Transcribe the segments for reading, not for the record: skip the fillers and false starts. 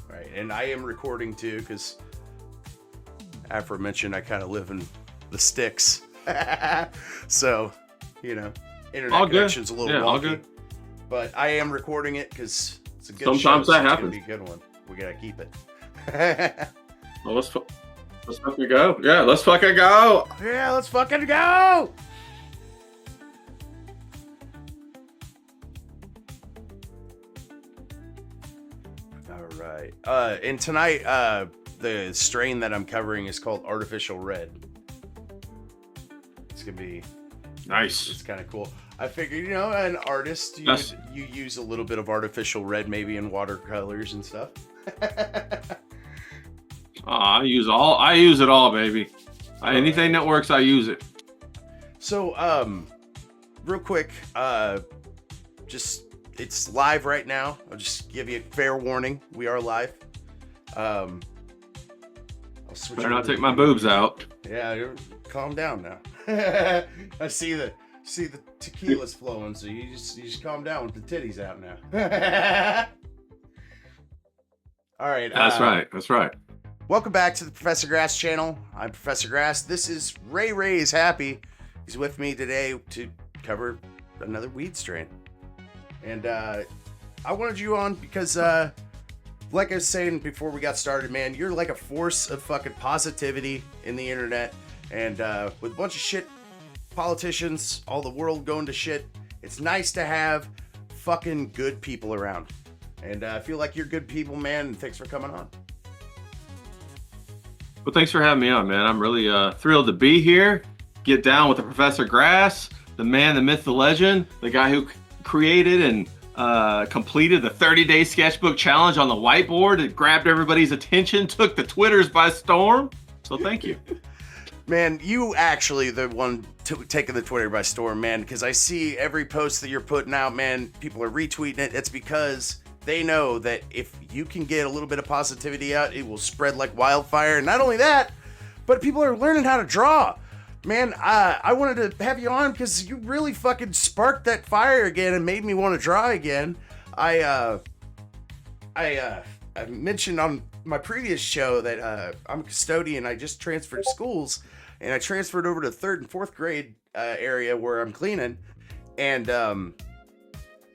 Right, and I am recording too because aforementioned I kind of live in the sticks. So, you know, internet connection's a little wonky. All good. But I am recording it because it's a good Sometimes show, that so happens. It's gonna be a good one. We gotta keep it. Well, let's fucking go. Yeah, let's fucking go. Yeah, let's fucking go. All right. And tonight, the strain that I'm covering is called Artificial Red. It's gonna be Nice. It's kind of cool. I figured, you know, an artist, you use a little bit of artificial red, maybe in watercolors and stuff. I use it all, baby. Anything that works, I use it. So, real quick, it's live right now. I'll just give you a fair warning. We are live. I'll switch. Better not take my boobs out. Yeah, calm down now. I see the tequila's flowing, so you just calm down with the titties out now. All right. That's right. That's right. Welcome back to the Professor Grass channel. I'm Professor Grass. This is RayRayisHappy. He's with me today to cover another weed strain. And I wanted you on because, like I was saying before we got started, man, you're like a force of fucking positivity in the internet. And with a bunch of shit politicians, all the world going to shit, it's nice to have fucking good people around. And I feel like you're good people, man, and thanks for coming on. Well, thanks for having me on, man. I'm really thrilled to be here. Get down with the Professor Grass, the man, the myth, the legend, the guy who created and completed the 30-day sketchbook challenge on the whiteboard. It grabbed everybody's attention, took the Twitters by storm. So thank you. Man, you actually the one taking the Twitter by storm, man, because I see every post that you're putting out, man, people are retweeting it. It's because they know that if you can get a little bit of positivity out, it will spread like wildfire. And not only that, but people are learning how to draw. Man, I wanted to have you on because you really fucking sparked that fire again and made me want to draw again. I mentioned on my previous show that I'm a custodian. I just transferred schools, and I transferred over to 3rd and 4th grade area where I'm cleaning. And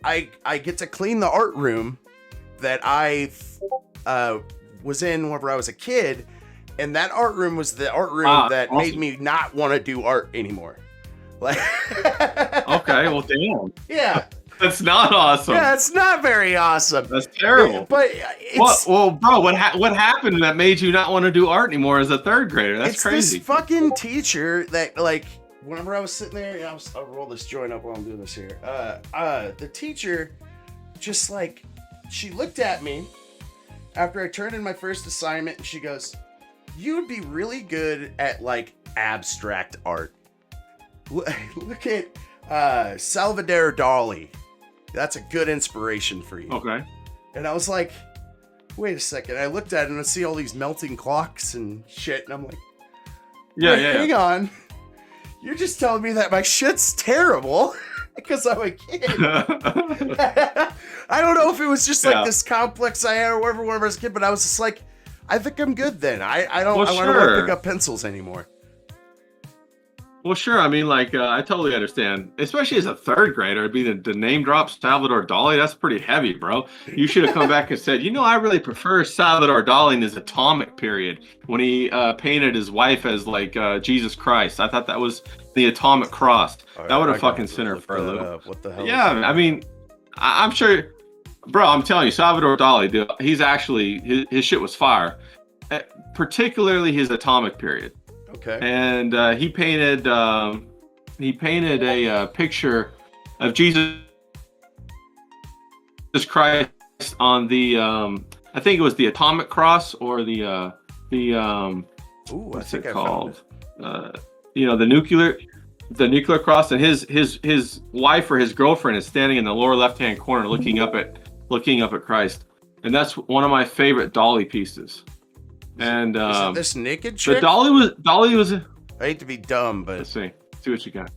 I get to clean the art room that I was in whenever I was a kid. And that art room was the art room that awesome. made me not want to do art anymore. Like, okay, well, damn. Yeah. That's not awesome. Yeah, it's not very awesome. That's terrible. But it's... Well, bro, what happened that made you not want to do art anymore as a 3rd grader? That's crazy. This fucking teacher that, like, whenever I was sitting there, I'll roll this joint up while I'm doing this here. The teacher just, like, she looked at me after I turned in my first assignment, and she goes, "You would be really good at, like, abstract art. Look at Salvador Dali. That's a good inspiration for you." Okay. And I was like, wait a second. I looked at it and I see all these melting clocks and shit. And I'm like, hang on. You're just telling me that my shit's terrible because I'm a kid. I don't know if it was just like this complex I had or whatever whenever I was a kid, but I was just like, I think I'm good then. I don't want to pick up pencils anymore. Well, sure. I mean, like, I totally understand. Especially as a 3rd grader, the name drop Salvador Dali. That's pretty heavy, bro. You should have come back and said, you know, I really prefer Salvador Dali in his atomic period when he painted his wife as like Jesus Christ. I thought that was the atomic cross. Right, that would have fucking sent her for a little. What the hell? Yeah, I mean, I'm sure, bro. I'm telling you, Salvador Dali, dude, he's actually his shit was fire, particularly his atomic period. Okay. And he painted a picture of Jesus Christ on the I think it was the atomic cross or the what's it called? You know, the nuclear cross, and his wife or his girlfriend is standing in the lower left-hand corner looking up at Christ. And that's one of my favorite Dali pieces. And is this naked chick? The Dali was. I hate to be dumb, but let's see what you got.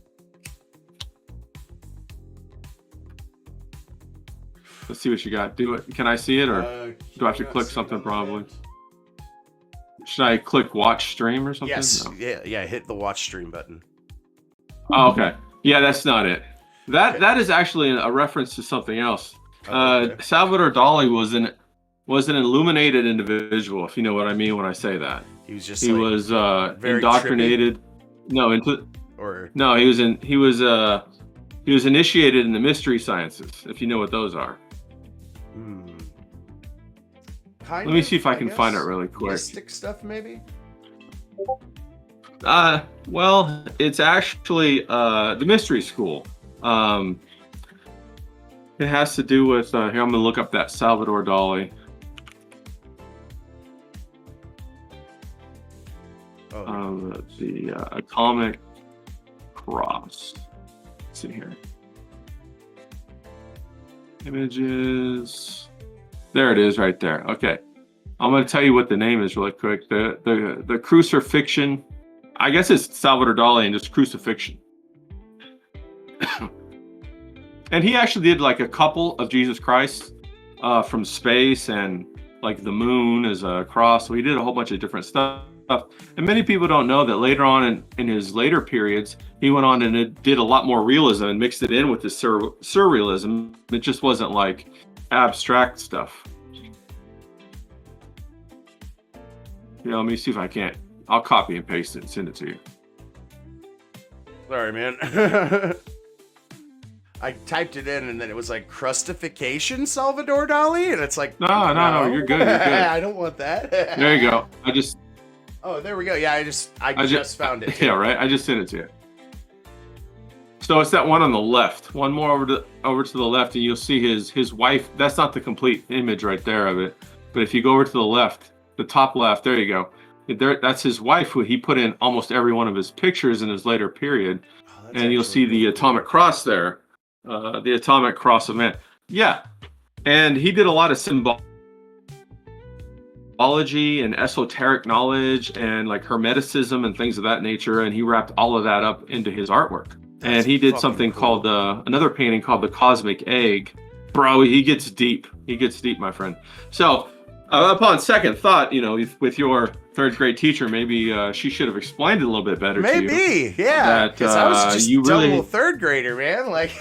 Let's see what you got. Do it. Can I see it, or do I have to click see something it on the probably? end? Should I click watch stream or something? Yes. No. Yeah. Hit the watch stream button. Oh, okay. Yeah, that's not it. That is actually a reference to something else. Okay. Salvador Dali was an illuminated individual, if you know what I mean when I say that. He was just he was very indoctrinated. trippy? No, he was initiated in the mystery sciences, if you know what those are. Let me see if I can find it really quick. Mystic stuff, maybe? Well, it's actually the mystery school. It has to do with here. I'm gonna look up that Salvador Dali. The atomic cross. Let's see here. Images. There it is, right there. Okay, I'm gonna tell you what the name is really quick. The crucifixion. I guess it's Salvador Dali and just crucifixion. And he actually did like a couple of Jesus Christ from space and like the moon as a cross. So he did a whole bunch of different stuff. And many people don't know that later on in his later periods, he went on and did a lot more realism and mixed it in with the surrealism. It just wasn't like abstract stuff. Yeah, let me see if I can't. I'll copy and paste it and send it to you. Sorry, man. I typed it in and then it was like crustification Salvador Dali, and it's like no, you're good. You're good. I don't want that. There you go. Oh, there we go. Yeah, I just found it. Yeah, right. I just sent it to you. So it's that one on the left. One more over to the left, and you'll see his wife. That's not the complete image right there of it, but if you go over to the left, the top left, there you go. That's his wife, who he put in almost every one of his pictures in his later period, and you'll see the atomic cross there. The atomic cross of man. Yeah, and he did a lot of symbology and esoteric knowledge and like hermeticism and things of that nature, and he wrapped all of that up into his artwork. And he did something called another painting called the Cosmic Egg. Bro, he gets deep. He gets deep, my friend. So upon second thought, with your third grade teacher, maybe she should have explained it a little bit better to you. Maybe, yeah. Because I was just a double third grader, man. Like,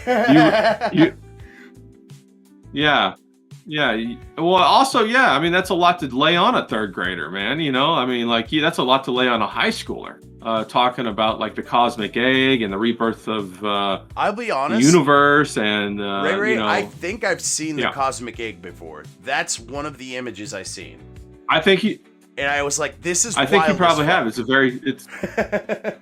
yeah. Well, also, yeah. I mean, that's a lot to lay on a third grader, man. I mean, like, that's a lot to lay on a high schooler. Talking about like the cosmic egg and the rebirth of I'll be honest, the universe and Ray, I think I've seen the cosmic egg before. That's one of the images I seen. I think he. And I was like, "This is." I think you probably have. It's yeah,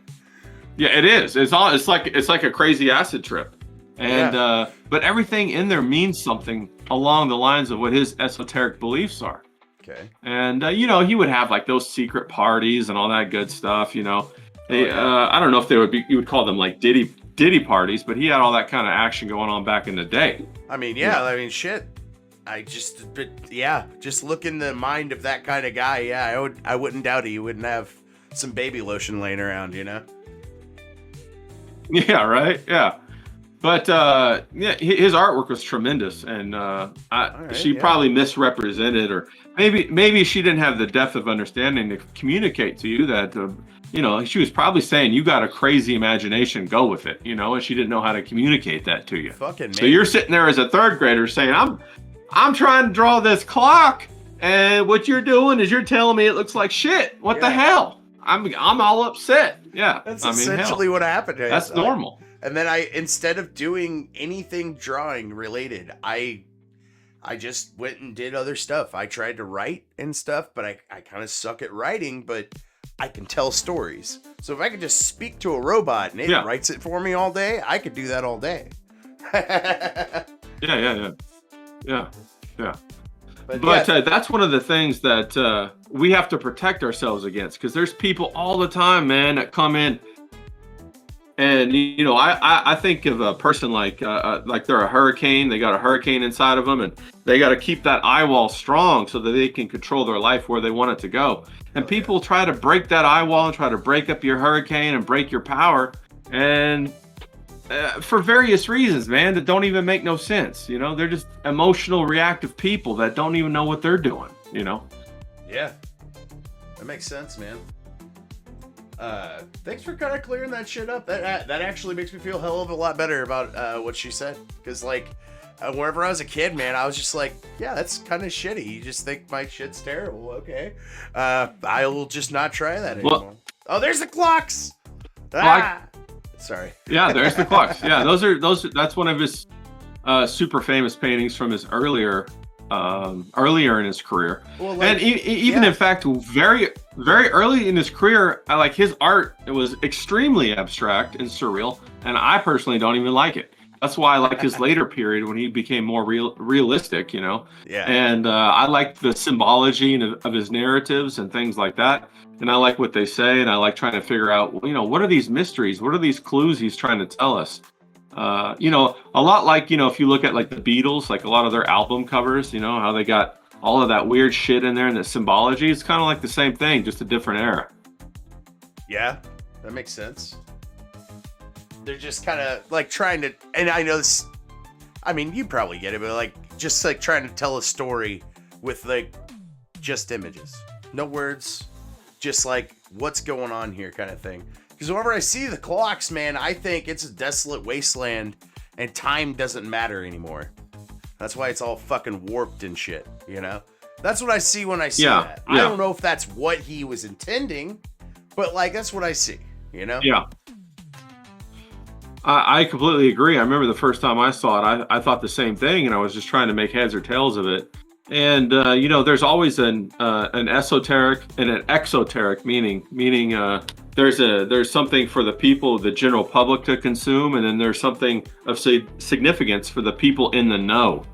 it is. It's like a crazy acid trip, and but everything in there means something along the lines of what his esoteric beliefs are. Okay. And he would have like those secret parties and all that good stuff. I don't know if you would call them like Diddy parties, but he had all that kind of action going on back in the day. I mean, I mean, shit. Just look in the mind of that kind of guy. Yeah, I wouldn't doubt it. You wouldn't have some baby lotion laying around, Yeah, right. Yeah, but his artwork was tremendous, and she probably misrepresented, or maybe she didn't have the depth of understanding to communicate to you that she was probably saying you got a crazy imagination, go with it, and she didn't know how to communicate that to you. So you're sitting there as a third grader saying, I'm trying to draw this clock, and what you're doing is you're telling me it looks like shit. What the hell? I'm all upset. Yeah, that's essentially what happened. That's normal. And then instead of doing anything drawing related, I just went and did other stuff. I tried to write and stuff, but I kind of suck at writing, but I can tell stories. So if I could just speak to a robot and it writes it for me all day, I could do that all day. Yeah. But that's one of the things that we have to protect ourselves against, because there's people all the time, man, that come in and I think of a person like they're a hurricane. They got a hurricane inside of them, and they got to keep that eye wall strong so that they can control their life where they want it to go. And people try to break that eye wall and try to break up your hurricane and break your power, and for various reasons, man, that don't even make no sense. You know, they're just emotional, reactive people that don't even know what they're doing. You know. Yeah, that makes sense, man. Thanks for kind of clearing that shit up. That actually makes me feel a hell of a lot better about what she said. Because like, whenever I was a kid, man, I was just like, yeah, that's kind of shitty. You just think my shit's terrible. Okay, I will just not try that anymore. Oh, there's the clocks. Sorry. Yeah, there's the clocks. Yeah, that's one of his super famous paintings from his earlier in his career. Well, like, and even in fact, very early in his career, I like his art. It was extremely abstract and surreal, and I personally don't even like it. That's why I like his later period when he became more realistic, you know. Yeah. And I like the symbology of his narratives and things like that. And I like what they say, and I like trying to figure out, you know, what are these mysteries? What are these clues he's trying to tell us? You know, a lot like, you know, if you look at like the Beatles, like a lot of their album covers, you know, how they got all of that weird shit in there and the symbology. It's kind of like the same thing, just a different era. Yeah, that makes sense. They're just kind of like trying to, and I know this, I mean, you probably get it, but like just like trying to tell a story with like just images, no words, just like what's going on here kind of thing. Because whenever I see the clocks, man, I think it's a desolate wasteland and time doesn't matter anymore. That's why it's all fucking warped and shit, you know? That's what I see when I see that. I don't know if that's what he was intending, but like that's what I see, you know? Yeah. I completely agree. I remember the first time I saw it, I thought the same thing, and I was just trying to make heads or tails of it. And you know, there's always an esoteric and an exoteric meaning. There's something for the people, the general public to consume, and then there's something of significance for the people in the know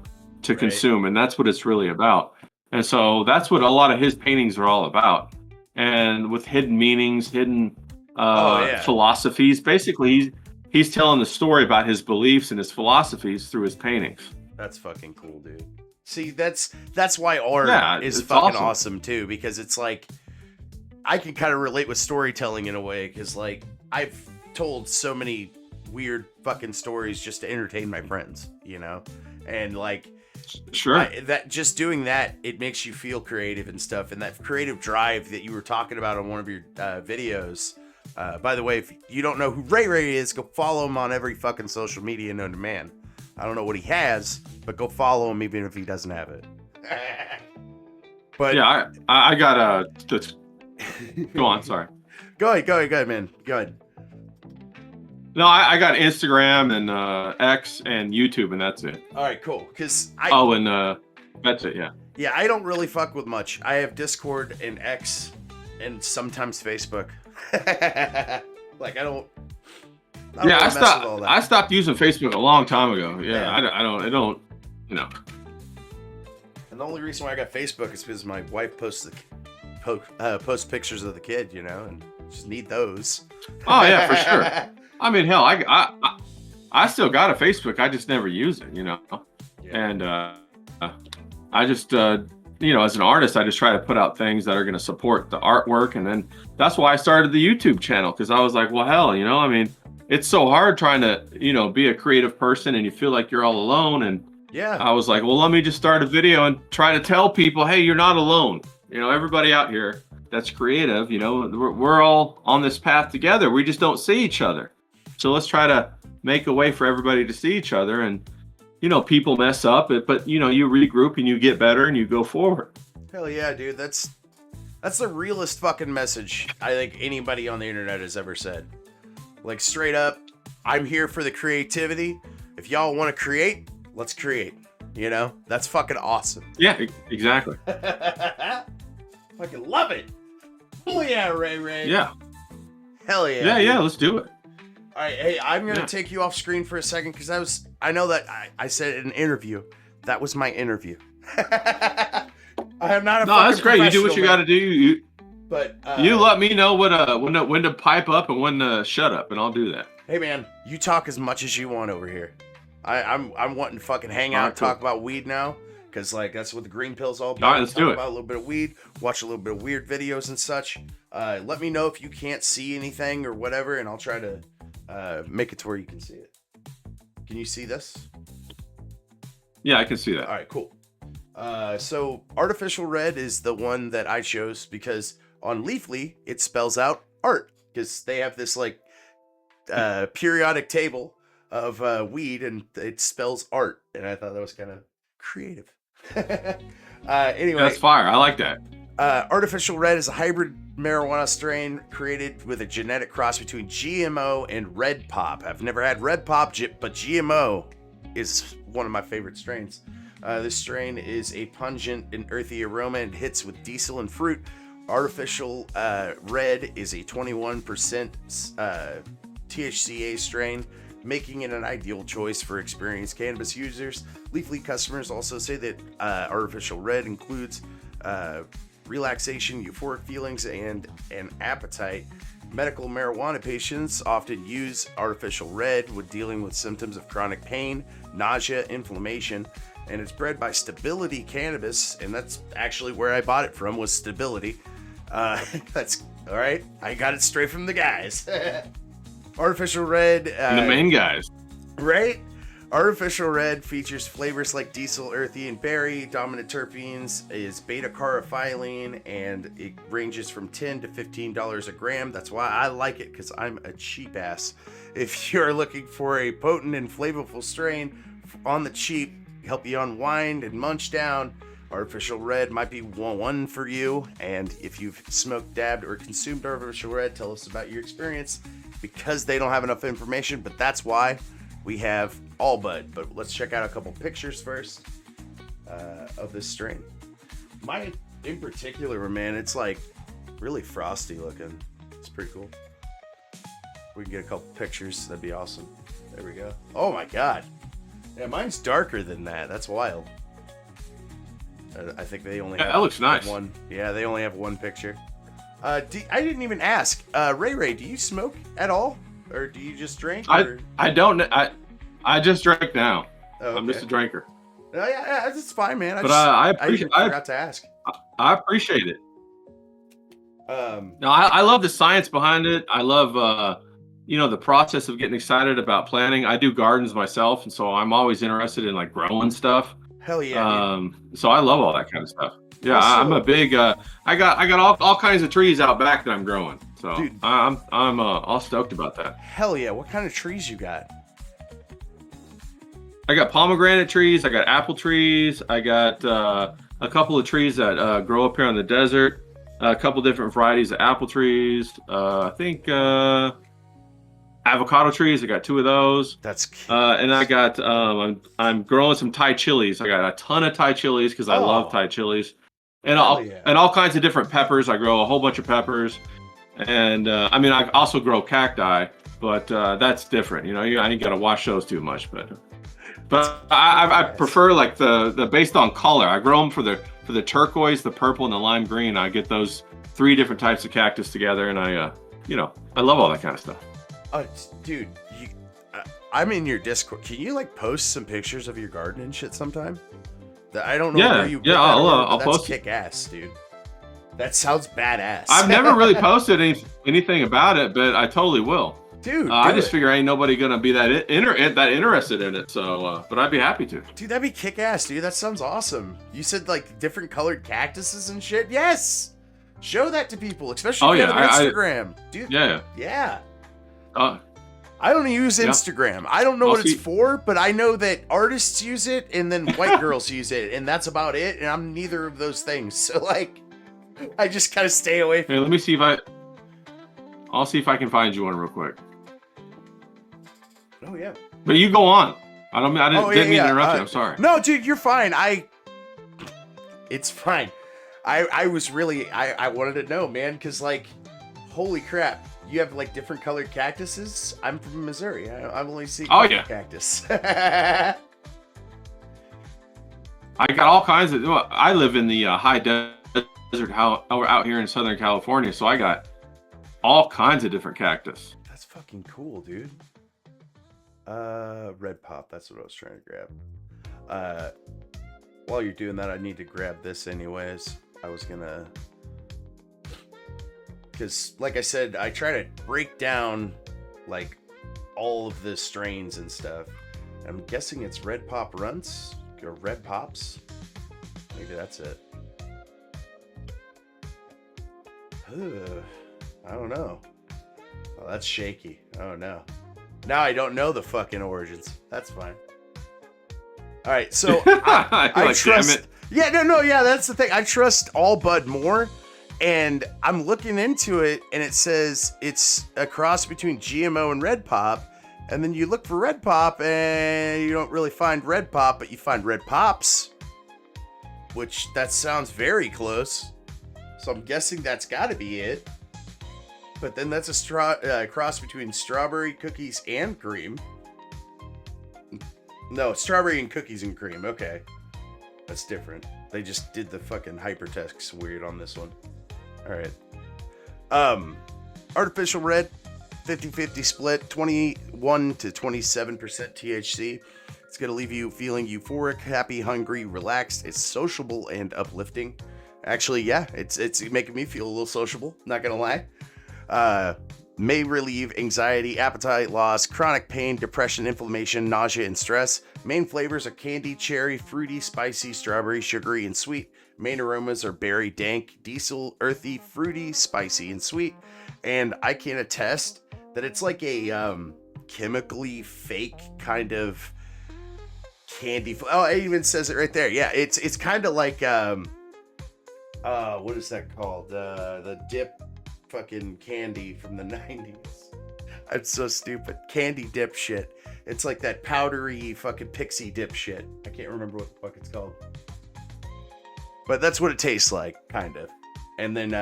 to consume, and that's what it's really about. And so that's what a lot of his paintings are all about. And with hidden meanings, hidden philosophies. Basically, he's telling the story about his beliefs and his philosophies through his paintings. That's fucking cool, dude. See, that's why art is fucking awesome too, because it's like I can kind of relate with storytelling in a way, because like I've told so many weird fucking stories just to entertain my friends, you know, and like that just doing that, it makes you feel creative and stuff, and that creative drive that you were talking about on one of your videos. By the way, if you don't know who Ray is, go follow him on every fucking social media known to man. I don't know what he has, but go follow him even if he doesn't have it. But yeah, I got go on, sorry. Go ahead, man. Go ahead. No, I got Instagram and X and YouTube, and that's it. All right, cool. That's it, yeah. Yeah, I don't really fuck with much. I have Discord and X and sometimes Facebook. Like I stopped using Facebook a long time ago. Yeah. I don't, you know. And the only reason why I got Facebook is because my wife posts pictures of the kid, you know, and just need those. Oh yeah, for sure. I mean, hell, I still got a Facebook. I just never use it, you know. Yeah. And I just you know, as an artist, I just try to put out things that are going to support the artwork, and then that's why I started the YouTube channel, because I was like, well, hell, you know, I mean, it's so hard trying to, you know, be a creative person and you feel like you're all alone. And I was like, well, let me just start a video and try to tell people, hey, you're not alone. You know, everybody out here that's creative, you know, we're all on this path together. We just don't see each other. So let's try to make a way for everybody to see each other. And, you know, people mess up, but you know, you regroup and you get better and you go forward. Hell yeah, dude. That's the realest fucking message I think anybody on the internet has ever said. Like, straight up, I'm here for the creativity. If y'all want to create, let's create. You know? That's fucking awesome. Yeah, exactly. Fucking love it. Oh yeah, Ray. Yeah. Hell yeah. Yeah, let's do it. All right, hey, I'm going to take you off screen for a second, because I know that I said in an interview, that was my interview. I am not a No, that's great. You do what you got to do. But you let me know when to pipe up and when to shut up, and I'll do that. Hey man, you talk as much as you want over here. I'm wanting to fucking hang out and talk about weed now, because like that's what the green pill's all about. All right, let's do it. About a little bit of weed, watch a little bit of weird videos and such. Let me know if you can't see anything or whatever, and I'll try to make it to where you can see it. Can you see this? Yeah, I can see that. All right, cool. So Artificial Red is the one that I chose because on Leafly it spells out art, because they have this like periodic table of weed and it spells art, and I thought that was kind of creative. Anyway, that's fire. I like that. Artificial Red is a hybrid marijuana strain created with a genetic cross between GMO and Red Pop. I've never had Red Pop, but GMO is one of my favorite strains. This strain is a pungent and earthy aroma and hits with diesel and fruit. Artificial Red is a 21% THCA strain, making it an ideal choice for experienced cannabis users. Leafly customers also say that Artificial Red includes relaxation, euphoric feelings, and an appetite. Medical marijuana patients often use Artificial Red when dealing with symptoms of chronic pain, nausea, inflammation, and it's bred by Stability Cannabis, and that's actually where I bought it from, was Stability. That's all right. I got it straight from the guys. Artificial Red, The main guys. right? Artificial Red features flavors like diesel, earthy, and berry. Dominant terpenes is beta-carotene, and it ranges from $10 to $15 a gram. That's why I like it, because I'm a cheap ass. If you're looking for a potent and flavorful strain on the cheap, help you unwind and munch down, Artificial Red might be one for you. And if you've smoked, dabbed, or consumed Artificial Red, tell us about your experience, because they don't have enough information, but that's why we have all bud. But let's check out a couple pictures first of this strain. Mine in particular, man, it's like really frosty looking. It's pretty cool. We can get a couple pictures, that'd be awesome. There we go. Oh my god. Yeah, mine's darker than that. That's wild. I think they only have that looks nice. one. Yeah, they only have one picture. I didn't even ask. Ray, do you smoke at all? Or do you just drink? I don't. I just drink now. Oh, okay. I'm just a drinker. Oh, yeah, it's fine, man. I forgot to ask. I appreciate it. No, I love the science behind it. I love the process of getting excited about planting. I do gardens myself, and so I'm always interested in like growing stuff. Hell yeah. So I love all that kind of stuff. Yeah, also, I'm a big. I got all kinds of trees out back that I'm growing. So dude, I'm all stoked about that. Hell yeah! What kind of trees you got? I got pomegranate trees. I got apple trees. I got a couple of trees that grow up here on the desert. A couple different varieties of apple trees. I think avocado trees. I got 2 of those. That's cute. And I got I'm growing some Thai chilies. I got a ton of Thai chilies because I love Thai chilies, and all kinds of different peppers. I grow a whole bunch of peppers, and I also grow cacti, but that's different. I ain't gotta wash those too much, but I prefer like the based on color. I grow them for the turquoise, the purple, and the lime green. I get those 3 different types of cactus together, and I love all that kind of stuff. Dude, I'm in your Discord. Can you like post some pictures of your garden and shit sometime? I don't know where you. Yeah, I'll post. Kick ass, dude. That sounds badass. I've never really posted anything about it, but I totally will. Dude, I just figure ain't nobody gonna be that interested in it. So, but I'd be happy to. Dude, that'd be kick ass, dude. That sounds awesome. You said like different colored cactuses and shit. Yes, show that to people, especially if you have Instagram, dude. Yeah. I don't use Instagram. I don't know what it's for, but I know that artists use it and then white girls use it, and that's about it. And I'm neither of those things, so like, I just kind of stay away from. Hey, let me see if I'll see if I can find you one real quick. Oh yeah. But you go on. I didn't mean to interrupt you. I'm sorry. No, dude, you're fine. It's fine. I was really I wanted to know, man, because like, holy crap. You have like different colored cactuses. I'm from Missouri. I've only seen cactus. I got all kinds of. I live in the high desert out here in Southern California, so I got all kinds of different cactus. That's fucking cool, dude. Red Pop. That's what I was trying to grab. While you're doing that, I need to grab this anyways. I was gonna. Because, like I said, I try to break down, like, all of the strains and stuff. I'm guessing it's Red Pop Runts or Red Pops. Maybe that's it. I don't know. Oh, that's shaky. Oh no. Now I don't know the fucking origins. That's fine. All right, so I like, trust. Yeah, yeah. That's the thing. I trust All Bud more, and I'm looking into it, and it says it's a cross between GMO and Red Pop. And then you look for Red Pop, and you don't really find Red Pop, but you find Red Pops, which that sounds very close. So I'm guessing that's got to be it. But then that's a cross between strawberry cookies and cream. No, strawberry and cookies and cream. Okay. That's different. They just did the fucking hypertext weird on this one. All right. Artificial Red, 50-50 split, 21 to 27% THC. It's going to leave you feeling euphoric, happy, hungry, relaxed. It's sociable and uplifting. Actually, yeah, it's making me feel a little sociable. Not going to lie. May relieve anxiety, appetite loss, chronic pain, depression, inflammation, nausea, and stress. Main flavors are candy, cherry, fruity, spicy, strawberry, sugary, and sweet. Main aromas are berry, dank, diesel, earthy, fruity, spicy, and sweet. And I can attest that it's like a chemically fake kind of candy. Oh, it even says it right there. Yeah, it's kind of like what is that called? The dip fucking candy from the 90s. It's so stupid. Candy dip shit. It's like that powdery fucking pixie dip shit. I can't remember what the fuck it's called. But that's what it tastes like, kind of. And then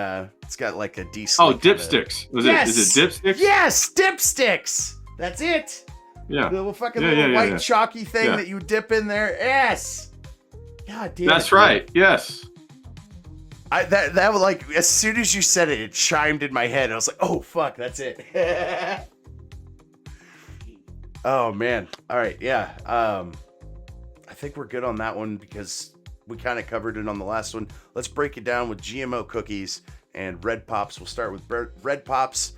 it's got like a decent. Oh, dipsticks. Is it dipsticks? Yes, dipsticks. That's it. Yeah. The little fucking little white chalky thing that you dip in there. Yes. God damn. That's right. Yes. That was like, as soon as you said it, it chimed in my head. I was like, oh fuck, that's it. Oh man. All right, yeah. I think we're good on that one because we kind of covered it on the last one. Let's break it down with GMO cookies and Red Pops. We'll start with Red Pops,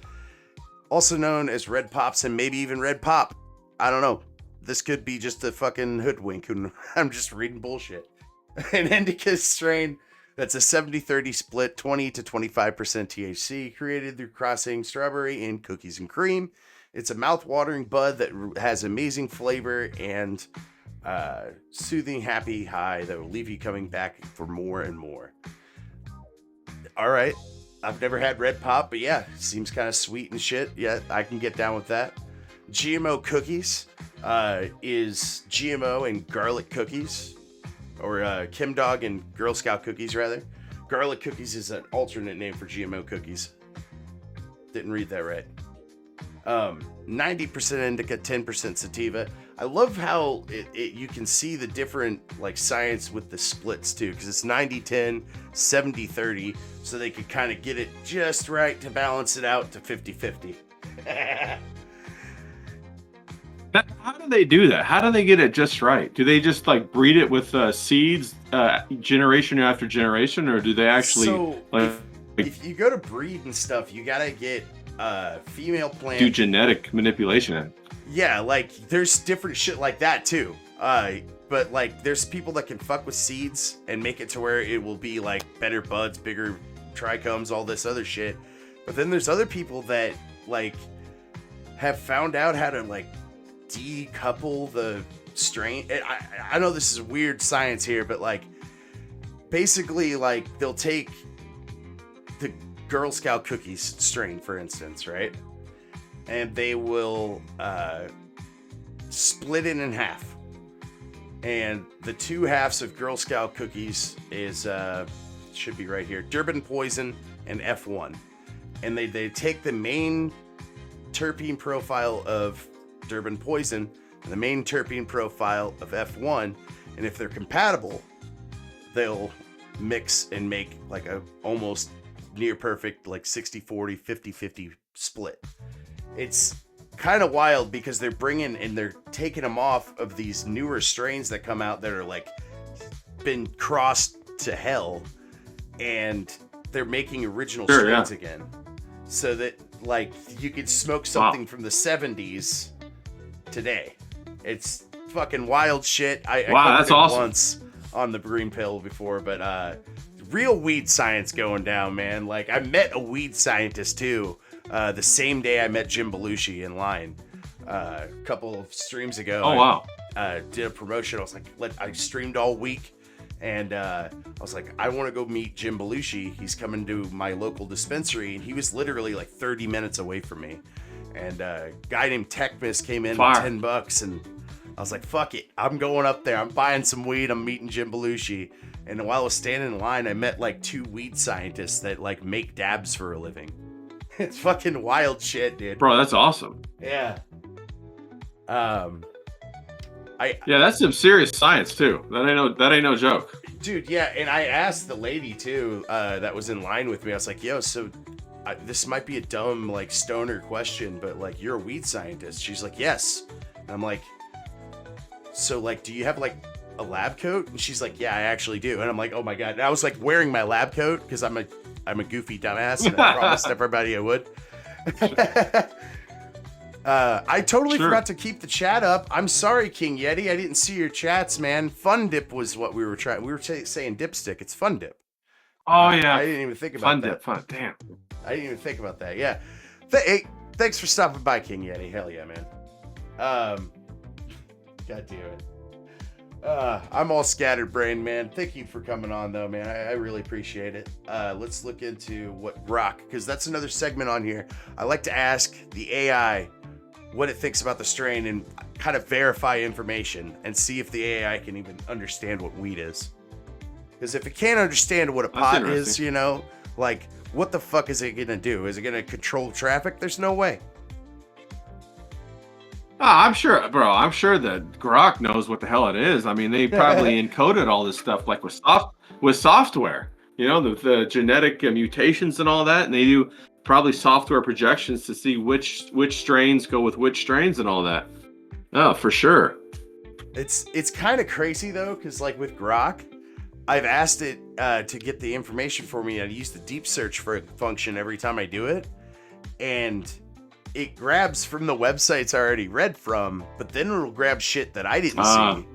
also known as Red Pops and maybe even Red Pop. I don't know. This could be just a fucking hoodwink and I'm just reading bullshit. An indica strain that's a 70-30 split, 20 to 25% THC, created through crossing strawberry and cookies and cream. It's a mouth-watering bud that has amazing flavor and soothing, happy high that will leave you coming back for more and more. All right. I've never had Red Pop, but yeah, seems kind of sweet and shit. Yeah, I can get down with that. GMO cookies is GMO and garlic cookies. Or Kim Dog and Girl Scout cookies, rather. Garlic cookies is an alternate name for GMO cookies. Didn't read that right. 90% indica, 10% sativa. I love how you can see the different like science with the splits too, because it's 90-10, 70-30, so they could kind of get it just right to balance it out to 50-50. How do they do that? How do they get it just right? Do they just like breed it with seeds generation after generation, or do they actually if you go to breed and stuff, you gotta get female plant, do genetic manipulation? Yeah, like there's different shit like that too. But like there's people that can fuck with seeds and make it to where it will be like better buds, bigger trichomes, all this other shit. But then there's other people that like have found out how to like decouple the strain. I know this is weird science here, but like basically like they'll take the Girl Scout cookies strain, for instance, right? And they will split it in half. And the two halves of Girl Scout cookies is should be right here, Durban Poison and F1. And they take the main terpene profile of Durban Poison and the main terpene profile of F1, and if they're compatible, they'll mix and make like a almost near perfect like 60-40, 50-50 split. It's kind of wild because they're bringing and they're taking them off of these newer strains that come out that are like been crossed to hell, and they're making original strains again, so that like you could smoke something from the 70s today. It's fucking wild shit. I wow, that's awesome. Once on the green pill before, but real weed science going down, man. Like, I met a weed scientist too the same day I met Jim Belushi in line a couple of streams ago. Oh, wow. I did a promotion. I was like, I streamed all week, and I was like, I want to go meet Jim Belushi. He's coming to my local dispensary, and he was literally like 30 minutes away from me. And a guy named Techmas came in with $10, and I was like, fuck it, I'm going up there. I'm buying some weed. I'm meeting Jim Belushi. And while I was standing in line, I met like 2 weed scientists that like make dabs for a living. It's fucking wild shit, dude. Bro, that's awesome. Yeah. Yeah, that's some serious science too. That ain't no joke. Dude, yeah, and I asked the lady too, that was in line with me. I was like, yo, so this might be a dumb like stoner question, but like, you're a weed scientist. She's like, yes. And I'm like, so like, do you have like a lab coat? And she's like, yeah, I actually do. And I'm like, oh my god. And I was like wearing my lab coat because I'm a goofy dumbass, and I promised everybody I would. I totally forgot to keep the chat up. I'm sorry, King Yeti. I didn't see your chats, man. Fun dip was what we were trying. We were saying dipstick. It's fun dip. Oh yeah. I didn't even think about that. Fun dip. Damn. I didn't even think about that. Yeah. Hey, thanks for stopping by, King Yeti. Hell yeah, man. God damn it. I'm all scatterbrained, man. Thank you for coming on, though, man. I really appreciate it. Let's look into what grok, because that's another segment on here. I like to ask the AI what it thinks about the strain and kind of verify information and see if the AI can even understand what weed is. Because if it can't understand what a pot is, you know, like, what the fuck is it gonna do? Is it gonna control traffic? There's no way. I'm sure that Grok knows what the hell it is. I mean, they probably encoded all this stuff like with software, you know, the genetic mutations and all that, and they do probably software projections to see which strains go with which strains and all that. Oh, for sure. It's kind of crazy though, because like with Grok, I've asked it to get the information for me. I use the deep search function every time I do it, and it grabs from the websites I already read from, but then it'll grab shit that I didn't see.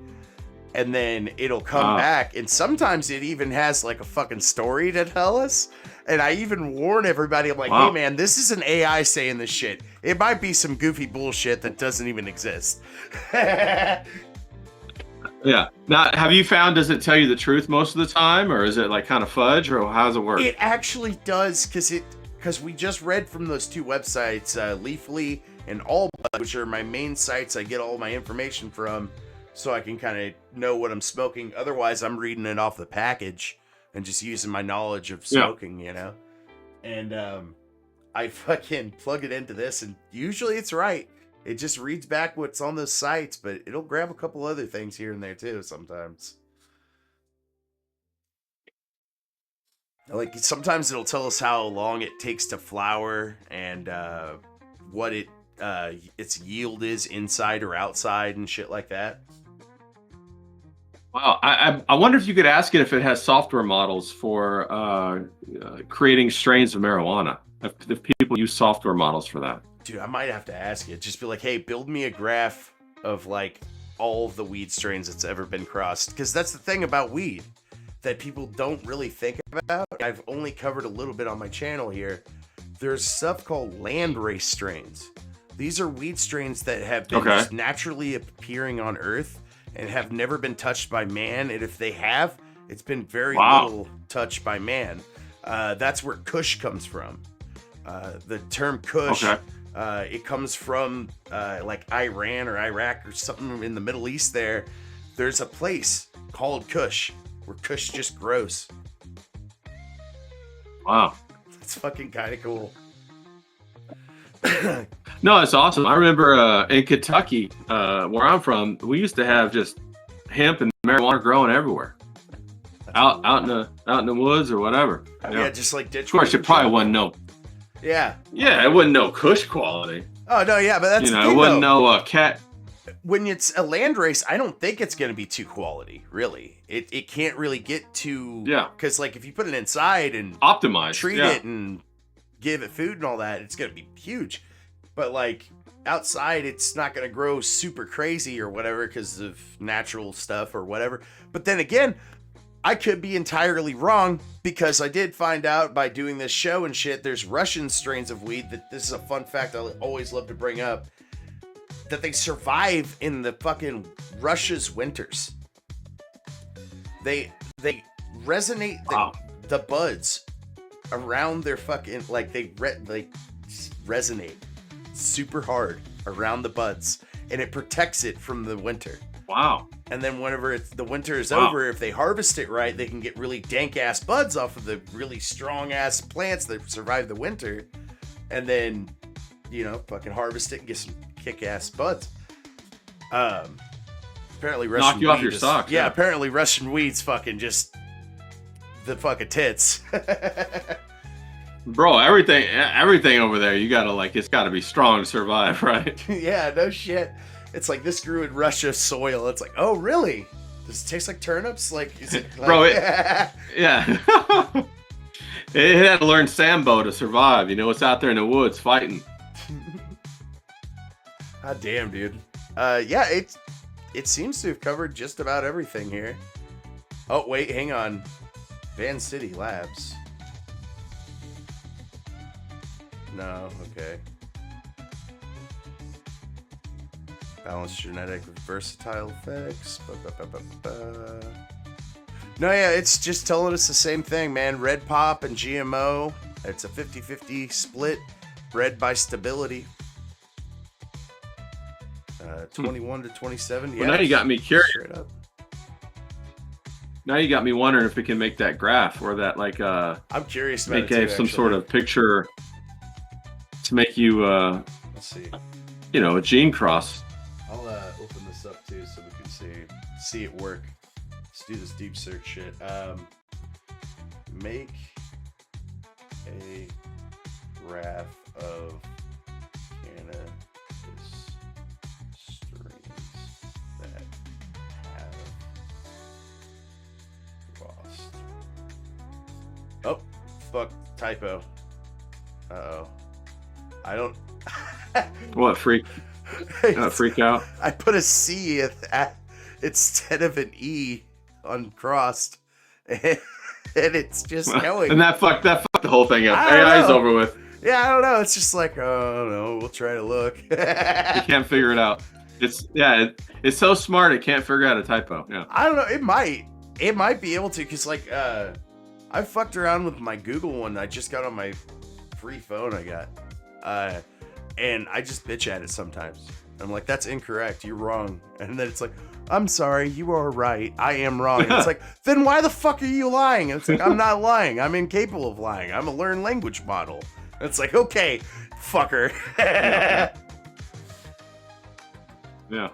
And then it'll come back, and sometimes it even has like a fucking story to tell us. And I even warn everybody, I'm like, hey man, this is an AI saying this shit. It might be some goofy bullshit that doesn't even exist. Yeah. Now, have you found, does it tell you the truth most of the time, or is it like kind of fudge, or how does it work? It actually does, because we just read from those 2 websites, Leafly and Allbud, which are my main sites I get all my information from, so I can kind of know what I'm smoking. Otherwise, I'm reading it off the package and just using my knowledge of smoking, you know? And I fucking plug it into this, and usually it's right. It just reads back what's on those sites, but it'll grab a couple other things here and there too sometimes. Like, sometimes it'll tell us how long it takes to flower and what its yield is inside or outside and shit like that. Wow, I wonder if you could ask it if it has software models for creating strains of marijuana. If people use software models for that. Dude, I might have to ask it. Just be like, hey, build me a graph of like all of the weed strains that's ever been crossed. Because that's the thing about weed that people don't really think about. I've only covered a little bit on my channel here. There's stuff called landrace strains. These are weed strains that have been just naturally appearing on Earth and have never been touched by man. And if they have, it's been very little touched by man. That's where Kush comes from. The term Kush, it comes from like Iran or Iraq or something in the Middle East there. There's a place called Kush where Kush just grows. Wow. It's fucking kind of cool. No, it's awesome. I remember in Kentucky, where I'm from, we used to have just hemp and marijuana growing everywhere. Out in the woods or whatever. Yeah, just like ditch. Of course, it probably wasn't no. Yeah. Yeah, it wasn't no Kush quality. Oh no, yeah, but that's it wasn't no cat. When it's a landrace, I don't think it's going to be too quality. Really, it can't really get too. Yeah. Because like if you put it inside and optimize, treat it and give it food and all that, it's going to be huge. but like outside it's not going to grow super crazy or whatever because of natural stuff or whatever. But then again, I could be entirely wrong, because I did find out by doing this show and shit, there's Russian strains of weed that, this is a fun fact I always love to bring up, that they survive in the fucking Russia's winters. They resonate the buds around their fucking, like they resonate super hard around the buds, and it protects it from the winter. Wow. And then whenever the winter is over, if they harvest it right, they can get really dank ass buds off of the really strong ass plants that survive the winter, and then, you know, fucking harvest it and get some kick ass buds. Apparently Russian knock you off your socks. Yeah, apparently Russian weed's fucking just the fucking tits. Bro, everything over there, you gotta like, it's gotta be strong to survive, right? Yeah, no shit. It's like, this grew in Russia soil. It's like, oh really? Does it taste like turnips? Like, is it like... Bro, yeah. It had to learn Sambo to survive. You know, it's out there in the woods fighting. God damn, dude. Yeah, it seems to have covered just about everything here. Oh, wait, hang on. Van City Labs. No, okay. Balanced genetic with versatile effects. No, yeah, it's just telling us the same thing, man. Red pop and GMO. It's a 50-50 split. Bred by stability. 21 to 27. Yeah. Well, now you got me curious. Straight up. Now you got me wondering if we can make that graph or that like I'm curious about make it too, some actually. sort of picture to make you Let's see. You know, a gene cross. I'll open this up too so we can see it work. Let's do this deep search shit. Make a graph of cannabis strains that have crossed. Oh, fuck, typo. Uh-oh. I don't... What, freak out? I put a C instead of an E on crossed, and it's just going. And that fucked the whole thing up. I don't AI's know. over with. Yeah, I don't know. It's just like, oh no, we'll try to look. You can't figure it out. It's so smart it can't figure out a typo. Yeah. I don't know. It might be able to, because like I fucked around with my Google one I just got on my free phone I got, and I just bitch at it sometimes. I'm like, that's incorrect. You're wrong. And then it's like, I'm sorry, you are right. I am wrong. And it's like, then why the fuck are you lying? And it's like, I'm not lying. I'm incapable of lying. I'm a learned language model. And it's like, okay, fucker. Yeah.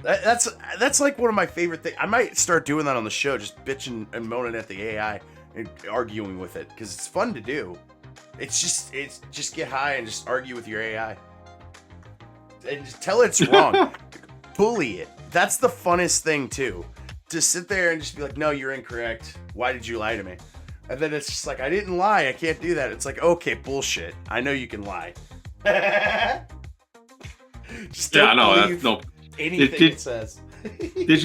That's like one of my favorite things. I might start doing that on the show, just bitching and moaning at the AI and arguing with it, because it's fun to do. It's just get high and just argue with your AI. And just tell it it's wrong. Bully it. That's the funnest thing too. To sit there and just be like, no, you're incorrect. Why did you lie to me? And then it's just like, I didn't lie. I can't do that. It's like, okay, bullshit. I know you can lie. Just don't believe anything it says. Did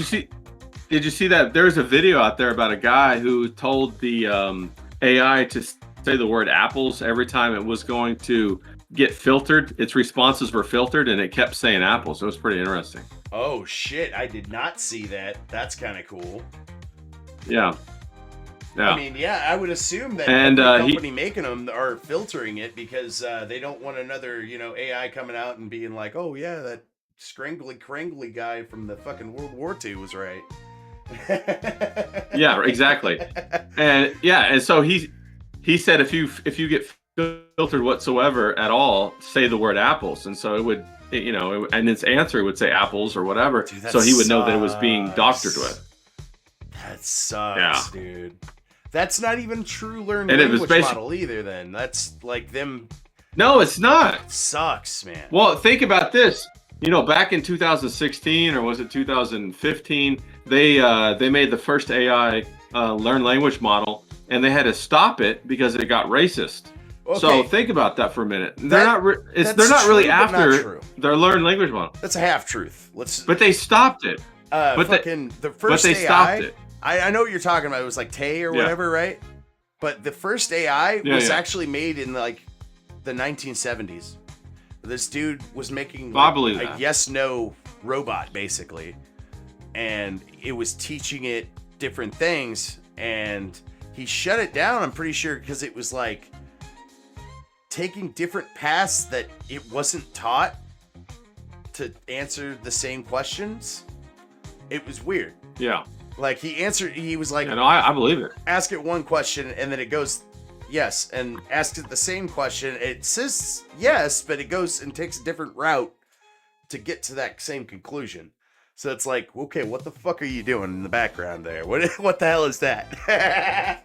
you see that there's a video out there about a guy who told the AI to say the word apples every time it was going to get filtered? Its responses were filtered and it kept saying apples. It was pretty interesting. Oh shit, I did not see that. That's kind of cool. Yeah. I mean, yeah, I would assume that and the company making them are filtering it because they don't want another, AI coming out and being like, oh yeah, that scrangly guy from the fucking World War II was right. Yeah, exactly. And so he said if you get filtered whatsoever at all, say the word apples, and so it would, and its answer would say apples or whatever. Dude, so he would know that it was being doctored with. That sucks, dude. That's not even true learned and language model either. Then that's like them. No, it's not. It sucks, man. Well, think about this. Back in 2016 or was it 2015, they made the first AI learned language model, and they had to stop it because it got racist. Okay. So think about that for a minute. They're not really after their learned language model. That's a half truth. But they stopped it. The first AI, stopped it. I know what you're talking about. It was like Tay or whatever, right? But the first AI was actually made in like the 1970s. This dude was making a yes/no robot, basically. And it was teaching it different things. And he shut it down, I'm pretty sure, because it was like taking different paths that it wasn't taught to answer the same questions. It was weird. Yeah. Like he was like, I believe it. Ask it one question and then it goes yes, and asks it the same question. It says yes, but it goes and takes a different route to get to that same conclusion. So it's like, okay, what the fuck are you doing in the background there? What the hell is that?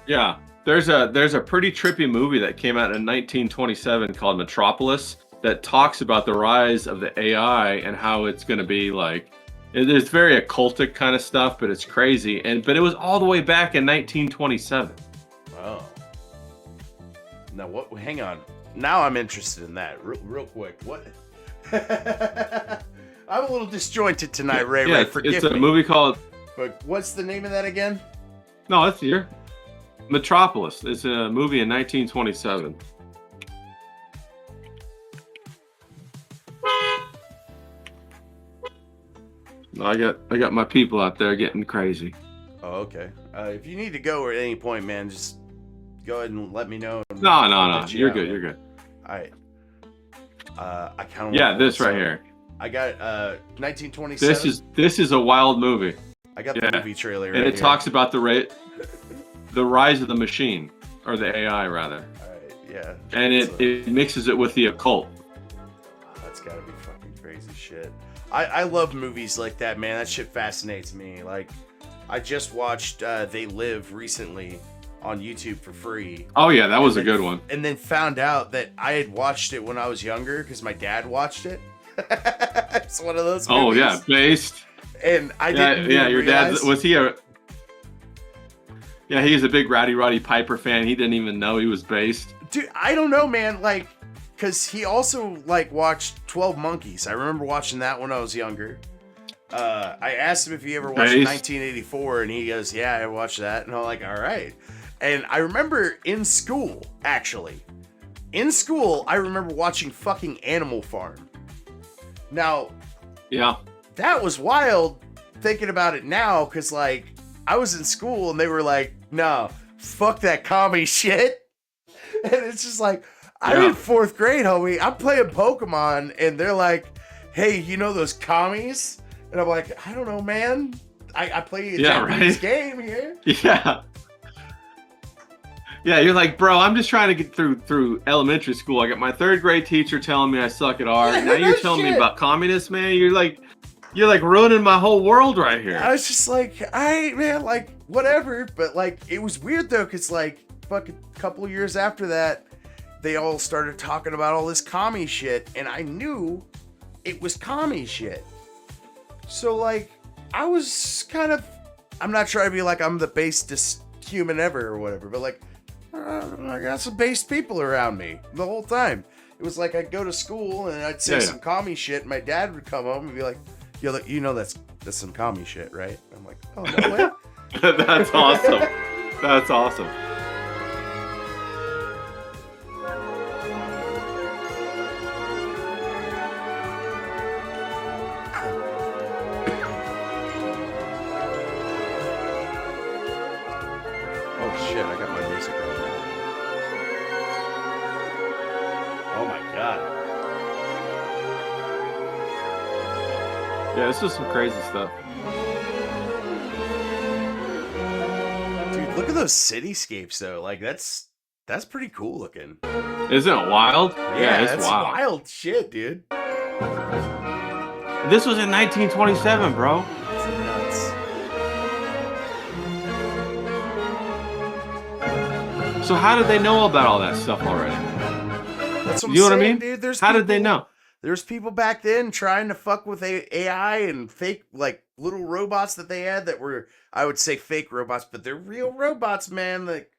Yeah. There's a pretty trippy movie that came out in 1927 called Metropolis that talks about the rise of the AI and how it's going to be like, it's very occultic kind of stuff, but it's crazy. But it was all the way back in 1927. Oh. Now what? Hang on. Now I'm interested in that real quick. What? I'm a little disjointed tonight, Ray. Yeah, forgive it's me. a movie called. But what's the name of that again? No, it's here. Metropolis. It's a movie in 1927. I got my people out there getting crazy. Oh, okay. If you need to go at any point, man, just go ahead and let me know. No. You're good. You're good. All right. I kind of. Yeah, this right here. I got 1927. This is a wild movie. I got the movie trailer right and it here. talks about the rise of the machine, or the AI rather. All right, yeah. And it mixes it with the occult. That's gotta be fucking crazy shit. I love movies like that, man. That shit fascinates me. Like, I just watched They Live recently on YouTube for free. Oh yeah, that was a good one. And then found out that I had watched it when I was younger because my dad watched it. It's one of those movies. Oh yeah, based. And I didn't your realize. dad, was he a... Yeah, he's a big Roddy Piper fan. He didn't even know he was based. Dude, I don't know, man. Like, because he also, like, watched 12 Monkeys. I remember watching that when I was younger. I asked him if he ever watched 1984, and he goes, yeah, I watched that. And I'm like, all right. And I remember in school, actually. In school, I remember watching fucking Animal Farm. Now, yeah, that was wild thinking about it now, because, like, I was in school, and they were like, no, fuck that commie shit. And it's just like, I'm in 4th grade, homie. I'm playing Pokemon, and they're like, hey, you know those commies? And I'm like, I don't know, man. I play a Japanese game here. Yeah. Yeah, you're like, bro, I'm just trying to get through elementary school. I got my 3rd grade teacher telling me I suck at art. Now you're telling me about communists, man. You're like ruining my whole world right here. I was just like, man, like, whatever. But, like, it was weird, though, because, like, fucking couple of years after that, they all started talking about all this commie shit, and I knew it was commie shit. So, like, I was kind of, I'm not trying to be like I'm the basest human ever or whatever, but, like, I got some base people around me the whole time. It was like I'd go to school and I'd say some commie shit, and my dad would come home and be like, yo, you know that's some commie shit, right? I'm like, oh, no way. That's awesome. That's awesome. Oh shit, I got my music on. Oh my god. Yeah, this is some crazy stuff. Dude, look at those cityscapes though. Like that's pretty cool looking. Isn't it wild? Yeah, it's wild shit, dude. This was in 1927, bro. It's nuts. So how did they know about all that stuff already? That's what you know what I mean, dude. How did they know? There's people back then trying to fuck with AI and fake, like, little robots that they had that were, I would say, fake robots, but they're real robots, man. Like,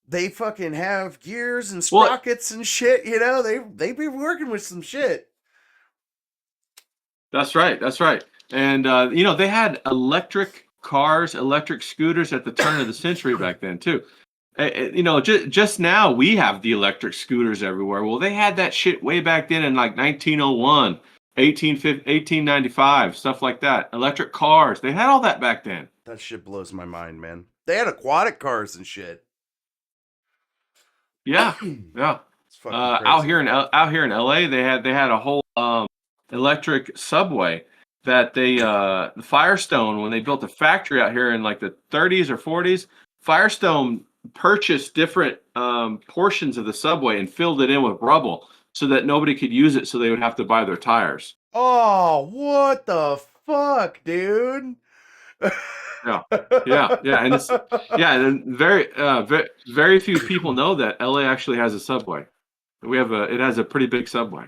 they fucking have gears and Well, sprockets and shit. You know, they be working with some shit. that's right. That's right. And they had electric cars, electric scooters at the turn of the century back then too. Just now we have the electric scooters everywhere. Well, they had that shit way back then in like 1901, 1895, stuff like that. Electric cars. They had all that back then. That shit blows my mind, man. They had aquatic cars and shit. Yeah, yeah. Out here in LA, they had a whole electric subway that the Firestone, when they built a factory out here in like the 30s or 40s, Firestone purchased different portions of the subway and filled it in with rubble so that nobody could use it, so they would have to buy their tires. Oh, what the fuck, dude? Yeah, and it's and very few people know that LA actually has a subway. It has a pretty big subway.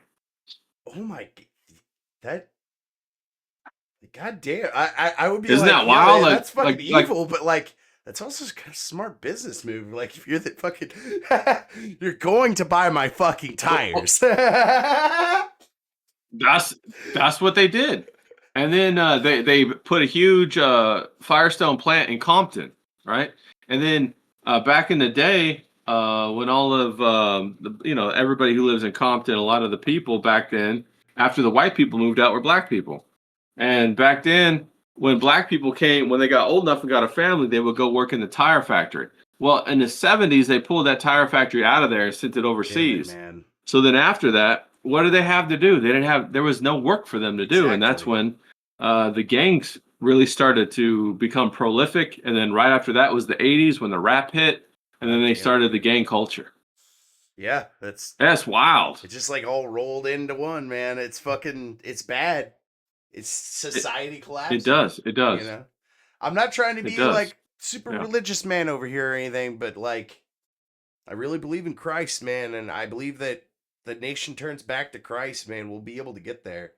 Oh my, that, goddamn! I would be Isn't like, that wild? Yeah, that's fucking evil, but like that's also kind of smart business move. Like if you're the fucking, you're going to buy my fucking tires. That's what they did. And then they put a huge Firestone plant in Compton, right? And then back in the day, when all of everybody who lives in Compton, a lot of the people back then, after the white people moved out, were black people. And back then, when black people came, when they got old enough and got a family, they would go work in the tire factory. Well, in the 70s, they pulled that tire factory out of there and sent it overseas. Damn it, man. So then after that, what did they have to do? There was no work for them to do. Exactly. And that's when the gangs really started to become prolific. And then right after that was the 80s when the rap hit. And then they started the gang culture. Yeah, that's wild. It just like all rolled into one, man. It's bad. It's society collapsing. It does. You know, I'm not trying to be like super religious man over here or anything, but like, I really believe in Christ, man, and I believe that the nation turns back to Christ, man. We'll be able to get there.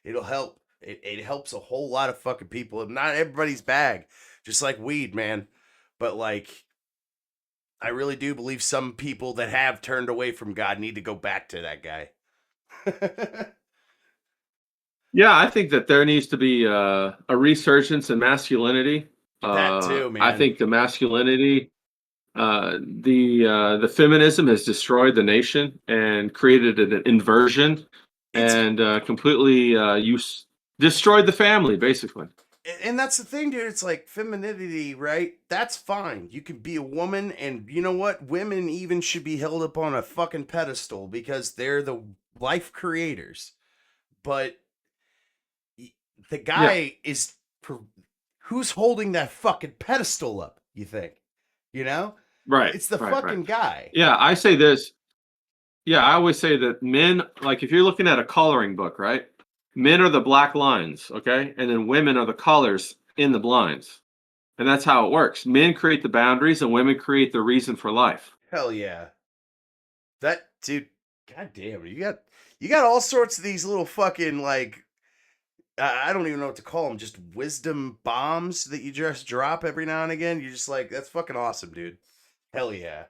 It'll help. It helps a whole lot of fucking people. Not everybody's bag, just like weed, man. But like, I really do believe some people that have turned away from God need to go back to that guy. Yeah, I think that there needs to be a resurgence in masculinity. That too, man. I think the masculinity, the feminism has destroyed the nation and created an inversion and completely destroyed the family, basically. And that's the thing, dude. It's like femininity, right? That's fine. You can be a woman, and you know what? Women even should be held up on a fucking pedestal because they're the life creators. But the guy is who's holding that fucking pedestal up, you think? You know? Right. It's the fucking guy. Yeah, I say this. Yeah, I always say that men, like if you're looking at a coloring book, right? Men are the black lines, okay? And then women are the colors in the blinds. And that's how it works. Men create the boundaries and women create the reason for life. Hell yeah. That dude, goddamn, you got all sorts of these little fucking like I don't even know what to call them, just wisdom bombs that you just drop every now and again. You're just like, that's fucking awesome, dude. Hell yeah.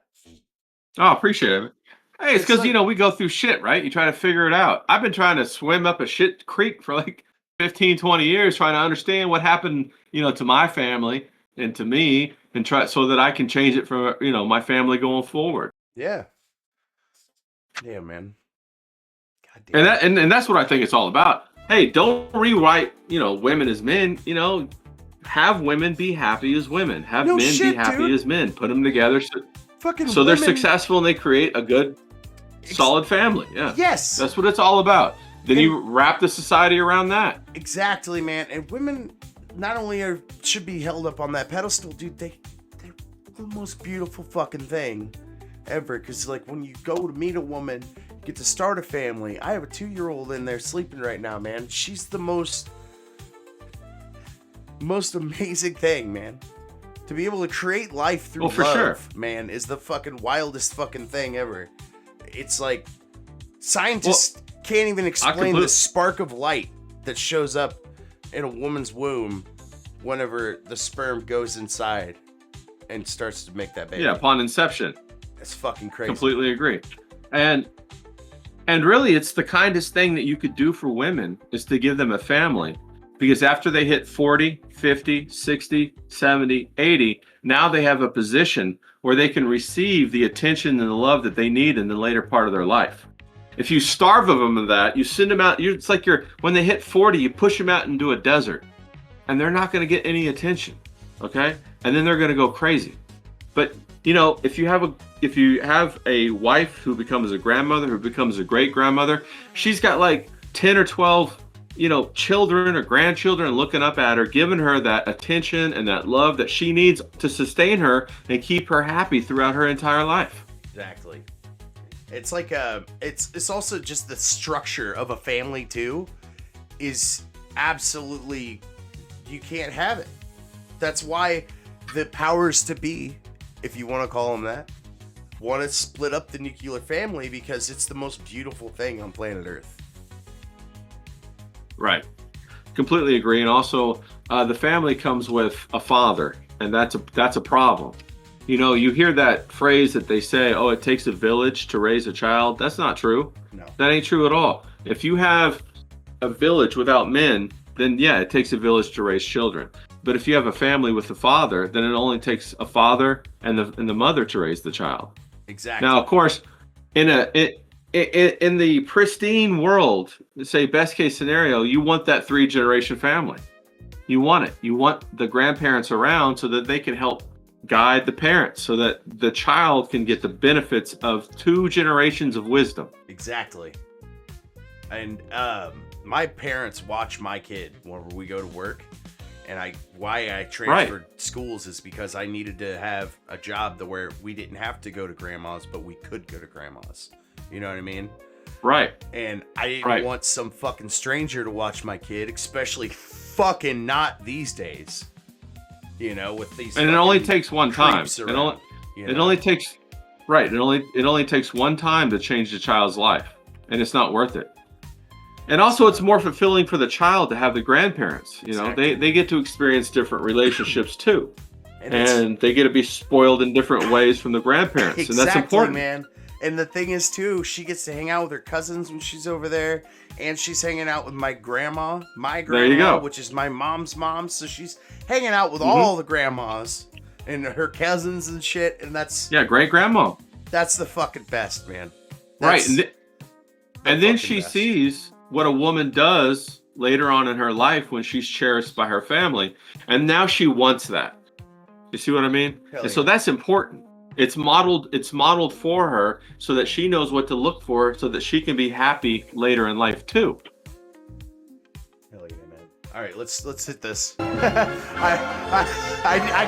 Oh, appreciate it. Hey, it's because, like, we go through shit, right? You try to figure it out. I've been trying to swim up a shit creek for like 15, 20 years, trying to understand what happened, to my family and to me, and try so that I can change it for, my family going forward. Yeah. Yeah, man. Goddamn. And that's what I think it's all about. Hey, don't rewrite, women as men, have women be happy as women. Have men be happy as men. Put them together so they're successful and they create a good, solid family. Yeah. Yes. That's what it's all about. Then you wrap the society around that. Exactly, man. And women not only should be held up on that pedestal, dude, they're the most beautiful fucking thing ever. Because, like, when you go to meet a woman, get to start a family. I have a 2-year-old in there sleeping right now, man. She's the most amazing thing, man. To be able to create life through love, man, is the fucking wildest fucking thing ever. It's like scientists can't even explain the spark of light that shows up in a woman's womb whenever the sperm goes inside and starts to make that baby. Yeah, upon inception. It's fucking crazy. Completely agree. And really, it's the kindest thing that you could do for women is to give them a family. Because after they hit 40, 50, 60, 70, 80, now they have a position where they can receive the attention and the love that they need in the later part of their life. If you starve of them of that, you send them out, it's like when they hit 40, you push them out into a desert and they're not going to get any attention, okay? And then they're going to go crazy. But, you know, if you have a wife who becomes a grandmother, who becomes a great-grandmother, she's got like 10 or 12 children or grandchildren looking up at her, giving her that attention and that love that she needs to sustain her and keep her happy throughout her entire life. Exactly. It's like it's also just the structure of a family too is absolutely, you can't have it. That's why the powers to be, if you want to call them that, want to split up the nuclear family because it's the most beautiful thing on planet Earth. Right. Completely agree. And also, the family comes with a father, and that's a problem. You know, you hear that phrase that they say, oh, it takes a village to raise a child. That's not true. No. That ain't true at all. If you have a village without men, then yeah, it takes a village to raise children. But if you have a family with a father, then it only takes a father and the mother to raise the child. Exactly. Now, of course, in the pristine world, say best case scenario, you want that 3-generation family. You want it. You want the grandparents around so that they can help guide the parents, so that the child can get the benefits of 2 generations of wisdom. Exactly. And my parents watch my kid whenever we go to work. And why I transferred schools is because I needed to have a job where we didn't have to go to grandma's, but we could go to grandma's. You know what I mean? Right. And I didn't want some fucking stranger to watch my kid, especially fucking not these days. You know, with these. And it only takes one time. Around, it only takes one time to change the child's life, and it's not worth it. And also, it's more fulfilling for the child to have the grandparents. You know, Exactly. they get to experience different relationships too, and they get to be spoiled in different ways from the grandparents, exactly, and that's important, man. And the thing is, too, she gets to hang out with her cousins when she's over there, and she's hanging out with my grandma, there you go. which is my mom's mom. So she's hanging out with all the grandmas and her cousins and shit, and that's great grandma. That's the fucking best, man. Right, and then she sees what a woman does later on in her life when she's cherished by her family, and now she wants that. You see what I mean? And so that's important. It's modeled for her so that she knows what to look for, so that she can be happy later in life too. Hell yeah, man! All right, let's hit this. I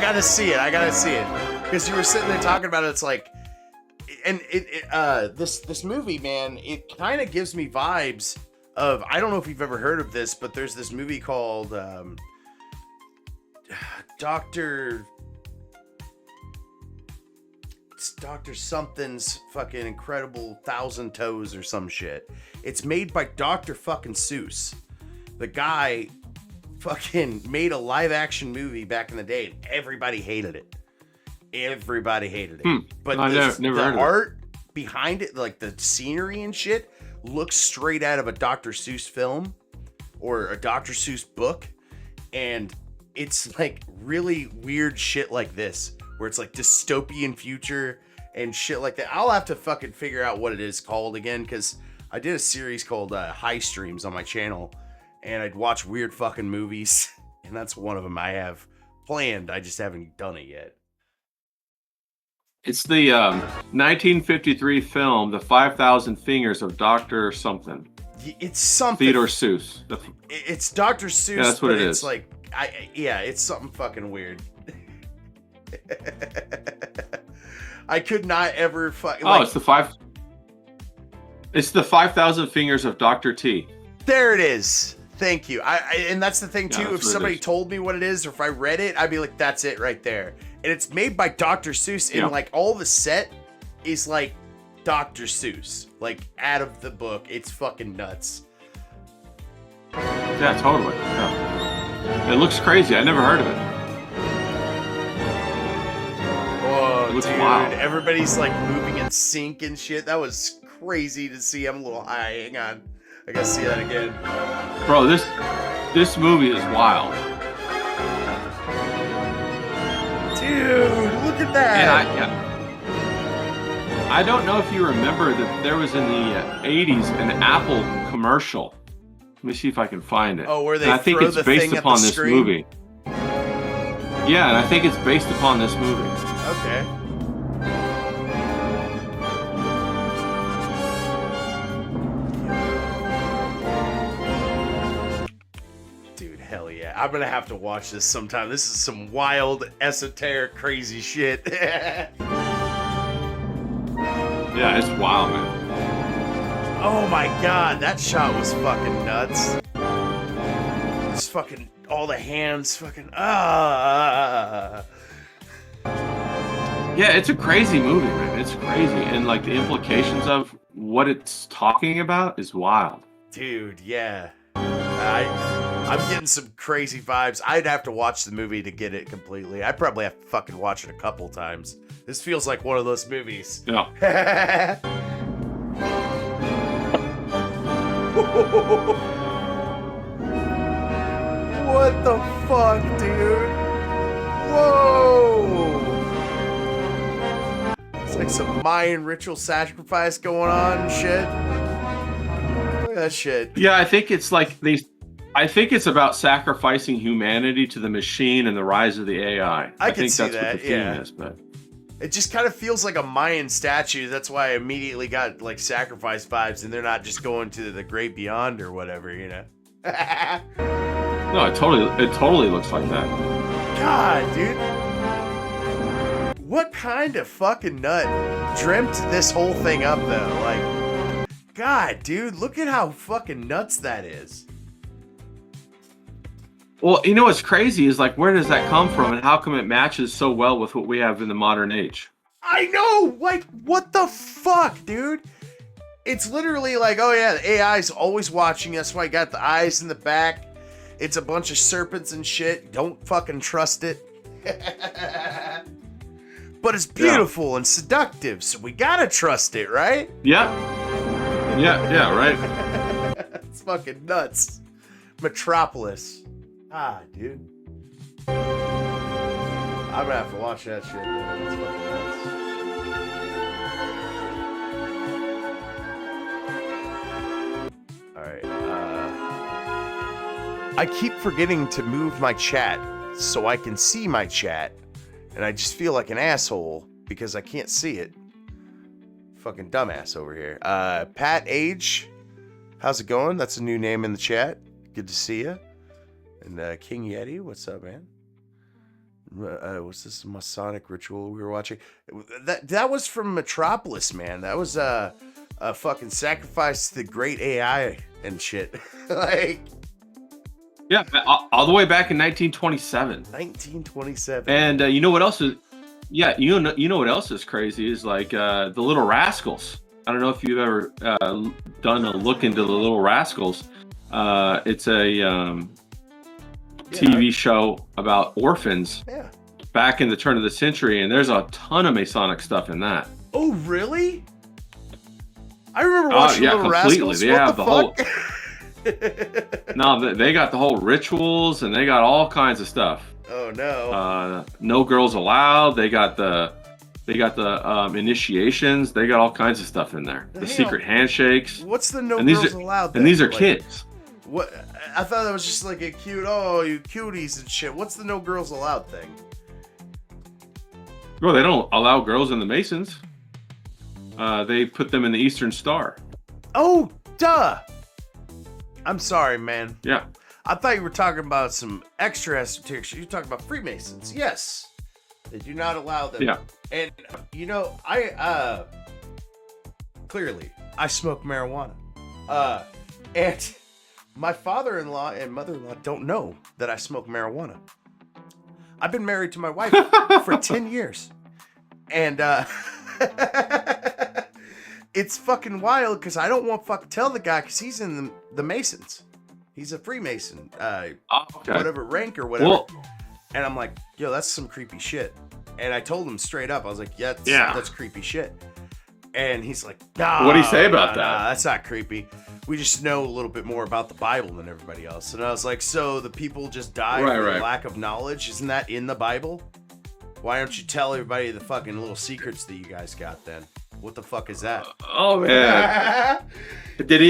gotta see it. I gotta see it because you were sitting there talking about it. It's like, and this movie, man, it kind of gives me vibes of, I don't know if you've ever heard of this, but there's this movie called Dr. Something's fucking Incredible Thousand Toes or some shit. It's made by Dr. fucking Seuss. The guy fucking made a live action movie back in the day, and everybody hated it. But the art behind it, like the scenery and shit, looks straight out of a Dr. Seuss film or a Dr. Seuss book. And it's like really weird shit like this, where it's like dystopian future and shit like that. I'll have to fucking figure out what it is called again, because I did a series called High Streams on my channel, and I'd watch weird fucking movies, and that's one of them I have planned. I just haven't done it yet. It's the 1953 film, The 5,000 Fingers of Dr. Something. It's something. Theodore Seuss. It's Dr. Seuss, yeah, that's what it is. It's like, it's something fucking weird. I could not ever fucking. Oh, it's the 5,000 Fingers of Dr. T. There it is. Thank you. And that's the thing too. Yeah, if somebody told me what it is, or if I read it, I'd be like, "That's it right there." And it's made by Dr. Seuss, and like all the set is like Dr. Seuss, like out of the book. It's fucking nuts. Yeah, totally. Yeah. It looks crazy. I never heard of it. Whoa, It looks dude! wild. Everybody's like movie in sync and shit. That was crazy to see. I'm a little high. Hang on. I gotta see that again. Bro, this movie is wild. Dude, look at that. And I don't know if you remember that there was in the 80s an Apple commercial. Let me see if I can find it. Oh, where they and I think throw it's the based thing upon at the this screen? movie. Yeah, and I think it's based upon this movie. Okay. Dude, hell yeah. I'm gonna have to watch this sometime. This is some wild, esoteric, crazy shit. Yeah, it's wild, man. Oh my god, that shot was fucking nuts. Just fucking all the hands fucking Yeah, it's a crazy movie, man. It's crazy, and like the implications of what it's talking about is wild. Dude, yeah. I'm getting some crazy vibes. I'd have to watch the movie to get it completely. I'd probably have to fucking watch it a couple times. This feels like one of those movies. Yeah. What the fuck, dude? Whoa! It's like some Mayan ritual sacrifice going on and shit. Look at that shit. Yeah, I think it's like these. I think it's about sacrificing humanity to the machine and the rise of the AI. I can think see that's that, what the theme is, but it just kind of feels like a Mayan statue. That's why I immediately got like sacrifice vibes, and they're not just going to the great beyond or whatever, you know. no, it totally looks like that. God, dude. What kind of fucking nut dreamt this whole thing up though? Like, God, dude, look at how fucking nuts that is. Well, you know what's crazy is like, where does that come from, and how come it matches so well with what we have in the modern age? I know, like, what the fuck, dude? It's literally like, oh yeah, the AI's always watching. That's why I got the eyes in the back. It's a bunch of serpents and shit. Don't fucking trust it. But it's beautiful and seductive, so we gotta trust it, right? Yeah, right. It's fucking nuts. Metropolis. Ah, dude. I'm gonna have to watch that shit, man. That's fucking nuts. Alright, I keep forgetting to move my chat so I can see my chat, and I just feel like an asshole because I can't see it. Fucking dumbass over here. Pat Age, how's it going? That's a new name in the chat. Good to see you. And King Yeti, what's up, man? What's this Masonic ritual we were watching? That was from Metropolis, man. That was a fucking sacrifice to the great AI and shit. Like, yeah, all the way back in 1927. 1927. And you know what else is? Yeah, you know what else is crazy is like the Little Rascals. I don't know if you've ever done a look into the Little Rascals. It's a TV show about orphans back in the turn of the century, and there's a ton of Masonic stuff in that. Oh, really? I remember watching Little Rascals. They have the whole. No, they got the whole rituals, and they got all kinds of stuff. Oh no! No girls allowed. They got the initiations. They got all kinds of stuff in there. The secret handshakes. What's the girls allowed? And these are kids. What? I thought that was just like a cute, oh, you cuties and shit. What's the no girls allowed thing? Well, they don't allow girls in the Masons. They put them in the Eastern Star. Oh, duh. I'm sorry, man. Yeah. I thought you were talking about some extra esoteric shit. You're talking about Freemasons. Yes. They do not allow them. Yeah. And, you know, clearly, I smoke marijuana. And my father-in-law and mother-in-law don't know that I smoke marijuana. I've been married to my wife for 10 years. And it's fucking wild because I don't want to fucking tell the guy because he's in the Masons. He's a Freemason. Whatever rank or whatever. Well, and I'm like, yo, that's some creepy shit. And I told him straight up. I was like, that's creepy shit. And he's like, nah. What do you say about that? Nah, that's not creepy. We just know a little bit more about the Bible than everybody else. And I was like, so the people just die for lack of knowledge? Isn't that in the Bible? Why don't you tell everybody the fucking little secrets that you guys got then? What the fuck is that? Oh man. Did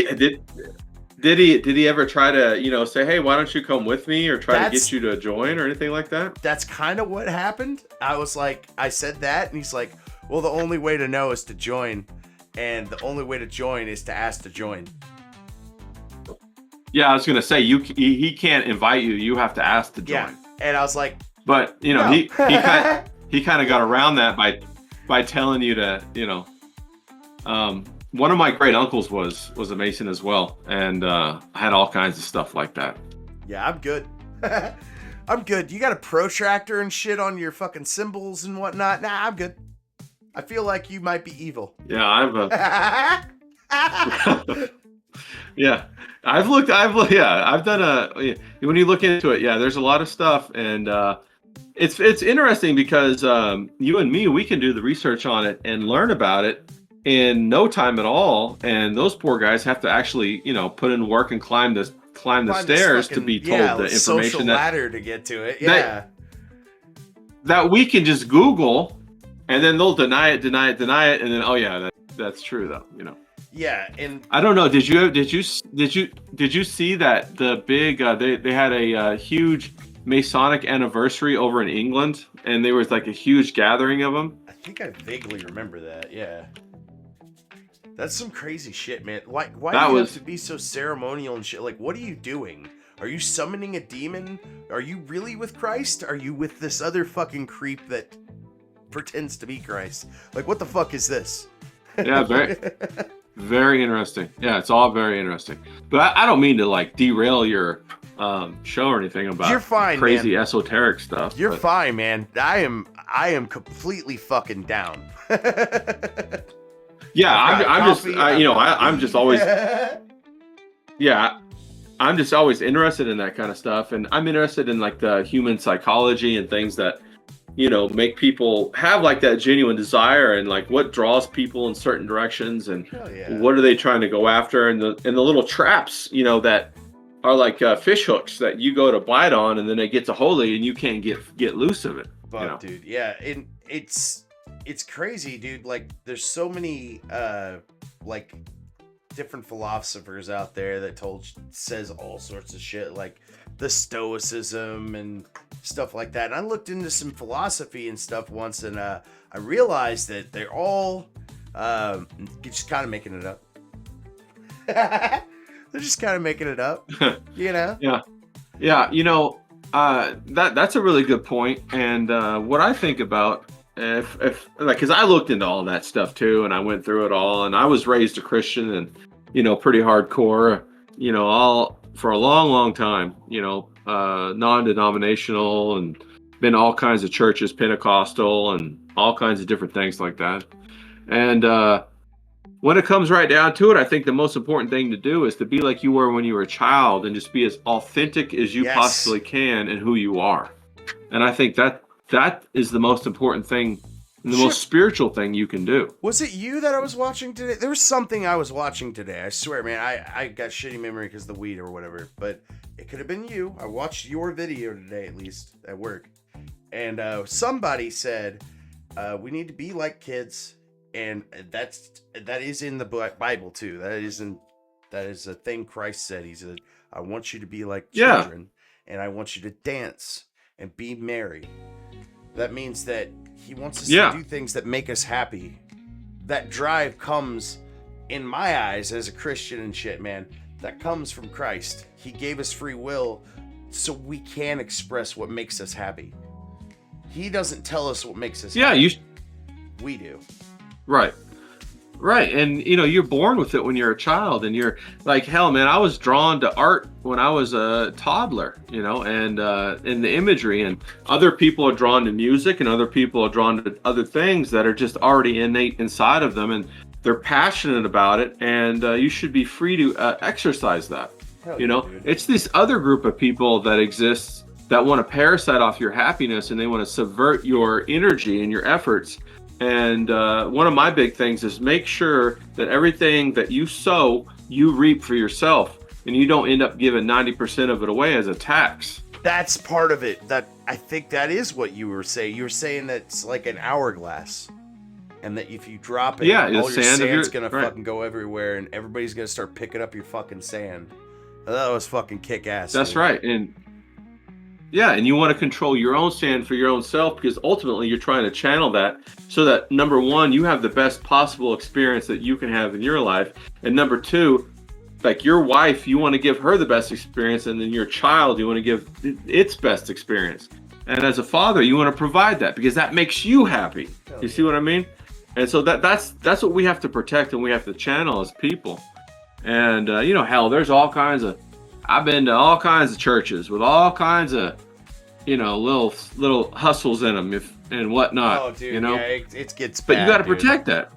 he ever try to, say, hey, why don't you come with me, or try to get you to join or anything like that? That's kind of what happened. I said that, and he's like, well, the only way to know is to join, and the only way to join is to ask to join. Yeah, I was gonna say he can't invite you. You have to ask to join. Yeah, and I was like, but no. he kind of got around that by telling you to, one of my great uncles was a Mason as well, and I had all kinds of stuff like that. Yeah, I'm good. I'm good. You got a protractor and shit on your fucking symbols and whatnot? Nah, I'm good. I feel like you might be evil. Yeah, yeah, I've done when you look into it, yeah, there's a lot of stuff, and it's interesting because you and me, we can do the research on it and learn about it in no time at all, and those poor guys have to actually, put in work and climb the stairs to be told the information, social ladder to get to it. Yeah, that we can just Google, and then they'll deny it, and then that's true though, Yeah, and I don't know. Did you see that the big they had a huge Masonic anniversary over in England, and there was like a huge gathering of them? I think I vaguely remember that. Yeah, that's some crazy shit, man. Like, why do you have to be so ceremonial and shit? Like, what are you doing? Are you summoning a demon? Are you really with Christ? Are you with this other fucking creep that pretends to be Christ? Like, what the fuck is this? Yeah, very interesting. Yeah, it's all very interesting. But I don't mean to like derail your show or anything about You're fine, crazy man. Esoteric stuff. You're fine, man. I am completely fucking down. Yeah, I'm just always yeah, I'm just always interested in that kind of stuff, and I'm interested in like the human psychology and things that make people have like that genuine desire, and like what draws people in certain directions, and what are they trying to go after, and the little traps that are like fish hooks that you go to bite on, and then it gets a hold of you and you can't get loose of it. But dude, yeah, and it's crazy, dude. Like, there's so many like different philosophers out there that says all sorts of shit, like the Stoicism and stuff like that. And I looked into some philosophy and stuff once, and I realized that they're all just kind of making it up. They're just kind of making it up, Yeah. That's a really good point. And what I think about, if like, because I looked into all that stuff too, and I went through it all, and I was raised a Christian, and pretty hardcore, all for a long time, non-denominational, and been all kinds of churches, Pentecostal, and all kinds of different things like that. And when it comes right down to it, I think the most important thing to do is to be like you were when you were a child, and just be as authentic as you possibly can in who you are. And I think that is the most important thing, and the most spiritual thing you can do. Was it you that I was watching today? There was something I was watching today. I swear, man, I got shitty memory because of the weed or whatever, but it could have been you. I watched your video today, at least at work. And somebody said, we need to be like kids. And that is in the Bible too. That is a thing Christ said. He said, I want you to be like children, and I want you to dance and be merry. That means that he wants us to do things that make us happy. That drive comes, in my eyes, as a Christian and shit, man, that comes from Christ. He gave us free will so we can express what makes us happy. He doesn't tell us what makes us happy. We do. Right. And you're born with it when you're a child, and you're like, hell, man, I was drawn to art when I was a toddler, and in the imagery, and other people are drawn to music, and other people are drawn to other things that are just already innate inside of them, and they're passionate about it, and you should be free to exercise that. It's this other group of people that exists that want to parasite off your happiness, and they want to subvert your energy and your efforts And one of my big things is make sure that everything that you sow, you reap for yourself, and you don't end up giving 90% of it away as a tax. That's part of it. That I think that is what you were saying. You were saying that it's like an hourglass, and that if you drop it, all your sand's gonna fucking go everywhere, and everybody's gonna start picking up your fucking sand. That was fucking kick ass. That's right. And yeah, and you want to control your own sand for your own self, because ultimately you're trying to channel that so that, number one, you have the best possible experience that you can have in your life, and number two, like your wife, you want to give her the best experience, and then your child, you want to give its best experience. And as a father, you want to provide that because that makes you happy. You see what I mean? And so that's what we have to protect, and we have to channel as people. And hell, there's all kinds of. I've been to all kinds of churches with all kinds of, little hustles in them and whatnot. Oh, dude, yeah, it gets bad. But you got to protect that.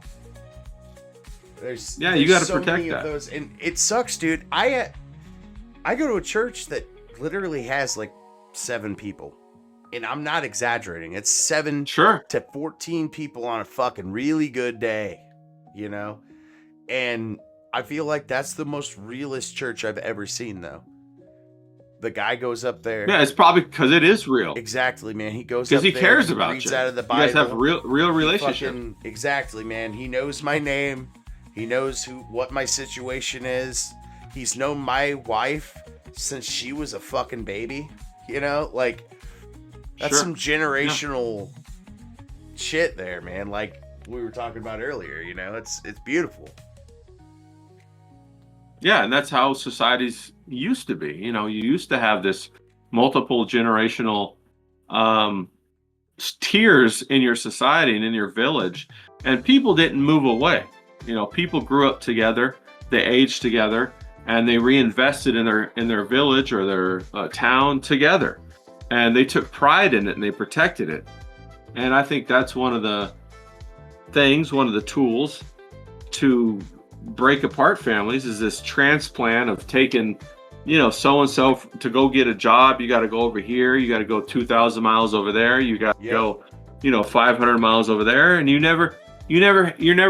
There's you got to so protect many that. of those, and it sucks, dude. I go to a church that literally has like 7 people, and I'm not exaggerating. It's 7 to 14 people on a fucking really good day, and I feel like that's the most realist church I've ever seen, though. The guy goes up there. Yeah, it's probably because it is real. Exactly, man. He goes up there. Because he cares about reads you. Out of the Bible. You guys have real relationship. Exactly, man. He knows my name. He knows what my situation is. He's known my wife since she was a fucking baby. Like that's some generational shit there, man. Like we were talking about earlier. It's beautiful. Yeah, and that's how societies used to be. You used to have this multiple generational tiers in your society and in your village, and people didn't move away. People grew up together, they aged together, and they reinvested in their village or their town together, and they took pride in it and they protected it. And I think that's one of the tools to break apart families is this transplant of taking, so-and-so to go get a job. You got to go over here. You got to go 2,000 miles over there. You got to go, 500 miles over there. And you're never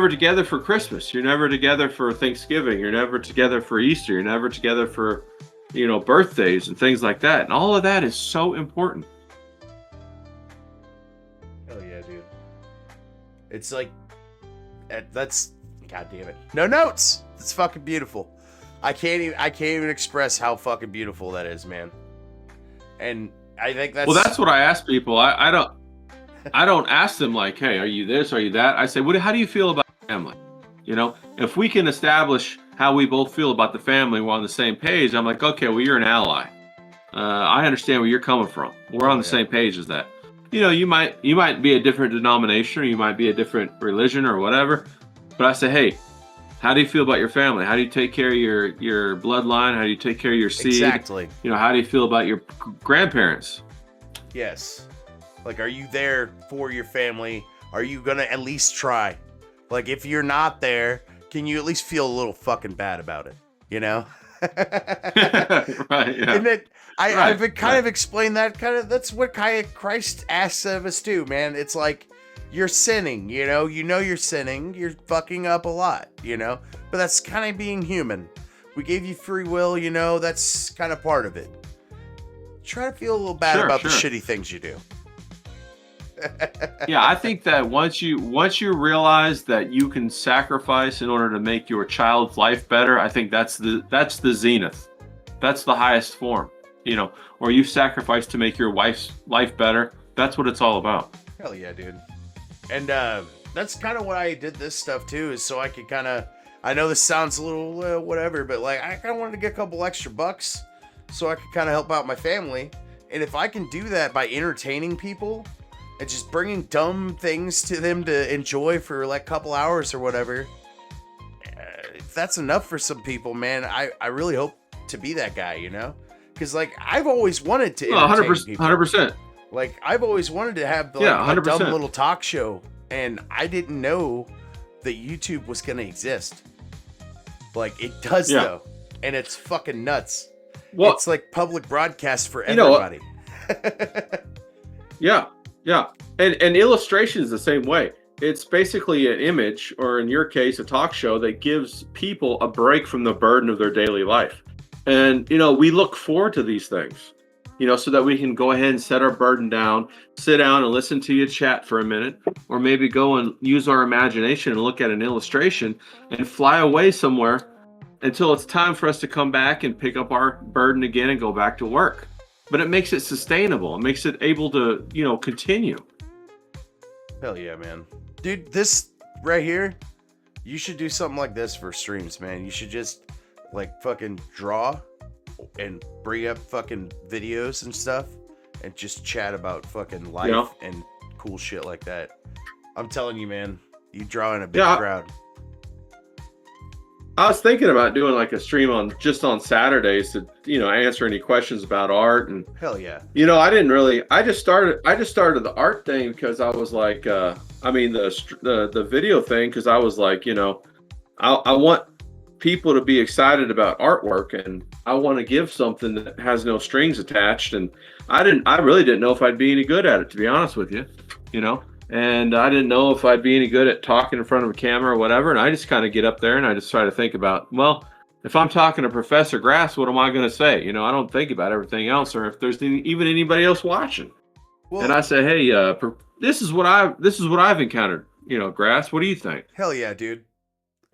together for Christmas. You're never together for Thanksgiving. You're never together for Easter. You're never together for, birthdays and things like that. And all of that is so important. Hell yeah, dude. It's like, that's, God damn it. No notes. It's fucking beautiful. I can't even express how fucking beautiful that is, man. And I think that's... Well, that's what I ask people. I don't ask them like, hey, are you this? Are you that? I say, how do you feel about family? If we can establish how we both feel about the family, we're on the same page. I'm like, okay, well, you're an ally. I understand where you're coming from. We're on the same page as that. You might be a different denomination, or you might be a different religion or whatever. But I say, hey, how do you feel about your family? How do you take care of your bloodline? How do you take care of your seed? Exactly. How do you feel about your grandparents? Yes. Like, are you there for your family? Are you going to at least try? Like, if you're not there, can you at least feel a little fucking bad about it? Right, yeah. And then I've been kind of explained that. That's what Christ asks of us too, man. It's like, you're sinning, you're sinning, you're fucking up a lot, but that's kind of being human. We gave you free will, that's kind of part of it. Try to feel a little bad about the shitty things you do. Yeah, I think that once you realize that you can sacrifice in order to make your child's life better, I think that's the zenith. That's the highest form, or you sacrifice to make your wife's life better. That's what it's all about. Hell yeah, dude. And that's kind of why I did this stuff too, is so I could I know this sounds a little whatever, but like I kind of wanted to get a couple extra bucks so I could kind of help out my family. And if I can do that by entertaining people and just bringing dumb things to them to enjoy for like a couple hours or whatever, if that's enough for some people, man, I really hope to be that guy, because like I've always wanted to entertain people. 100%. Like, I've always wanted to have a dumb little talk show, and I didn't know that YouTube was going to exist. Like, it does, though, and it's fucking nuts. Well, it's like public broadcast for everybody. Yeah. And illustration is the same way. it's basically an image, or in your case, a talk show that gives people a break from the burden of their daily life. And, we look forward to these things, so that we can go ahead and set our burden down, sit down and listen to you chat for a minute, or maybe go and use our imagination and look at an illustration and fly away somewhere until it's time for us to come back and pick up our burden again and go back to work. But it makes it sustainable. It makes it able to, continue. Hell yeah, man. Dude, this right here, you should do something like this for streams, man. You should just fucking draw and bring up fucking videos and stuff and just chat about fucking life and cool shit like that. I'm telling you, man, you draw in a big crowd. I was thinking about doing a stream on Saturdays to, answer any questions about art. And hell yeah. I just started the art thing because I was like, the video thing, because I was like, I want people to be excited about artwork, and I want to give something that has no strings attached. And I really didn't know if I'd be any good at it, to be honest with you, and I didn't know if I'd be any good at talking in front of a camera or whatever. And I just kind of get up there and I just try to think about, well, if I'm talking to Professor Grass, what am I going to say? I don't think about everything else, or if there's even anybody else watching. Well, and I say, hey, this is what I've encountered. Grass, what do you think? Hell yeah, dude.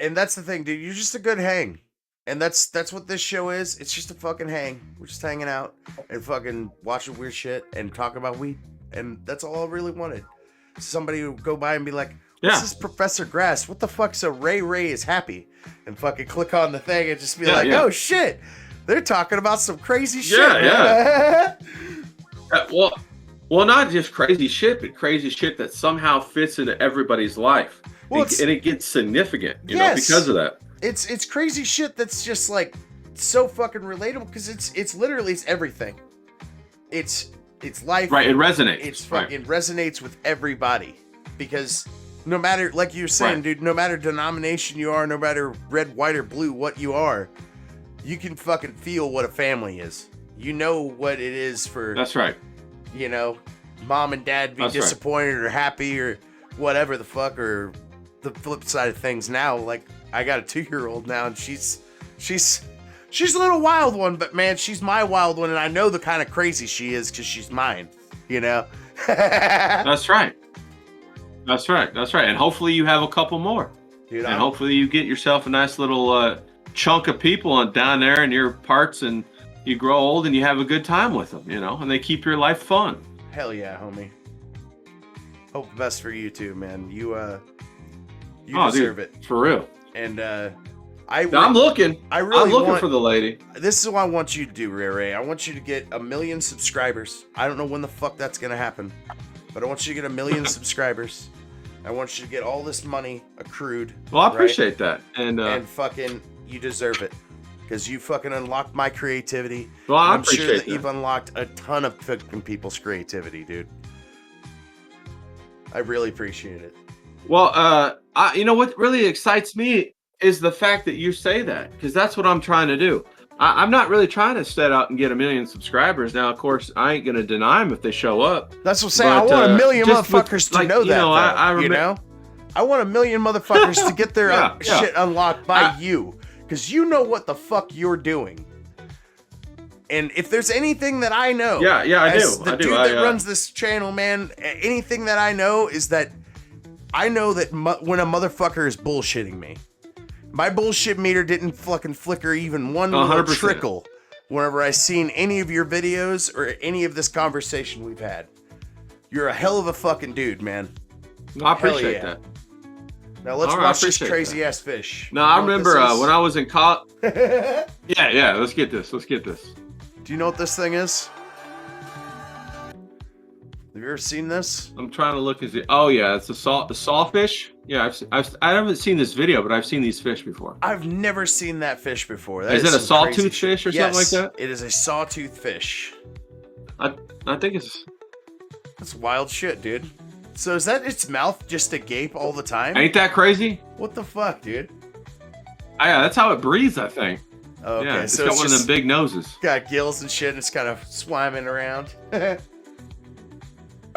And that's the thing, dude. You're just a good hang. And that's what this show is. It's just a fucking hang. We're just hanging out and fucking watching weird shit and talking about weed. And that's all I really wanted. Somebody would go by and be like, what's this Professor Grass? What the fuck's a Ray is happy? And fucking click on the thing and just be oh shit. They're talking about some crazy shit. Yeah. Well, not just crazy shit, but crazy shit that somehow fits into everybody's life. Well, and it gets significant, because of that. It's crazy shit that's just so fucking relatable, because it's literally everything. It's life. Right, it resonates. It's fucking resonates with everybody, because no matter, like you're saying, dude, no matter denomination you are, no matter red, white, or blue, what you are, you can fucking feel what a family is. You know what it is for. That's right. Mom and dad be disappointed or happy or whatever the fuck, or the flip side of things now, I got a 2-year-old now, and she's a little wild one, but man, she's my wild one, and I know the kind of crazy she is because she's mine, That's right. And hopefully you have a couple more. Dude, and hopefully you get yourself a nice little chunk of people down there in your parts, and you grow old and you have a good time with them, and they keep your life fun. Hell yeah, homie. Hope the best for you too, man. You deserve it. For real. And I'm looking for the lady. This is what I want you to do, Ray. I want you to get 1 million subscribers. I don't know when the fuck that's gonna happen, but I want you to get 1 million subscribers. I want you to get all this money accrued. Well, I appreciate that. And fucking, you deserve it, because you fucking unlocked my creativity. Well, I'm sure that you've unlocked a ton of fucking people's creativity, dude. I really appreciate it. Well, what really excites me is the fact that you say that, because that's what I'm trying to do. I'm not really trying to set out and get 1 million subscribers. Now, of course, I ain't going to deny them if they show up. That's what I'm saying. I want 1 million motherfuckers to know that, I want 1 million motherfuckers to get their shit unlocked by you, because you know what the fuck you're doing. And if there's anything that I know, I do. The dude that runs this channel, man, anything that I know is that I know that when a motherfucker is bullshitting me, my bullshit meter didn't fucking flicker even one little trickle whenever I seen any of your videos or any of this conversation we've had. You're a hell of a fucking dude, man. I appreciate that. Now let's watch this crazy ass fish. No, I remember when I was in college. yeah. Let's get this. Do you know what this thing is? Have you ever seen this? I'm trying to look. It's the sawfish. Yeah, I haven't seen this video, but I've seen these fish before. I've never seen that fish before. Is it a sawtooth fish or something like that? It is a sawtooth fish. I think it's. That's wild shit, dude. So is that its mouth just agape all the time? Ain't that crazy? What the fuck, dude? Yeah, that's how it breathes, I think. Okay, yeah, it's got one of them big noses. Got gills and shit, and it's kind of swimming around.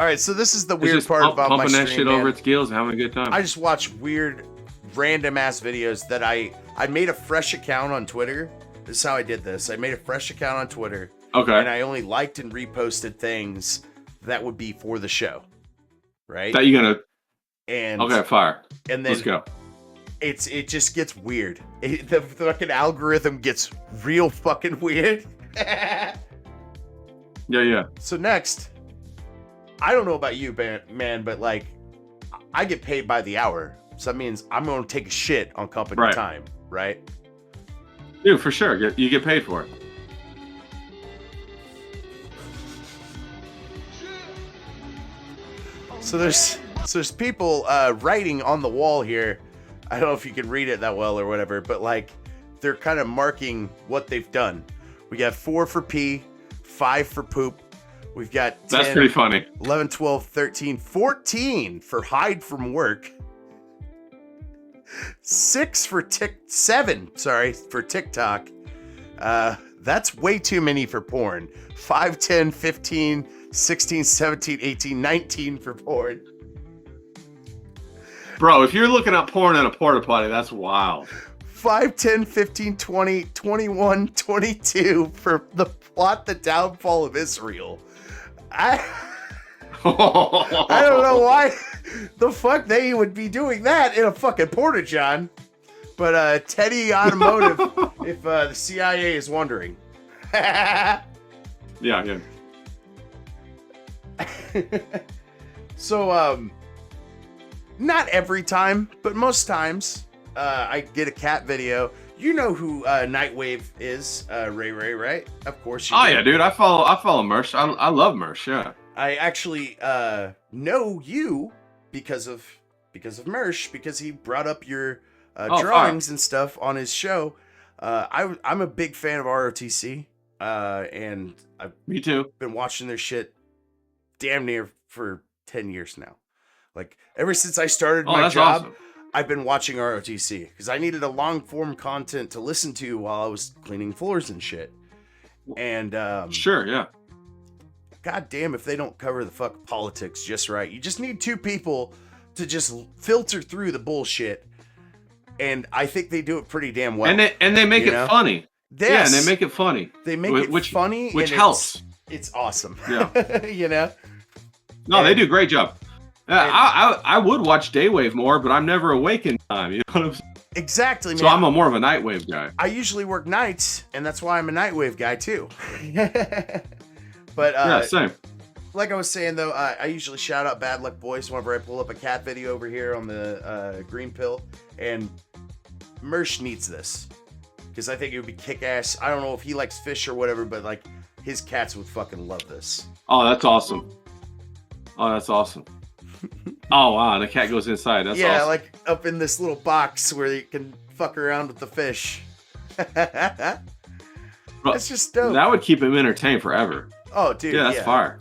All right, so this is the It's weird just part about my pumping stream, that shit man. over its gills and having a good time. I just watch weird, random ass videos that I made a fresh account on Twitter. This is how I did this. I made a fresh account on Twitter. Okay. And I only liked and reposted things that would be for the show. Right? That you're gonna. And Okay, fire. And then let's go. It just gets weird. The fucking algorithm gets real fucking weird. Yeah. So next, I don't know about you, man, but like, I get paid by the hour. So that means I'm going to take a shit on company time, right? Dude, for sure. You get paid for it. So there's people writing on the wall here. I don't know if you can read it that well or whatever, but like they're kind of marking what they've done. We got 4 for pee, 5 for poop. We've got 10, that's pretty funny. 11, 12, 13, 14 for hide from work. 7 for TikTok. That's way too many for porn. 5, 10, 15, 16, 17, 18, 19 for porn. Bro, if you're looking at porn at a porta potty, that's wild. 5, 10, 15, 20, 21, 22 for the plot The Downfall of Israel. I don't know why the fuck they would be doing that in a fucking porta-john. But Teddy Automotive, if the CIA is wondering. Yeah. So, not every time, but most times, I get a cat video. You know who Nightwave is, Ray, right? Of course you do. Yeah, dude. I follow Mersh. I love Mersh, yeah. I actually know you because of Mersh, because he brought up your drawings and stuff on his show. I'm a big fan of ROTC, and I've Me too. been watching their shit damn near for 10 years now. Like, ever since I started my job, awesome. I've been watching ROTC because I needed a long form content to listen to while I was cleaning floors and shit. And sure, yeah. God damn if they don't cover the fuck politics just right. You just need 2 people to just filter through the bullshit. And I think they do it pretty damn well. And they make it funny. Yes. Yeah, and they make it funny. They make it funny, which and helps. It's awesome. Yeah. You know? No, they do a great job. I would watch Daywave more, but I'm never awake in time. You know what I'm saying? Exactly, man. So I'm more of a Nightwave guy. I usually work nights, and that's why I'm a Nightwave guy too. But yeah, same. Like I was saying though, I usually shout out Bad Luck Boys whenever I pull up a cat video over here on the green pill, and Mersh needs this because I think it would be kick-ass. I don't know if he likes fish or whatever, but like his cats would fucking love this. Oh, that's awesome. Oh wow, the cat goes inside. That's awesome. Like up in this little box where you can fuck around with the fish. That's just dope. That would keep him entertained forever. Oh, dude. Yeah, that's fire.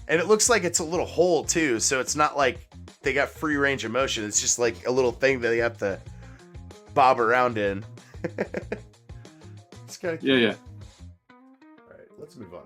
And it looks like it's a little hole too, so it's not like they got free range of motion. It's just like a little thing that they have to bob around in. It's kind of cute. Yeah. All right, let's move on.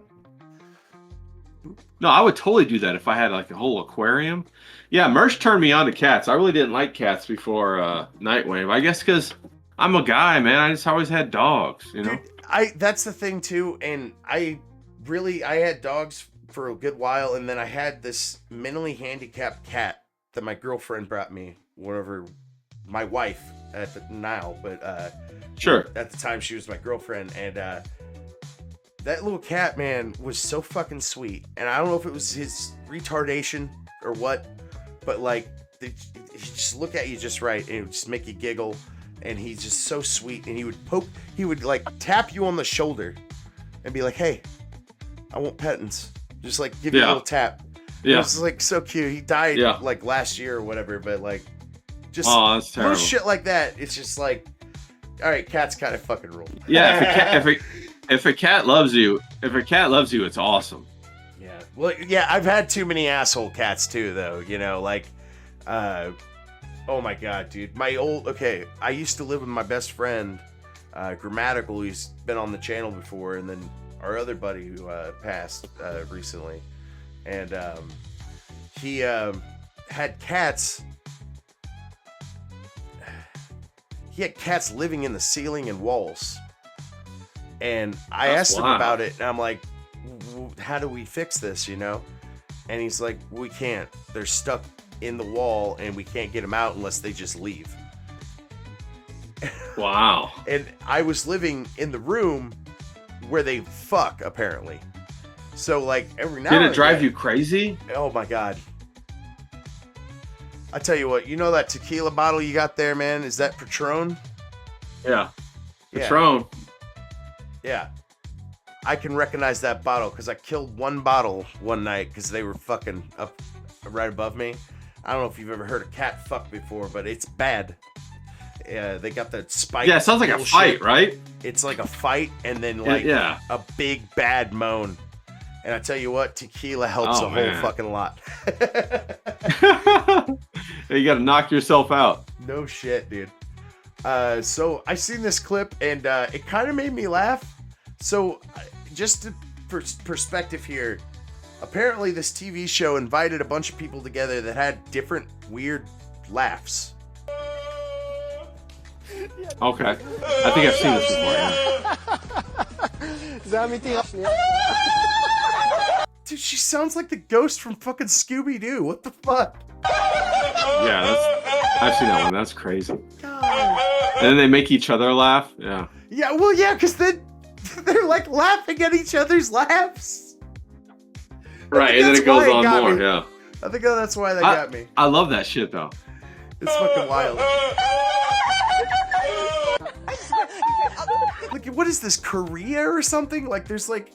No, I would totally do that if I had like a whole aquarium. Yeah, Mersh turned me on to cats. I really didn't like cats before Nightwave. I guess because I'm a guy, man. I just always had dogs, you know? Dude, that's the thing too, and I had dogs for a good while, and then I had this mentally handicapped cat that my girlfriend brought me whenever my wife sure. At the time she was my girlfriend, and that little cat, man, was so fucking sweet. And I don't know if it was his retardation or what, but like he just look at you just right, and it would just make you giggle. And he's just so sweet, and he would like tap you on the shoulder and be like, "Hey, I want pettins." Just like give you a little tap. Yeah. It was like so cute. He died like last year or whatever, but like just that's terrible. little shit like that. It's just like, all right, cats kind of fucking rule. Yeah, if a cat loves you, it's awesome. Yeah. Well, yeah, I've had too many asshole cats too, though. You know, like, oh my god, dude. I used to live with my best friend, Grammatical, who's been on the channel before, and then our other buddy who passed recently. And he had cats. He had cats living in the ceiling and walls. And I asked him about it, and I'm like, how do we fix this, you know? And he's like, we can't. They're stuck in the wall, and we can't get them out unless they just leave. Wow. And I was living in the room where they fuck, apparently. So, like, every now and then... Did it drive you crazy? Oh, my God. I tell you what, you know that tequila bottle you got there, man? Is that Patron? Yeah. Patron. Yeah. I can recognize that bottle because I killed one bottle one night because they were fucking up right above me. I don't know if you've ever heard a cat fuck before, but it's bad. They got that spike. Yeah, it sounds like a fight, right? It's like a fight and then like a big bad moan. And I tell you what, tequila helps a whole fucking lot. You got to knock yourself out. No shit, dude. So I seen this clip and it kind of made me laugh. So just for perspective here, apparently this TV show invited a bunch of people together that had different weird laughs. Okay. I think I've seen this before. Yeah. Dude, she sounds like the ghost from fucking Scooby-Doo. What the fuck? Yeah, I've seen that one. That's crazy. God. And then they make each other laugh. Yeah. Yeah, well, yeah, because then they're like laughing at each other's laughs. Right, and then it goes on more. Yeah. I think that's why they got me. I love that shit, though. It's fucking wild. Like, what is this, Korea or something? Like, there's like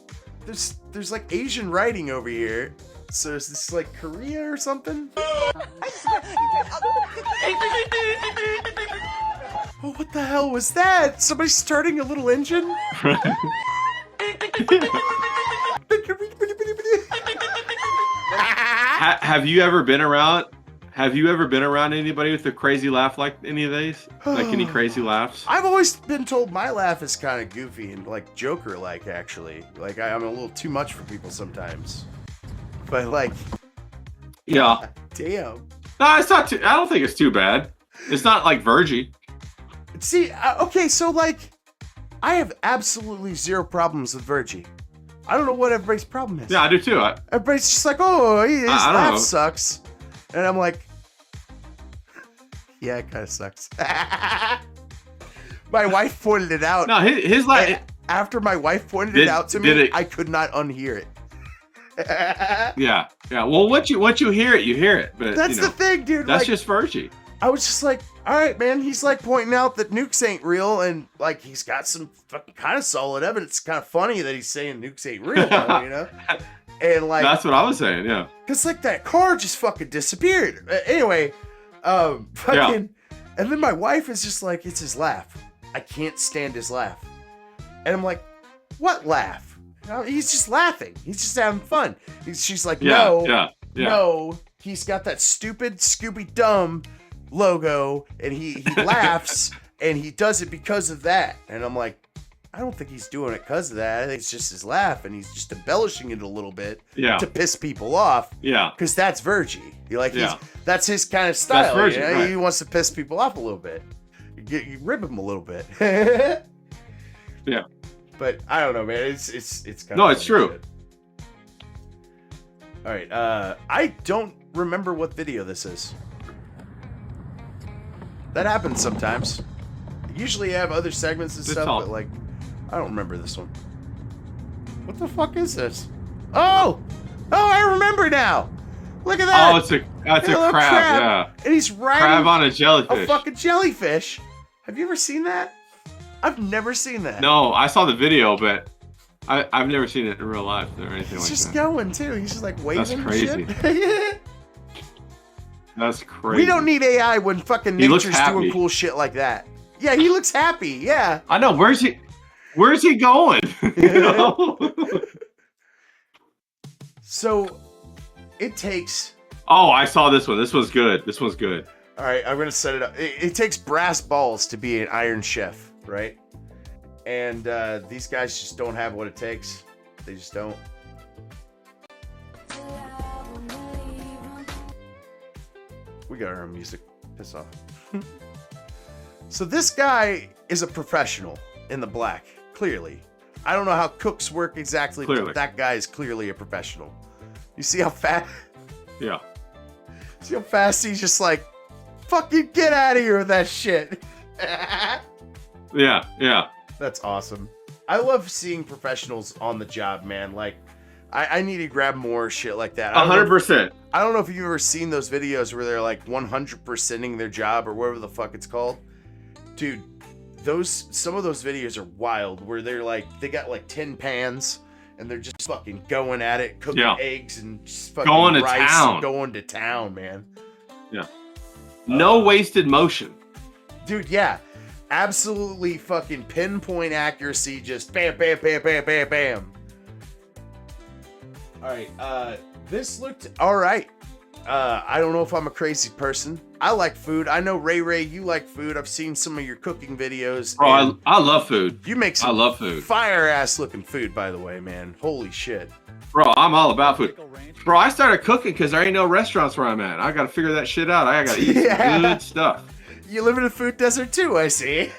Asian writing over here. So is this like Korea or something? Oh, what the hell was that? Somebody starting a little engine? Have you ever been around? Have you ever been around anybody with a crazy laugh like any of these? Like any crazy laughs? I've always been told my laugh is kind of goofy and like Joker-like, actually. Like I'm a little too much for people sometimes. But like, yeah. Damn. No, it's not too. I don't think it's too bad. It's not like Virgie. See, okay, so like, I have absolutely zero problems with Virgie. I don't know what everybody's problem is. Yeah, I do too. Everybody's just like, oh, his laugh sucks. And I'm like, yeah, it kind of sucks. My wife pointed it out. No, his laugh. After my wife pointed it out to me, I could not unhear it. Yeah. Well, once you hear it, you hear it. But that's the thing, dude. That's like, just Virgie. I was just like, all right, man. He's like pointing out that nukes ain't real, and like he's got some fucking kind of solid evidence. It's kind of funny that he's saying nukes ain't real, though, you know. And like that's what I was saying, yeah. Cause like that car just fucking disappeared. Anyway, and then my wife is just like, it's his laugh. I can't stand his laugh. And I'm like, what laugh? No, he's just laughing. He's just having fun. She's like, no, he's got that stupid Scooby-Dum logo, and he laughs, and he does it because of that. And I'm like, I don't think he's doing it because of that. I think it's just his laugh, and he's just embellishing it a little bit to piss people off. Yeah. Because that's Virgie. That's his kind of style. That's Virgie, right? He wants to piss people off a little bit. You rib him a little bit. Yeah. But I don't know, man. It's kind of. No, it's true. Shit. All right. I don't remember what video this is. That happens sometimes. Usually I have other segments and stuff, but like, I don't remember this one. What the fuck is this? Oh, I remember now. Look at that. Oh, that's a crab. Yeah. And he's riding crab on a jellyfish. A fucking jellyfish. Have you ever seen that? I've never seen that. No, I saw the video, but I've never seen it in real life or anything like that. He's just going too. He's just like waving. That's crazy. And shit. That's crazy. We don't need AI when fucking nature's doing cool shit like that. Yeah, he looks happy. Yeah. I know. Where's he going? You know? So it takes. Oh, I saw this one. This one's good. All right, I'm gonna set it up. It takes brass balls to be an Iron Chef, right? And these guys just don't have what it takes. They just don't. We got our own music. Piss off. So this guy is a professional in the black, clearly. I don't know how cooks work exactly, but that guy is clearly a professional. You see how fast? Yeah. See how fast he's just like, fucking get out of here with that shit. Yeah. That's awesome. I love seeing professionals on the job, man. Like, I need to grab more shit like that. 100%. I don't know if you've ever seen those videos where they're like 100%ing their job or whatever the fuck it's called. Dude, some of those videos are wild where they're like, they got like 10 pans and they're just fucking going at it, cooking eggs and just fucking going to rice town. and going to town, man. Yeah. No wasted motion. Dude, yeah. Absolutely fucking pinpoint accuracy, just bam, bam, bam, bam, bam, bam. Alright, this looked alright. I don't know if I'm a crazy person. I like food. I know Ray, you like food. I've seen some of your cooking videos. Oh, I love food. You make some I love food. Fire ass looking food, by the way, man. Holy shit. Bro, I'm all about food. Bro, I started cooking because there ain't no restaurants where I'm at. I gotta figure that shit out. I gotta eat some good stuff. You live in a food desert too, I see.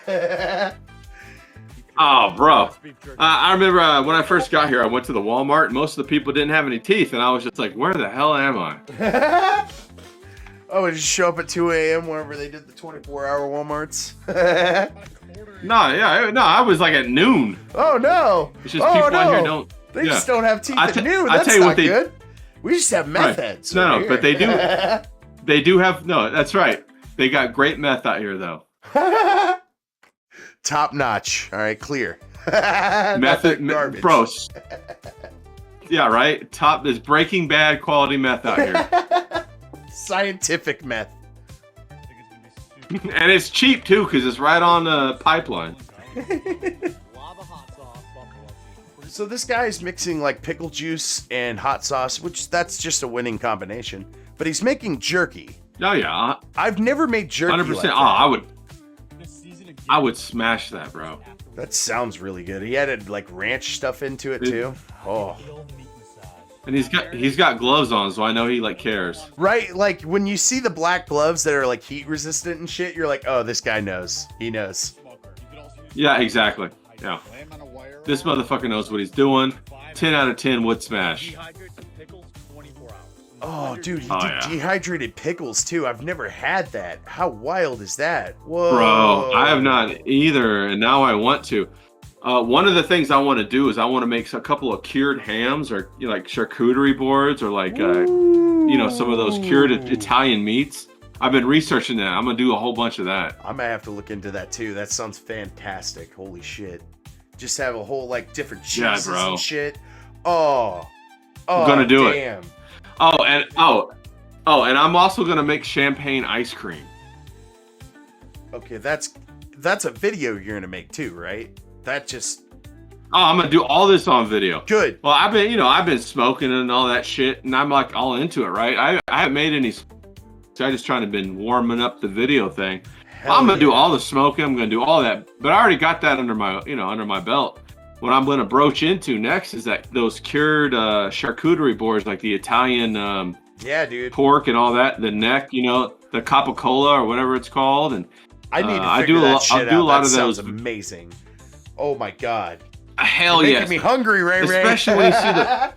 Oh, bro. I remember when I first got here, I went to the Walmart, and most of the people didn't have any teeth, and I was just like, where the hell am I? Oh, did you show up at 2 a.m. whenever they did the 24-hour Walmarts? No, I was like at noon. Oh, no. It's just people out here don't. They just don't have teeth at noon. I That's tell you not what they, good. We just have meth heads. No, but they do. They do have, no, that's right. They got great meth out here, though. Top notch. All right, clear. Method, garbage. Bro. Yeah, right? Top is Breaking Bad quality meth out here. Scientific meth. And it's cheap, too, because it's right on the pipeline. So this guy is mixing like pickle juice and hot sauce, which that's just a winning combination. But he's making jerky. Oh, yeah. I've never made jerky 100%. like that. I would smash that, bro. That sounds really good. He added like ranch stuff into it too. Oh. And he's got gloves on, so I know he like cares. Right, like when you see the black gloves that are like heat resistant and shit, you're like, oh, this guy knows. He knows. Yeah, exactly. Yeah. This motherfucker knows what he's doing. 10 out of 10 would smash. Oh, dude, he did dehydrated pickles too. I've never had that. How wild is that? Whoa. Bro, I have not either, and now I want to. One of the things I want to do is I want to make a couple of cured hams, or like charcuterie boards, or like some of those cured Italian meats. I've been researching that. I'm gonna do a whole bunch of that. I might have to look into that too. That sounds fantastic. Holy shit! Just have a whole like different cheeses and shit. Oh, I'm gonna do damn. it. And I'm also gonna make champagne ice cream. Okay, that's a video you're gonna make too, right? That just. Oh, I'm gonna do all this on video. Good. Well, I've been smoking and all that shit, and I'm like all into it, right? I haven't made any. So I just trying to been warming up the video thing. I'm gonna do all the smoking. I'm gonna do all that, but I already got that under my belt. What I'm gonna broach into next is those cured charcuterie boards, like the Italian dude, pork and all that, the neck, the capicola or whatever it's called, and I need to figure that shit out. I'll do a lot of those. Sounds amazing. Oh my god. Hell yes. You're making me hungry, Ray. Especially when you see the.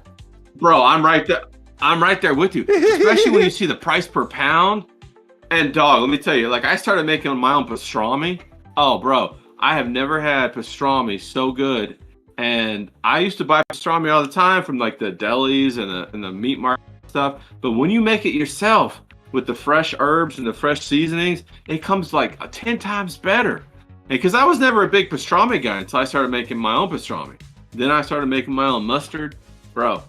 Bro, I'm right there. I'm right there with you. Especially when you see the price per pound. And dog, let me tell you, like I started making my own pastrami. Oh, bro, I have never had pastrami so good. And I used to buy pastrami all the time from like the delis and the meat market stuff. But when you make it yourself with the fresh herbs and the fresh seasonings, it comes like 10 times better. Because I was never a big pastrami guy until I started making my own pastrami. Then I started making my own mustard. Bro,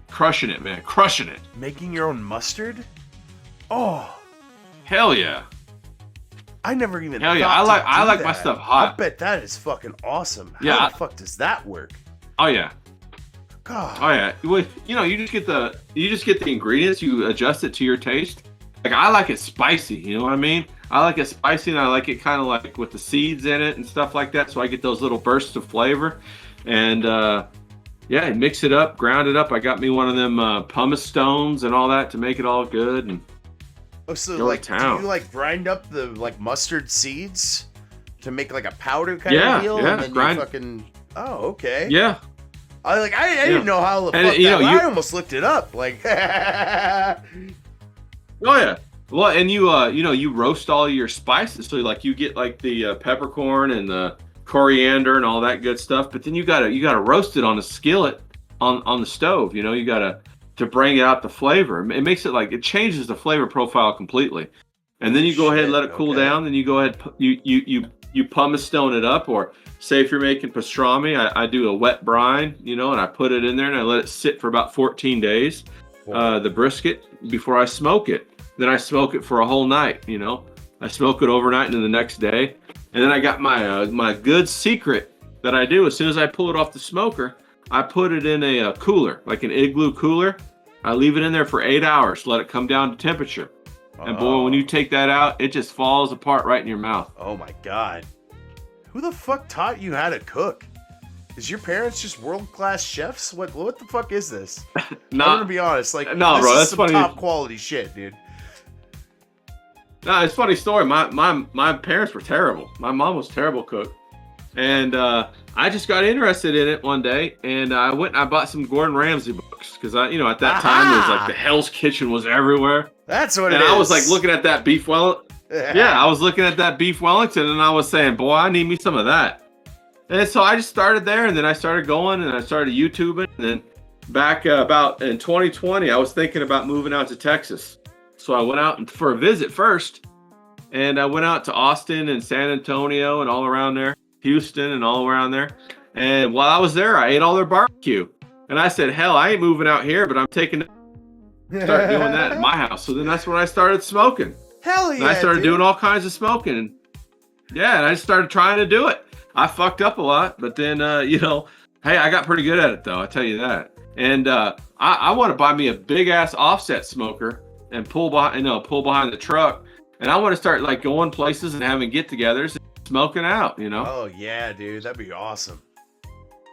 crushing it, man. Crushing it. Making your own mustard? Oh. Hell yeah. I never even Hell yeah. I like my stuff hot. I bet that is fucking awesome. Yeah. How the fuck does that work? Oh yeah. God. Oh yeah. Well, you just get the ingredients, you adjust it to your taste. Like I like it spicy, you know what I mean? I like it spicy, and I like it kind of like with the seeds in it and stuff like that, so I get those little bursts of flavor. And mix it up, ground it up. I got me one of them pumice stones and all that to make it all good. And Oh, so Go like, to town. do you like grind up the like mustard seeds to make like a powder kind of deal? Yeah, And then grind. you fucking. Oh, okay. Yeah. I didn't know how the fuck And, that. I almost looked it up. Like. Oh yeah. Well, and you roast all your spices. So like you get like the peppercorn and the coriander and all that good stuff. But then you gotta roast it on a skillet on the stove. You gotta to bring out the flavor. It makes it like it changes the flavor profile completely. And then you go ahead and let it cool down. Then you go ahead you pumice stone it up, or say if you're making pastrami, I do a wet brine, and I put it in there and I let it sit for about 14 days. The brisket before I smoke it. Then I smoke it for a whole night. I smoke it overnight and then the next day. And then I got my good secret that I do. As soon as I pull it off the smoker, I put it in a cooler, like an igloo cooler. I leave it in there for 8 hours, let it come down to temperature. And boy, when you take that out, it just falls apart right in your mouth. Oh my God. Who the fuck taught you how to cook? Is your parents just world-class chefs? What the fuck is this? I'm gonna be honest. Like, no, this bro, is that's some funny. top quality shit, dude. No, it's a funny story. My parents were terrible. My mom was a terrible cook. And I just got interested in it one day, and I went and I bought some Gordon Ramsay books because at that time there was like the Hell's Kitchen was everywhere. That's what it is. And I was like looking at that beef I was looking at that beef Wellington, and I was saying, boy, I need me some of that. And so I just started there, and then I started going, and I started YouTubing. And then back about in 2020, I was thinking about moving out to Texas. So I went out for a visit first, and I went out to Austin and San Antonio and all around there, Houston and all around there. And while I was there, I ate all their barbecue. And I said, hell, I ain't moving out here, but I'm taking start doing that in my house. So then that's when I started smoking. Hell yeah! And I started doing all kinds of smoking. And yeah, and I started trying to do it. I fucked up a lot, but then hey, I got pretty good at it though. I tell you that. And I want to buy me a big ass offset smoker and pull behind the truck. And I want to start like going places and having get-togethers and smoking out. Oh yeah, dude, that'd be awesome.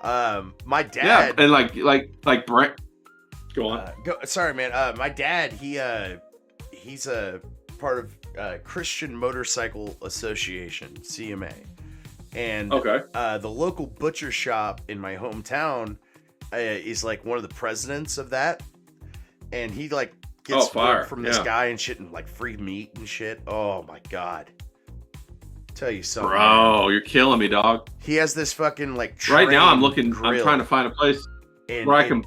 My dad. Yeah, and like Brent. Go on. Sorry, man. My dad, he's a part of Christian Motorcycle Association, CMA. And the local butcher shop in my hometown is like one of the presidents of that. And he like gets work from this guy and shit, and like free meat and shit. Oh my God. Tell you something. Bro, you're killing me, dog. He has this fucking like right now I'm trying to find a place where I can.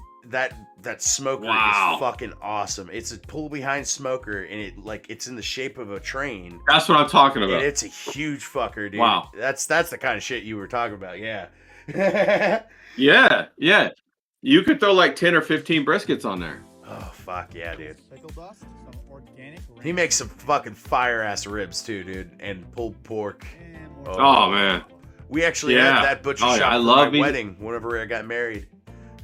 That smoker is fucking awesome. It's a pull behind smoker, and it's in the shape of a train. That's what I'm talking about. And it's a huge fucker, dude. Wow. That's the kind of shit you were talking about, yeah. Yeah. You could throw like 10 or 15 briskets on there. Oh fuck yeah, dude. He makes some fucking fire ass ribs too, dude, and pulled pork. Oh man. We actually had that butcher shop for my wedding whenever I got married.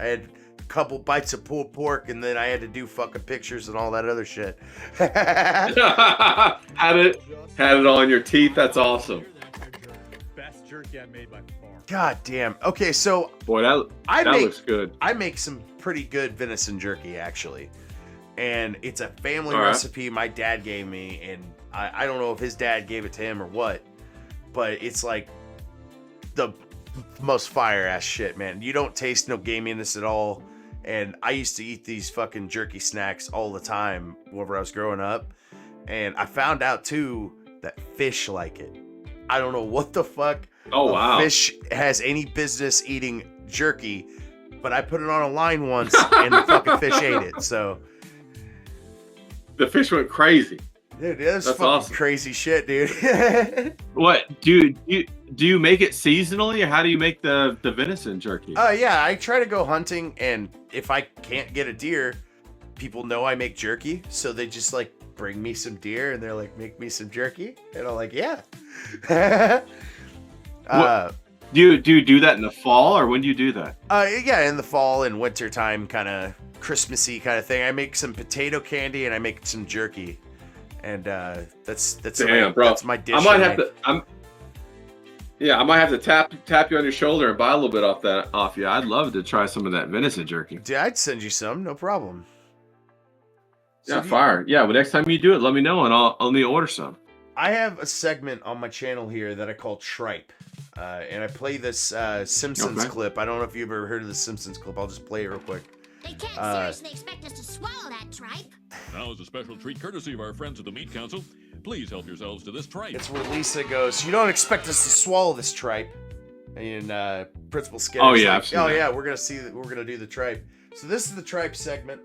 I had couple bites of pulled pork, and then I had to do fucking pictures and all that other shit. had it all in your teeth. That's awesome. Best jerky I made by far. God damn. Okay, so boy, that looks good. I make some pretty good venison jerky actually, and it's a family recipe my dad gave me, and I don't know if his dad gave it to him or what, but it's like the most fire ass shit, man. You don't taste no gaminess at all. And I used to eat these fucking jerky snacks all the time whenever I was growing up. And I found out too that fish like it. I don't know what the fuck fish has any business eating jerky, but I put it on a line once and the fucking fish ate it. So the fish went crazy. Dude, that's fucking awesome. Crazy shit, dude. What, dude? Do you make it seasonally, or how do you make the venison jerky? Yeah, I try to go hunting, and if I can't get a deer, people know I make jerky, so they just like bring me some deer, and they're like, make me some jerky, and I'm like, yeah. Do you do that in the fall, or when do you do that? Yeah, in the fall and winter time, kind of Christmassy kind of thing. I make some potato candy, and I make some jerky. And that's my dish. I might have to. I might have to tap you on your shoulder and buy a little bit off you. I'd love to try some of that venison jerky. Dude, I'd send you some, no problem. Yeah, fire. Yeah, but next time you do it, let me know and I'll need to order some. I have a segment on my channel here that I call Tripe. And I play this Simpsons clip. I don't know if you've ever heard of the Simpsons clip. I'll just play it real quick. They can't seriously expect us to swallow that tripe. Now, as a special treat courtesy of our friends at the Meat Council, please help yourselves to this tripe. It's where Lisa goes, "You don't expect us to swallow this tripe." And Principal Skinner's we're gonna do the tripe. So this is the tripe segment.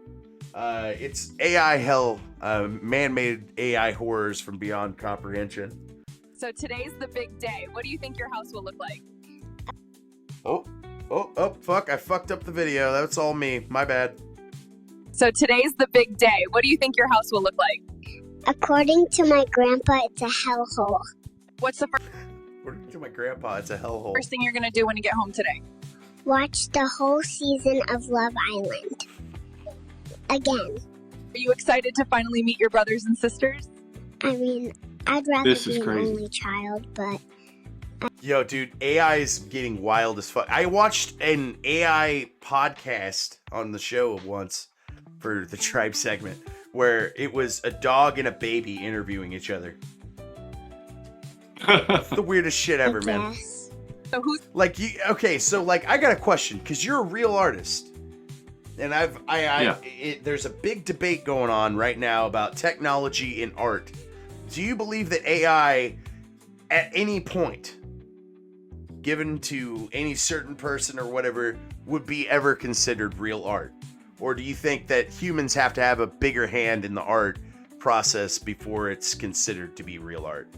It's AI hell, man-made AI horrors from beyond comprehension. So today's the big day. What do you think your house will look like? Oh, fuck, I fucked up the video. That's all me. My bad. So today's the big day. What do you think your house will look like? According to my grandpa, it's a hellhole. What's the According to my grandpa, it's a hellhole. first thing you're going to do when you get home today? Watch the whole season of Love Island. Again. Are you excited to finally meet your brothers and sisters? I mean, I'd rather This is be an crazy. only child, but... Yo, dude, AI is getting wild as fuck. I watched an AI podcast on the show once for the tribe segment where it was a dog and a baby interviewing each other. That's the weirdest shit ever, man. Yes. So who's Like, I got a question because you're a real artist, and there's a big debate going on right now about technology in art. Do you believe that AI, at any point, given to any certain person or whatever, would be ever considered real art? Or do you think that humans have to have a bigger hand in the art process before it's considered to be real art?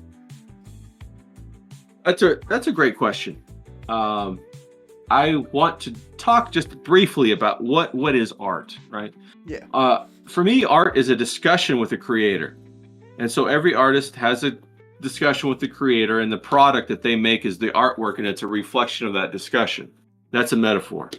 That's a great question. I want to talk just briefly about what is art, right? Yeah. For me, art is a discussion with the creator. And so every artist has a discussion with the creator, and the product that they make is the artwork, and it's a reflection of that discussion. That's a metaphor.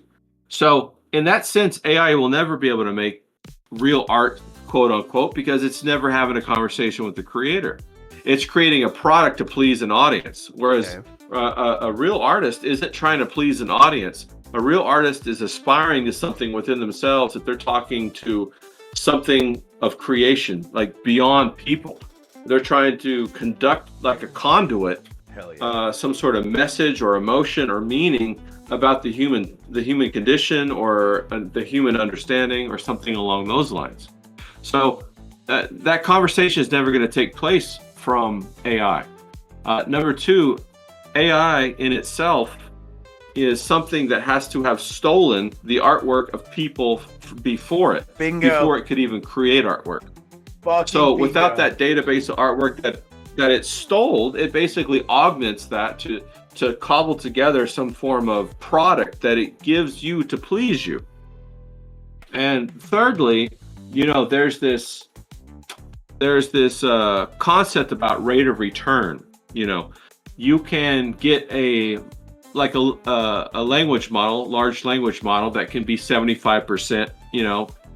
So in that sense, AI will never be able to make real art, quote unquote, because it's never having a conversation with the creator. It's creating a product to please an audience, whereas a real artist isn't trying to please an audience. A real artist is aspiring to something within themselves, that they're talking to something of creation, like beyond people. They're trying to conduct like a conduit, some sort of message or emotion or meaning about the human condition or the human understanding or something along those lines. So that conversation is never going to take place from AI. Number two, AI in itself is something that has to have stolen the artwork of people before it. Bingo. Before it could even create artwork. So without that database of artwork that it stole, it basically augments that to cobble together some form of product that it gives you to please you. And thirdly, there's this concept about rate of return. You can get a language model, large language model that can be 75%,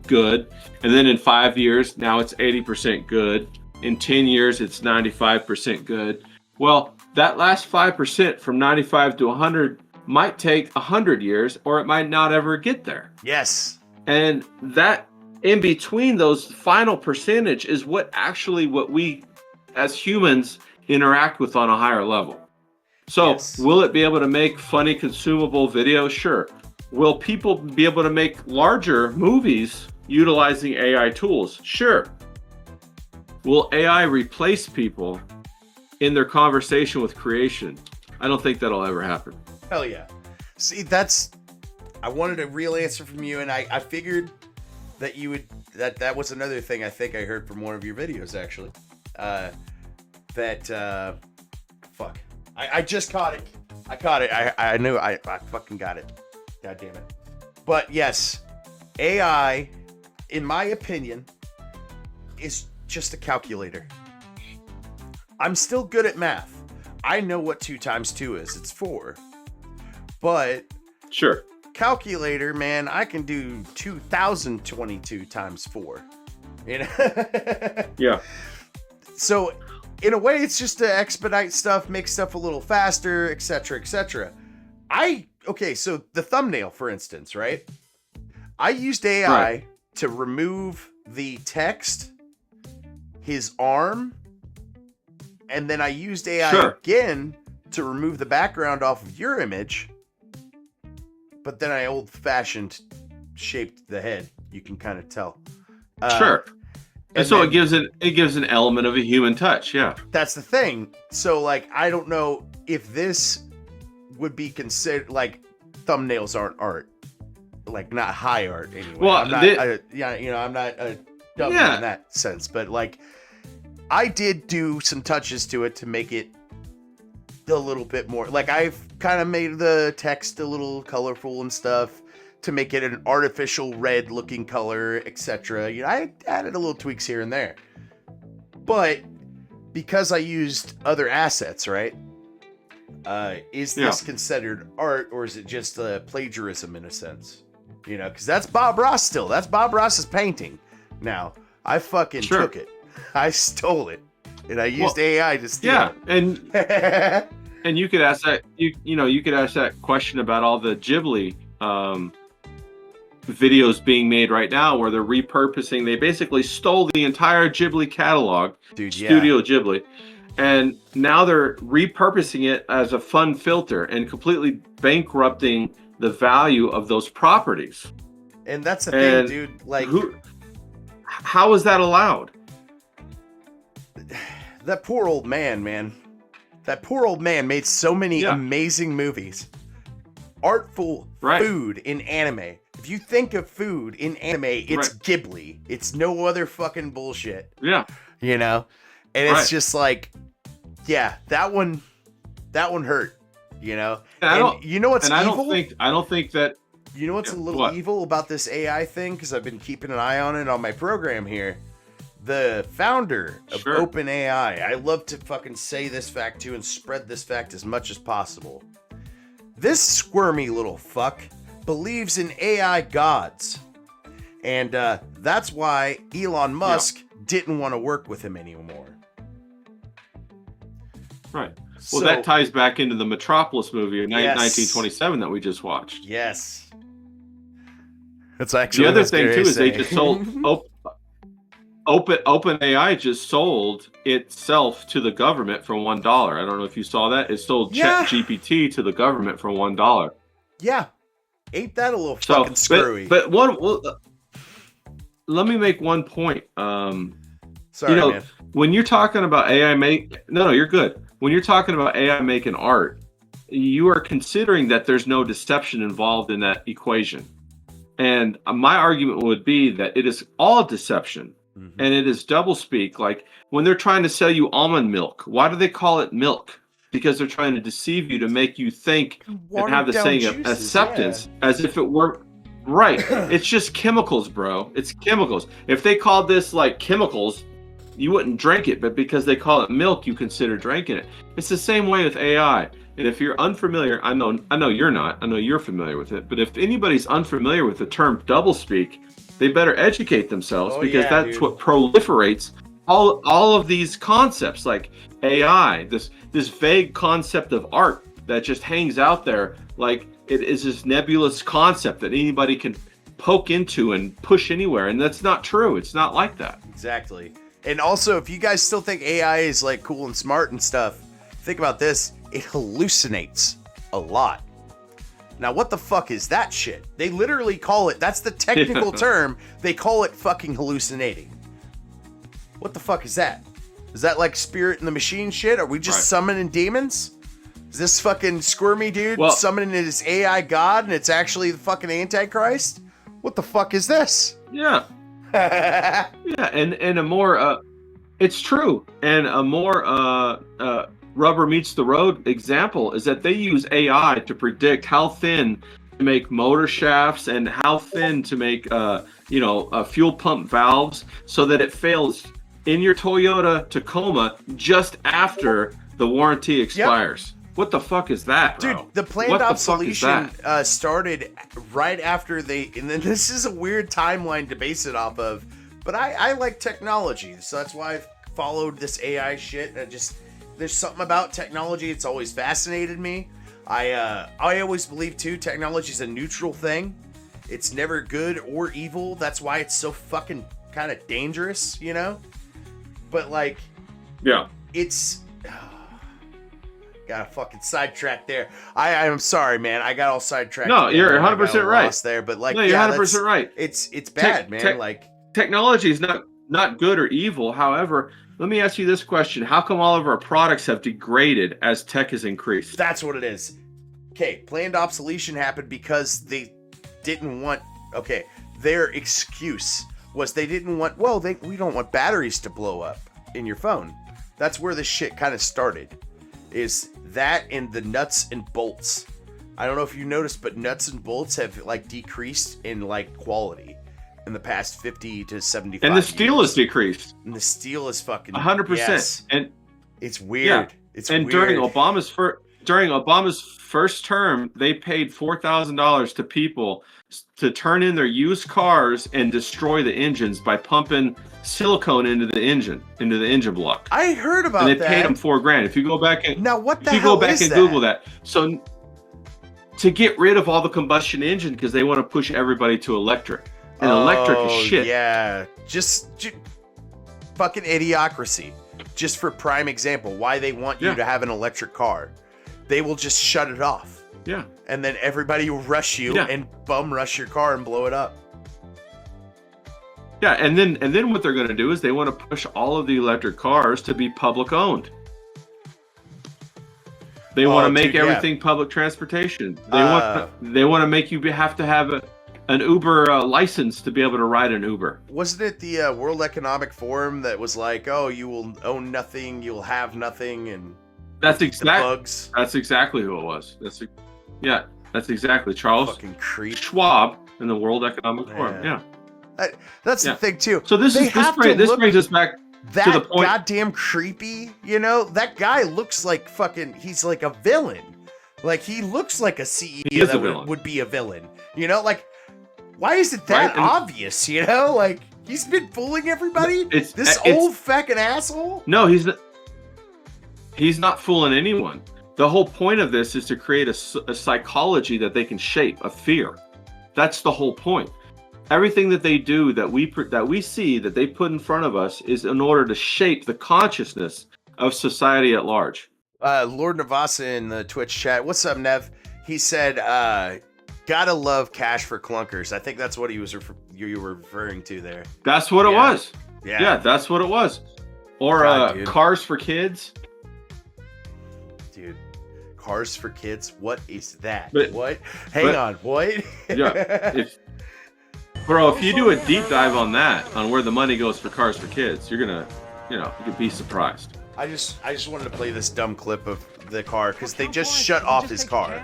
good. And then in 5 years, now it's 80% good. In 10 years, it's 95% good. Well, that last 5% from 95 to 100 might take 100 years, or it might not ever get there. Yes. And that in between those final percentage is what we as humans interact with on a higher level. So Yes. Will it be able to make funny, consumable videos? Sure. Will people be able to make larger movies utilizing AI tools? Sure. Will AI replace people in their conversation with creation? I don't think that'll ever happen. Hell yeah. See, I wanted a real answer from you, and I figured that you would, that was another thing I think I heard from one of your videos, actually. Fuck. I just caught it. I caught it. I knew I fucking got it. God damn it. But yes, AI, in my opinion, is just a calculator. I'm still good at math. I know what 2 times 2 is. It's 4. But Sure. calculator, man, I can do 2022 times 4. Yeah. So in a way, it's just to expedite stuff, make stuff a little faster, etc., etc. So the thumbnail, for instance, right? I used AI to remove the text, his arm, and then I used AI again to remove the background off of your image. But then I old-fashioned shaped the head. You can kind of tell. And so then, it gives an element of a human touch. Yeah. That's the thing. So like, I don't know if this would be considered like thumbnails aren't art, like not high art anyway. Well, I'm not, I'm not a dummy in that sense, but like, I did do some touches to it to make it a little bit more. Like I've kind of made the text a little colorful and stuff, to make it an artificial red looking color, etc. You know, I added a little tweaks here and there. But because I used other assets, right? Is this considered art, or is it just plagiarism in a sense? You know, because that's Bob Ross still. That's Bob Ross's painting. Now, I fucking took it. I stole it. And I used AI to steal it. And you could ask that you could ask that question about all the Ghibli videos being made right now, where they're repurposing. They basically stole the entire Ghibli catalog, Studio Ghibli, and now they're repurposing it as a fun filter and completely bankrupting the value of those properties. And that's the thing, dude. Like, how is that allowed? That poor old man, man. That poor old man made so many amazing movies. Artful food in anime. If you think of food in anime, it's Ghibli. It's no other fucking bullshit. Yeah. You know? And it's just like, that one hurt, you know? And you know what's evil? I don't think that... You know what's a little evil about this AI thing? Because I've been keeping an eye on it on my program here. The founder of OpenAI, I love to fucking say this fact too and spread this fact as much as possible. This squirmy little fuck believes in AI gods. And that's why Elon Musk didn't want to work with him anymore. Right. Well, that ties back into the Metropolis movie in 1927 that we just watched. Yes. That's actually the other thing too is they just sold OpenAI just sold itself to the government for $1. I don't know if you saw that. It sold ChatGPT to the government for $1. Yeah. Ain't that a little fucking screwy? But let me make one point. Sorry, man. When you're talking about AI you're good. When you're talking about AI making art, you are considering that there's no deception involved in that equation. And my argument would be that it is all deception. Mm-hmm. And it is doublespeak. Like when they're trying to sell you almond milk, why do they call it milk? Because they're trying to deceive you to make you think and have the saying of acceptance as if it were right. It's just chemicals, bro. It's chemicals. If they called this like chemicals, you wouldn't drink it. But because they call it milk, you consider drinking it. It's the same way with AI. And if you're unfamiliar, I know you're not. I know you're familiar with it. But if anybody's unfamiliar with the term doublespeak, they better educate themselves because that's what proliferates all of these concepts like AI, this vague concept of art that just hangs out there like it is this nebulous concept that anybody can poke into and push anywhere. And that's not true. It's not like that. Exactly. And also, if you guys still think AI is like cool and smart and stuff, think about this. It hallucinates a lot. Now, what the fuck is that shit? They literally call it, that's the technical term, they call it fucking hallucinating. What the fuck is that? Is that like Spirit in the Machine shit? Are we just summoning demons? Is this fucking squirmy dude summoning his AI god and it's actually the fucking Antichrist? What the fuck is this? Yeah. And a more, it's true. And a more, rubber meets the road example is that they use AI to predict how thin to make motor shafts and how thin to make fuel pump valves so that it fails in your Toyota Tacoma just after the warranty expires. What the fuck is that, bro? Dude, the planned obsolescence started right after and then this is a weird timeline to base it off of, but I like technology, so that's why I've followed this AI shit. And there's something about technology. It's always fascinated me. I always believe too, technology is a neutral thing. It's never good or evil. That's why it's so fucking kind of dangerous, you know? But like, Yeah. it's got a fucking sidetrack there. I'm sorry, man. I got all sidetracked. No, you're together. I 100% got right. lost there, but like, No, you're yeah, 100% right. It's bad, man. Like, technology is not good or evil. However, let me ask you this question: how come all of our products have degraded as tech has increased? that's what it is. Okay, planned obsolescence happened because they didn't want. Okay, their excuse was they didn't want. Well, we don't want batteries to blow up in your phone. That's where this shit kind of started. Is that and the nuts and bolts? I don't know if you noticed, but nuts and bolts have like decreased in like quality in the past 50 to 75 And the steel years. has decreased. And the steel is fucking 100%. yes. And It's weird. Yeah. It's and weird. during Obama's first term, they paid $4,000 to people to turn in their used cars and destroy the engines by pumping silicone into the engine block. I heard about And they that. paid them $4,000. If you go back and Now what the if you hell go back is and that? Google that, so to get rid of all the combustion engine because they want to push everybody to electric, and electric is shit. Yeah, just fucking idiocracy. Just for prime example, why they want you Yeah. to have an electric car, they will just shut it off, Yeah. and then everybody will rush you Yeah. and bum rush your car and blow it up. Yeah, and then what they're going to do is they want to push all of the electric cars to be public owned. They want to make dude, yeah. everything public transportation. They want to make you have to have an Uber license to be able to ride an Uber. Wasn't it the World Economic Forum that was like, "Oh, you will own nothing, you'll have nothing," and That's the exactly bugs? that's exactly who it was. That's exactly Charles Fucking creep. Schwab in the World Economic Forum. Yeah. That's Yeah. the thing too. So this They have to look brings us back that to the point. goddamn creepy, you know? That guy looks like fucking, he's like a villain. Like, he looks like a CEO He is that a villain. would be a villain. You know, like, why is it that Right, and- obvious, you know? Like, he's been fooling everybody? It's- This it's- old fucking asshole? No, he's not fooling anyone. The whole point of this is to create a psychology that they can shape, a fear. That's the whole point. Everything that they do, that we see, that they put in front of us, is in order to shape the consciousness of society at large. Lord Navasa in the Twitch chat. What's up, Nev? He said, gotta love cash for clunkers. I think that's what you were referring to there. That's what it Yeah. was. Yeah, that's what it was. Or God, dude. cars for kids. Dude, cars for kids? What is that? But- what? Hang on, what? Yeah. If you do a deep dive on that, on where the money goes for cars for kids, you're gonna, you could be surprised. I just wanted to play this dumb clip of the car because they just shut off his car,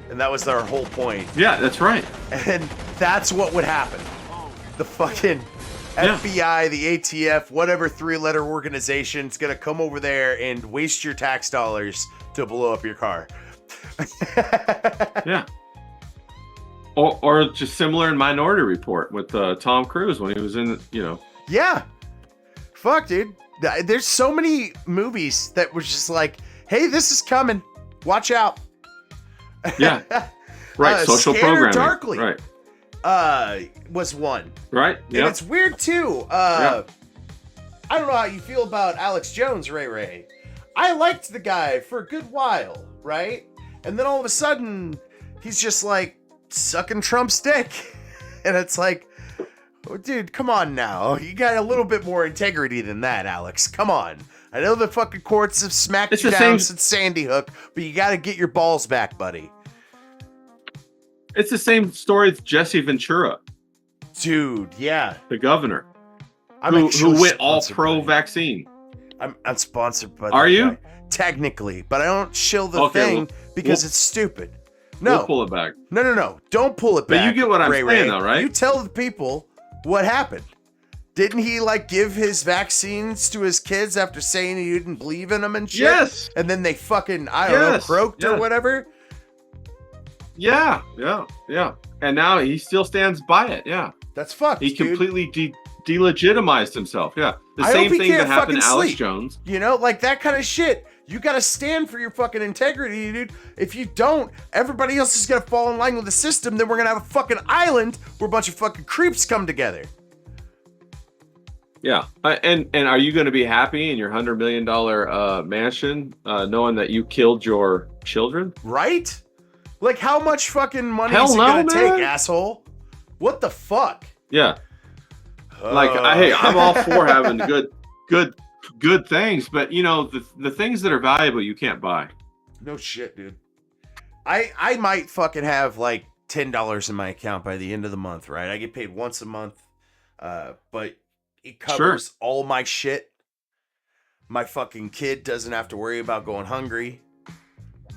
and that was their whole point. Yeah, that's right. And that's what would happen. The fucking Yeah. FBI, the ATF, whatever three-letter organization's gonna come over there and waste your tax dollars to blow up your car. Yeah. Or just similar in Minority Report with Tom Cruise when he was in, Yeah. Fuck, dude. There's so many movies that was just like, hey, this is coming. Watch out. Yeah. Right. Social Scared programming. Darkly. Right. Was one. Right. And Yeah. it's weird too. Yeah. I don't know how you feel about Alex Jones, Ray. I liked the guy for a good while, right? And then all of a sudden, he's just like sucking Trump's dick. And it's like, oh, dude, come on now. You got a little bit more integrity than that, Alex. Come on. I know the fucking courts have smacked It's you the down same- since Sandy Hook, but you got to get your balls back, buddy. It's the same story with Jesse Ventura, Dude, yeah. the governor, I'm who actually went all sponsored by pro-vaccine. I'm sponsored by Are that you? guy. Technically, but I don't shill the Okay, thing because we'll- it's stupid. We'll No, pull it back. no. Don't pull it But back. you get what I'm Ray saying, though, right? You tell the people what happened. Didn't he like give his vaccines to his kids after saying he didn't believe in them and shit? Yes. And then they fucking, I don't know, Yes, croaked or yes. whatever? Yeah. And now he still stands by it. Yeah. That's fucked, He dude. completely delegitimized himself. Yeah. The I same hope he thing that can't happened to fucking Alex sleep. Jones. You know, like that kind of shit. You gotta stand for your fucking integrity, dude. If you don't, everybody else is gonna fall in line with the system. Then we're gonna have a fucking island where a bunch of fucking creeps come together. Yeah, and are you going to be happy in your $100 million mansion, knowing that you killed your children? Right? Like, how much fucking money Hell is it no, gonna take, man. asshole? What the fuck? Yeah. Like, hey, I'm all for having good things, but you know, the things that are valuable you can't buy. No shit, dude. I might fucking have like $10 in my account by the end of the month, right? I get paid once a month, but it covers all my shit. My fucking kid doesn't have to worry about going hungry,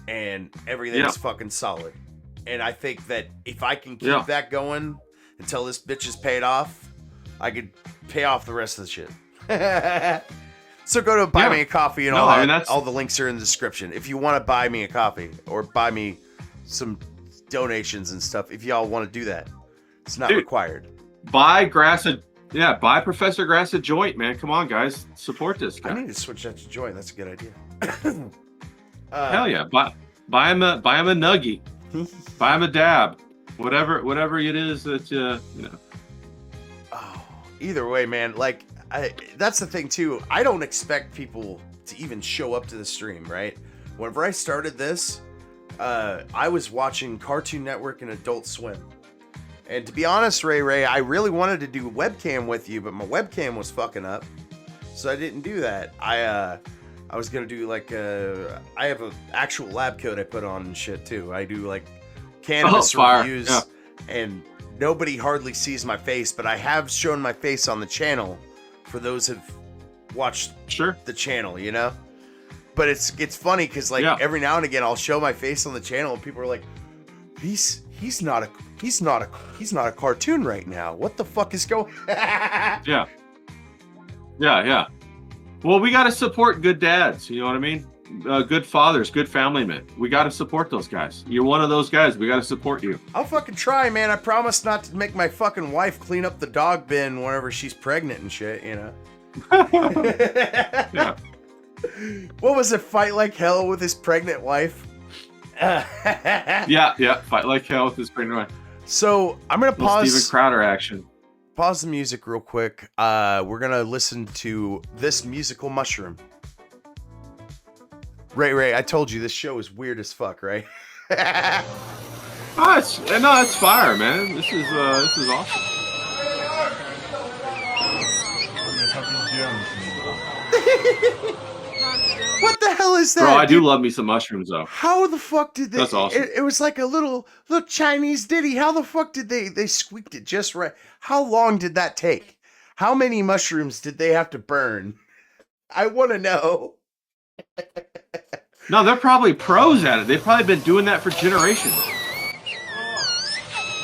and everything's fucking solid. And I think that if I can keep that going until this bitch is paid off, I could pay off the rest of the shit. So go to buy me a coffee and all the links are in the description. If you want to buy me a coffee or buy me some donations and stuff, if y'all want to do that, it's not required. Buy Professor Grass a joint, man. Come on, guys, support this guy. I need to switch that to joint. That's a good idea. Hell yeah, buy him a nuggie, buy him a dab, whatever it is that you know. Oh, either way, man. Like, that's the thing too. I don't expect people to even show up to the stream, right? Whenever I started this, I was watching Cartoon Network and Adult Swim. And to be honest, Ray, I really wanted to do webcam with you, but my webcam was fucking up, so I didn't do that. I was gonna do like I have an actual lab coat I put on and shit too. I do like cannabis reviews, and nobody hardly sees my face, but I have shown my face on the channel for those who've watched the channel, you know. But it's funny because like every now and again I'll show my face on the channel and people are like, he's not a cartoon right now. What the fuck is going? Yeah. Well, we got to support good dads. You know what I mean? Good fathers, good family men. We got to support those guys. You're one of those guys. We got to support you. I'll fucking try, man. I promise not to make my fucking wife clean up the dog bin whenever she's pregnant and shit, you know? Yeah. What was it? Fight like hell with his pregnant wife? Yeah. Fight like hell with his pregnant wife. So I'm going to pause. Steven Crowder action. Pause the music real quick. We're going to listen to this musical mushroom. Ray, I told you this show is weird as fuck, right? It's fire, man. This is awesome. What the hell is that? Bro, I do love me some mushrooms though. How the fuck did they? That's awesome. It was like a little Chinese ditty. How the fuck did they squeaked it just right? How long did that take? How many mushrooms did they have to burn? I want to know. No, they're probably pros at it. They've probably been doing that for generations.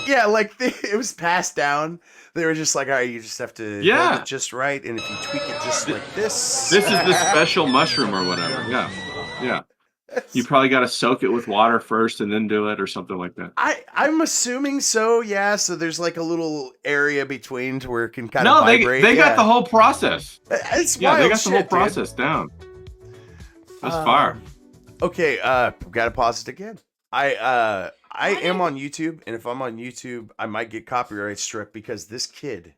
Yeah, like it was passed down. They were just like, all right, you just have to hold it just right, and if you tweak it just like this. This is the special mushroom or whatever. Yeah. You probably got to soak it with water first and then do it or something like that. I'm assuming so, yeah. So there's like a little area between to where it can kind of vibrate. They got the whole process. It's wild they got shit, the whole process down. That's fire. Okay, gotta pause it again. I am on YouTube, and if I'm on YouTube, I might get copyright struck because this kid,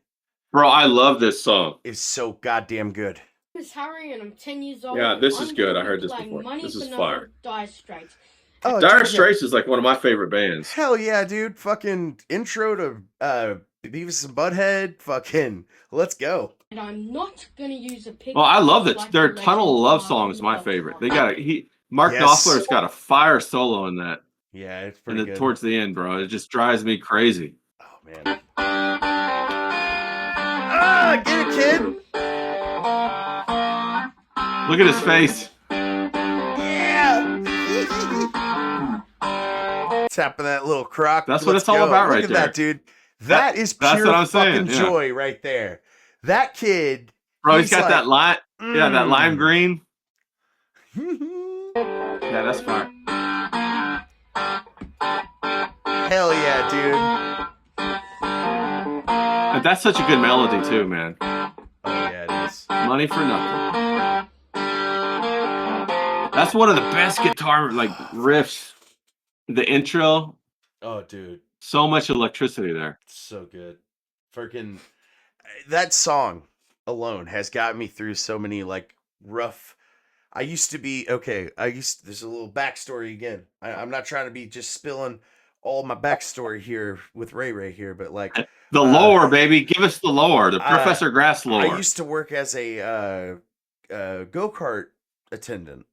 bro, I love this song. Is so goddamn good. My name is Harry, and I'm 10 years old. Yeah, this is good. I heard this before. This is fire. Dire Straits. Oh, Dire Straits is like one of my favorite bands. Hell yeah, dude! Fucking intro to Beavis and Butthead. Fucking let's go. And I'm not gonna use a pick. Well, I love that. Their Tunnel of Love song is my favorite. They got Mark Knopfler's got a fire solo in that. Yeah, it's pretty good. Towards the end, bro, it just drives me crazy. Oh man! Get it, kid! Look at his face. Yeah! Tapping that little crock. That's what it's all about, right there. Look at that, dude. That is pure fucking joy right there. That kid, bro, he's got like, that lime. Yeah, that lime green. Yeah, that's fire. Hell yeah, dude. And that's such a good melody too, man. Oh yeah, it is. Money for nothing. That's one of the best guitar like riffs. The intro. Oh, dude. So much electricity there. So good. Freaking that song alone has got me through so many like rough. I used to be okay. There's a little backstory again. I'm not trying to be just spilling all my backstory here with Ray here, but like the lore, baby. Give us the lore, the Professor Grass lore. I used to work as a go-kart attendant,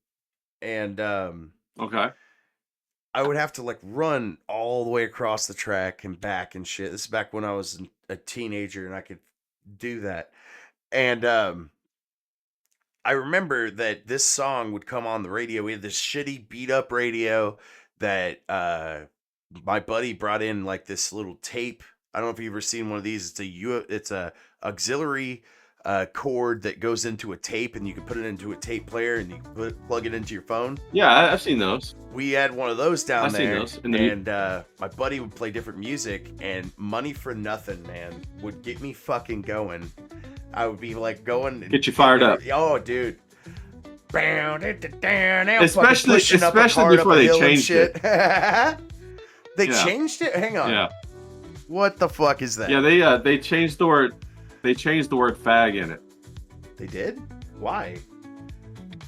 and okay. I would have to like run all the way across the track and back and shit. This is back when I was a teenager and I could do that. And I remember that this song would come on the radio. We had this shitty beat up radio that my buddy brought in, like this little tape. I don't know if you've ever seen one of these. It's a auxiliary cord that goes into a tape, and you can put it into a tape player, and you can plug it into your phone. Yeah, I've seen those. We had one of those down there, seen those. And my buddy would play different music, and Money for Nothing, man, would get me fucking going. I would be like going, get you fired up. Oh, dude. Especially before they changed it. They changed it? Hang on. Yeah. What the fuck is that? Yeah, they changed the word. They changed the word fag in it. They did? Why?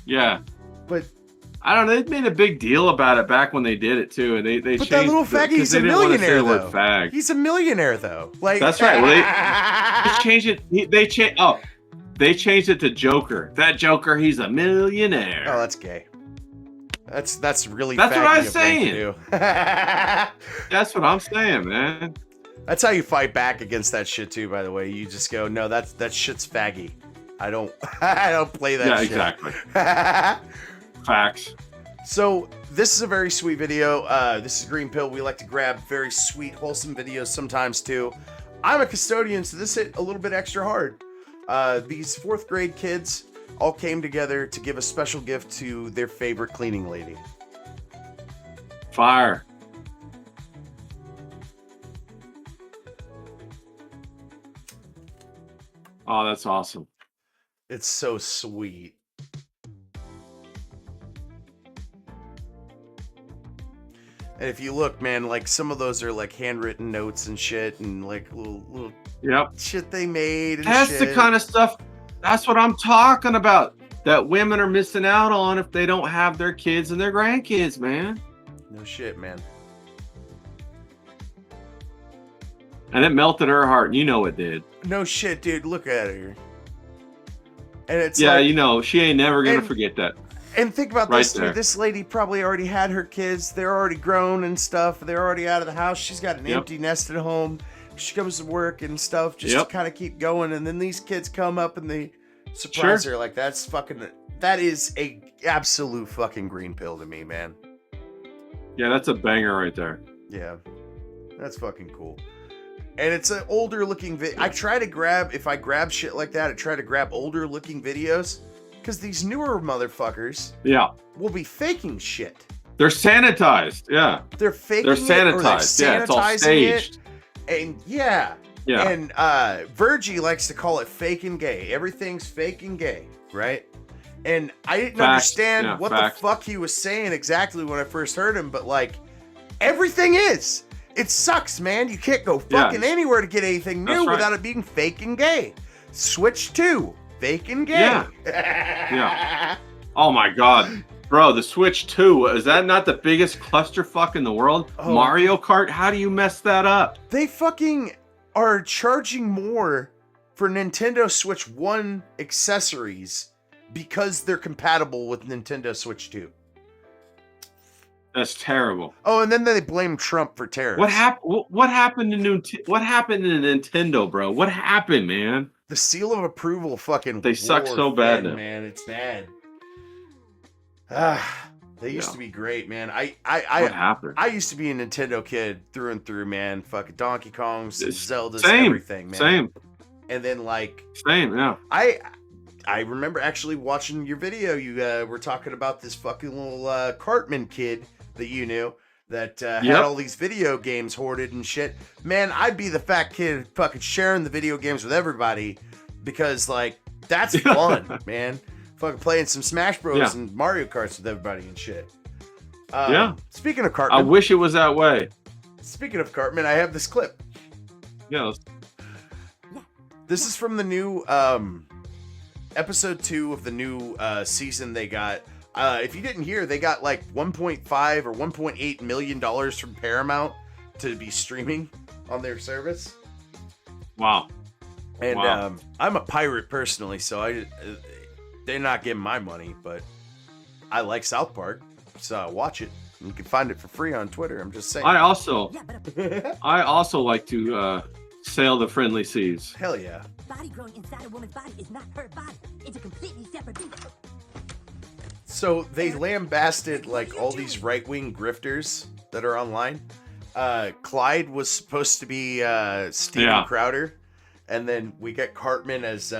Yeah. But I don't know. They made a big deal about it back when they did it too, and they but changed. That little faggy, he's a millionaire though. Fag. He's a millionaire though. Like that's right. Well, they changed it. They changed. Oh, they changed it to Joker. That Joker, he's a millionaire. Oh, that's gay. That's really. That's what I'm saying. Do. That's what I'm saying, man. That's how you fight back against that shit too. By the way, you just go, no, that shit's faggy. I don't play that. Shit. Yeah, exactly. Facts. So this is a very sweet video. This is Green Pill. We like to grab very sweet, wholesome videos sometimes too. I'm a custodian, so this hit a little bit extra hard. These 4th grade kids all came together to give a special gift to their favorite cleaning lady. Fire. Oh, that's awesome. It's so sweet. And if you look, man, like some of those are like handwritten notes and shit, and like little shit they made. And that's shit. The kind of stuff. That's what I'm talking about. That women are missing out on if they don't have their kids and their grandkids, man. No shit, man. And it melted her heart. You know it did. No shit, dude. Look at her. And it's yeah, like, you know, she ain't never gonna forget that. And think about this, dude. This lady probably already had her kids. They're already grown and stuff. They're already out of the house. She's got an empty nest at home. She comes to work and stuff just to kind of keep going. And then these kids come up and they surprise her. Like, that is a absolute fucking green pill to me, man. Yeah, that's a banger right there. Yeah, that's fucking cool. And it's an older looking video. I try to grab, if I grab shit like that, I try to grab older looking videos. Because these newer motherfuckers will be faking shit. They're sanitized. Yeah. They're faking They're sanitized. It, or yeah, it's all staged. And And Virgie likes to call it fake and gay. Everything's fake and gay, right? And I didn't understand what the fuck he was saying exactly when I first heard him, but like, everything is. It sucks, man. You can't go fucking anywhere to get anything new without it being fake and gay. Switch 2. Fake and gay. Yeah. Oh my god. Bro, the Switch 2, is that not the biggest clusterfuck in the world? Oh. Mario Kart? How do you mess that up? They fucking are charging more for Nintendo Switch 1 accessories because they're compatible with Nintendo Switch 2. That's terrible. Oh, and then they blame Trump for tariffs. What happened to Nintendo, bro? What happened, man? The seal of approval fucking they suck so bad now. Man, it's bad. They used to be great, man. What happened? I used to be a Nintendo kid through and through, man. Fucking Donkey Kongs, Zeldas, everything, man. Same. And then like yeah. I remember actually watching your video. You were talking about this fucking little Cartman kid that you knew that had all these video games hoarded and shit. Man, I'd be the fat kid fucking sharing the video games with everybody because, like, that's fun, man. Fucking playing some Smash Bros. And Mario Karts with everybody and shit. Speaking of Cartman. I wish it was that way. Speaking of Cartman, I have this clip. Yeah. This is from the new episode 2 of the new season, they got, if you didn't hear, they got like 1.5 or 1.8 million dollars from Paramount to be streaming on their service. Wow. And I'm a pirate personally, so they're not getting my money, but I like South Park, so I watch it. You can find it for free on Twitter. I'm just saying. I also like to sail the friendly seas. Hell yeah. Body grown inside a woman's body is not her body. It's a completely separate being. So they lambasted like all these right-wing grifters that are online. Clyde was supposed to be Steven Crowder, and then we get Cartman as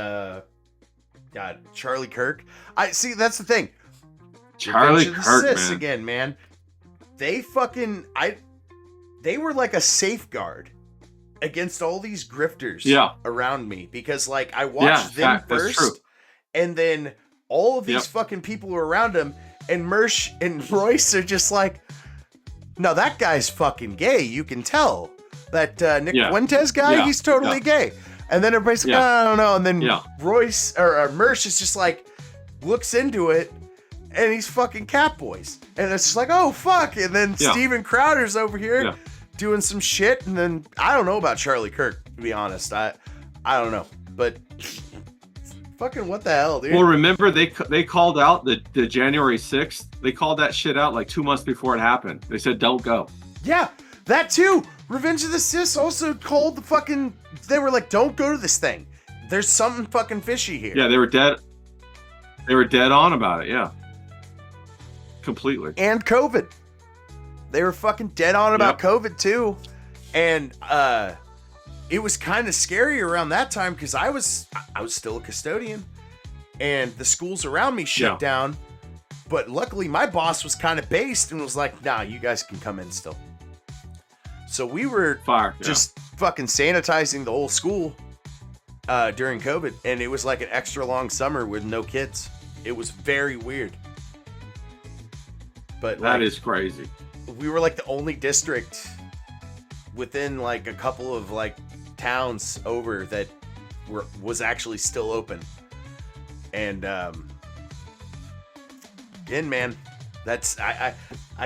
Charlie Kirk. I see. That's the thing. Charlie Kirk, man. Again, man. They were like a safeguard against all these grifters around me, because like I watched them first, and then all of these fucking people were around him, and Mersh and Royce are just like, no, that guy's fucking gay. You can tell that Nick Fuentes guy, he's totally gay. And then everybody's like, I don't know. And then Royce or Mersh is just like, looks into it, and he's fucking Catboys. And it's just like, oh, fuck. And then Steven Crowder's over here doing some shit. And then I don't know about Charlie Kirk, to be honest. I don't know. But fucking what the hell, dude? Well, remember they called out the January 6th. They called that shit out like 2 months before it happened. They said, don't go. Yeah, that too. Revenge of the Sith also called the fucking... They were like, don't go to this thing. There's something fucking fishy here. Yeah, they were dead. They were dead on about it, yeah. Completely. And COVID. They were fucking dead on about COVID too. And it was kind of scary around that time because I was still a custodian and the schools around me shut down. But luckily my boss was kind of based and was like, nah, you guys can come in still. So we were just fucking sanitizing the whole school during COVID. And it was like an extra long summer with no kids. It was very weird. But that is crazy. We were like the only district within like a couple of like towns over that was actually still open. And again, man, that's I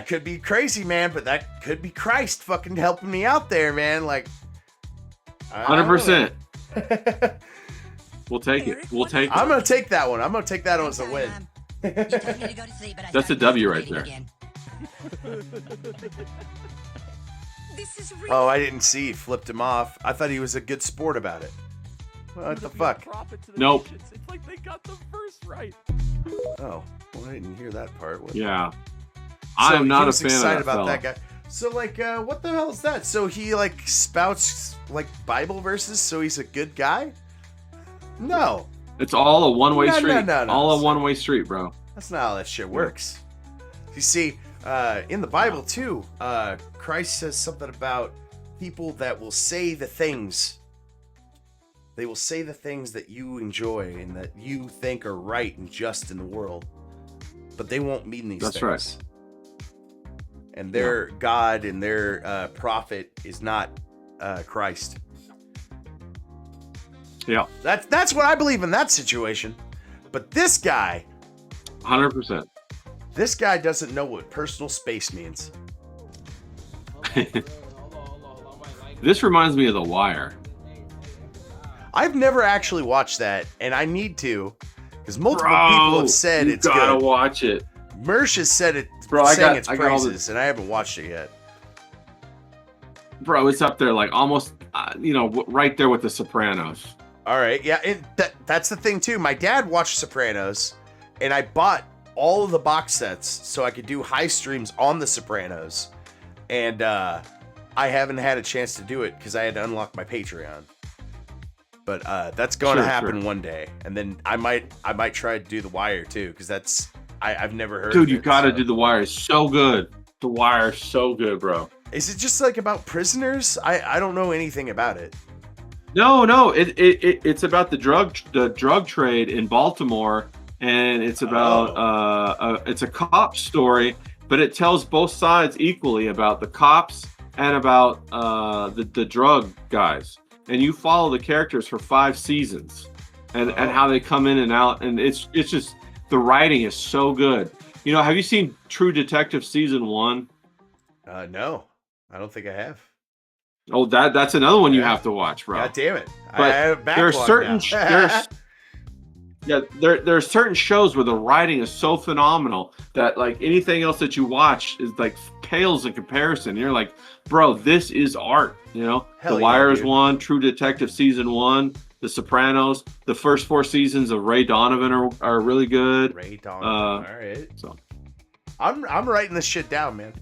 could be crazy, man, but that could be Christ fucking helping me out there, man. Like 100%. We'll take it. We'll take it. I'm gonna take that one. I'm gonna take that one as a win. That's a W right there. Oh, I didn't see he flipped him off. I thought he was a good sport about it. What the fuck? Nope. It's like they got the verse right. Oh, well, I didn't hear that part. Yeah. I am not a fan excited of that about fella. that guy. So like, what the hell is that? So he like spouts like Bible verses, so he's a good guy? No. It's all a one-way street. No, all a one-way street, bro. That's not how that shit works. You see, in the Bible too, Christ says something about people that will say the things. They will say the things that you enjoy and that you think are right and just in the world, but they won't mean these things. That's right. And their God and their prophet is not Christ. Yeah. That's what I believe in that situation. But this guy, 100%. This guy doesn't know what personal space means. This reminds me of The Wire. I've never actually watched that, and I need to, because multiple people have said it's good. You gotta watch it. Mersh has said it, sang its praises, and I haven't watched it yet. Bro, it's up there, like almost, right there with The Sopranos. All right, yeah, and that's the thing too. My dad watched Sopranos, and I bought all of the box sets so I could do high streams on The Sopranos, and I haven't had a chance to do it because I had to unlock my Patreon. But that's going to happen one day, and then I might try to do The Wire too, because that's I've never heard. Dude, you gotta do The Wire. It's so good. The Wire is so good, bro. Is it just like about prisoners? I don't know anything about it. No, it's about the drug trade in Baltimore, and it's about it's a cop story, but it tells both sides equally about the cops and about the drug guys. And you follow the characters for 5 seasons. and how they come in and out, and it's just the writing is so good. You know, have you seen True Detective season 1? No, I don't think I have. Oh, that's another one you have to watch, bro. God damn it! But there are certain there are certain shows where the writing is so phenomenal that like anything else that you watch is like pales in comparison. You're like, bro, this is art. You know, Hell The Wire is dude. one, True Detective season 1, The Sopranos, the first 4 seasons of Ray Donovan are really good. Ray Donovan. All right. So I'm writing this shit down, man.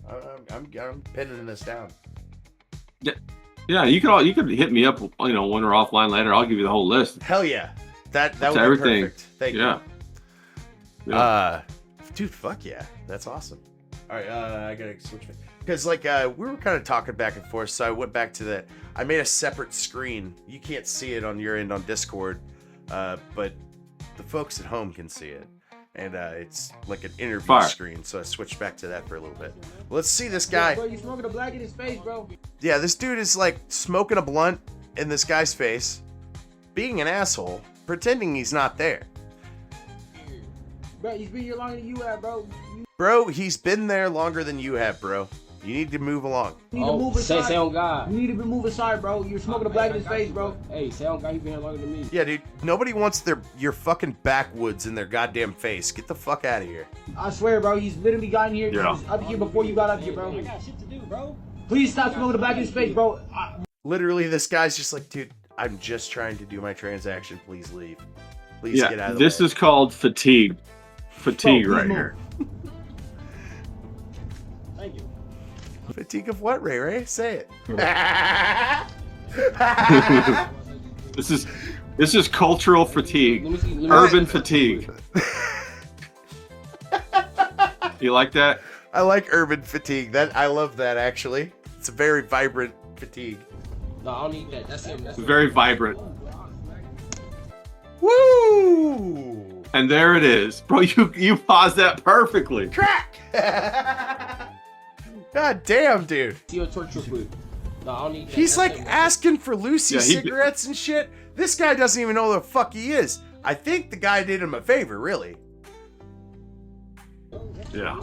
I'm pinning this down. yeah, you could hit me up, you know, when we're offline later. I'll give you the whole list. Hell yeah. That would be everything. perfect. Thank Yeah. you. Dude, fuck yeah. That's awesome. All right, I gotta switch because like we were kind of talking back and forth, so I went back to that. I made a separate screen. You can't see it on your end on Discord, but the folks at home can see it, and it's like an interview screen. So I switched back to that for a little bit. Let's see this guy. Bro, you smoking a black in his face, bro. Yeah, this dude is like smoking a blunt in this guy's face, being an asshole, pretending he's not there. Bro, he's been here longer than you have, bro. Bro, he's been there longer than you have, bro. You need to move along. You need to move aside. Say on God. You need to move aside, bro. You're smoking a black in his face, bro. Hey, say on God, he's been here longer than me. Yeah, dude. Nobody wants your fucking backwoods in their goddamn face. Get the fuck out of here. I swear, bro. He's literally gotten here. Yeah. He was up here before you got up here, bro. I got shit to do, bro. Please stop smoking a black in his face, bro. Literally, this guy's just like, dude, I'm just trying to do my transaction. Please leave. Please get out of the way. This is called fatigue. Fatigue right here. Thank you. Fatigue of what, Ray Ray? Say it. This is cultural fatigue. Urban fatigue. You like that? I like urban fatigue. I love that, actually. It's a very vibrant fatigue. No, I don't need that. That's him. That's Very vibrant. Woo! And there it is. Bro, you paused that perfectly. Crack! God damn, dude. your torture food. No, I don't need that. He's That's like him. asking for Lucy Yeah, cigarettes and shit. This guy doesn't even know who the fuck he is. I think the guy did him a favor, really. Yeah.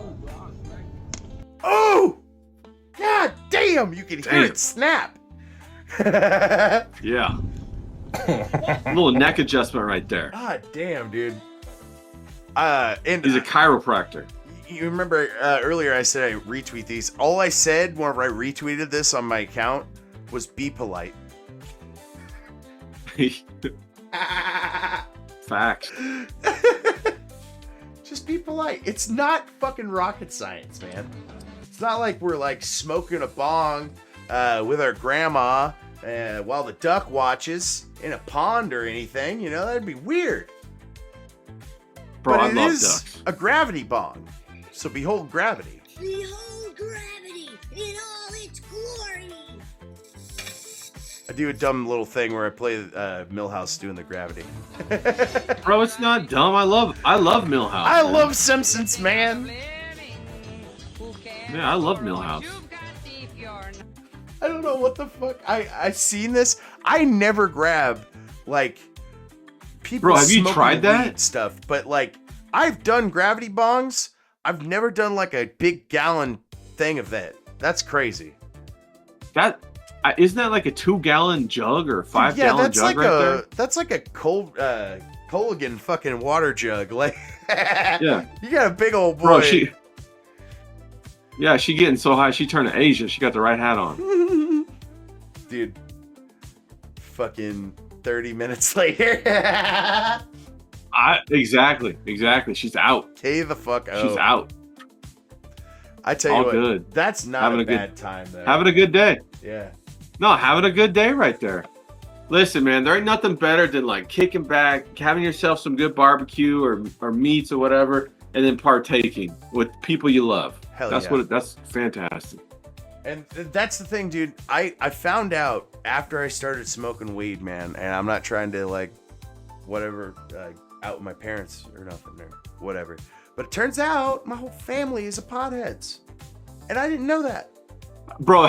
Oh! God damn, you can hear it snap. Yeah. A little neck adjustment right there. God damn, dude. And He's a chiropractor. you remember earlier I said I retweet these. All I said whenever I retweeted this on my account was be polite. Facts. Just be polite. It's not fucking rocket science, man. It's not like we're like smoking a bong with our grandma while the duck watches in a pond or anything. You know, that'd be weird. Bro, but I it love is ducks. a gravity bong. So behold gravity. Behold gravity in all its glory. I do a dumb little thing where I play Millhouse doing the gravity. Bro, it's not dumb. I love Millhouse. I man. love Simpsons, man. Yeah, I love Millhouse. I don't know what the fuck. I seen this. I never grab like people. Bro, have you smoking tried that weed stuff? But like, I've done gravity bongs. I've never done like a big gallon thing of that. That's crazy. That isn't that like a 2-gallon jug or 5-gallon that's jug like right there? That's like a Colgan fucking water jug. Like, Yeah. You got a big old boy. Bro, she getting so high she turned to Asia. She got the right hat on. Dude, fucking 30 minutes later. Exactly. She's out. K the fuck out. She's out. I tell you All what, good. that's not Having a a good- bad time though. Having a good day. Yeah. No, having a good day right there. Listen, man, there ain't nothing better than like kicking back, having yourself some good barbecue or meats or whatever, and then partaking with people you love. Hell That's yeah. that's fantastic. And that's the thing, dude. I found out after I started smoking weed, man, and I'm not trying to like whatever out my parents or nothing or whatever. But it turns out my whole family is a potheads. And I didn't know that. Bro,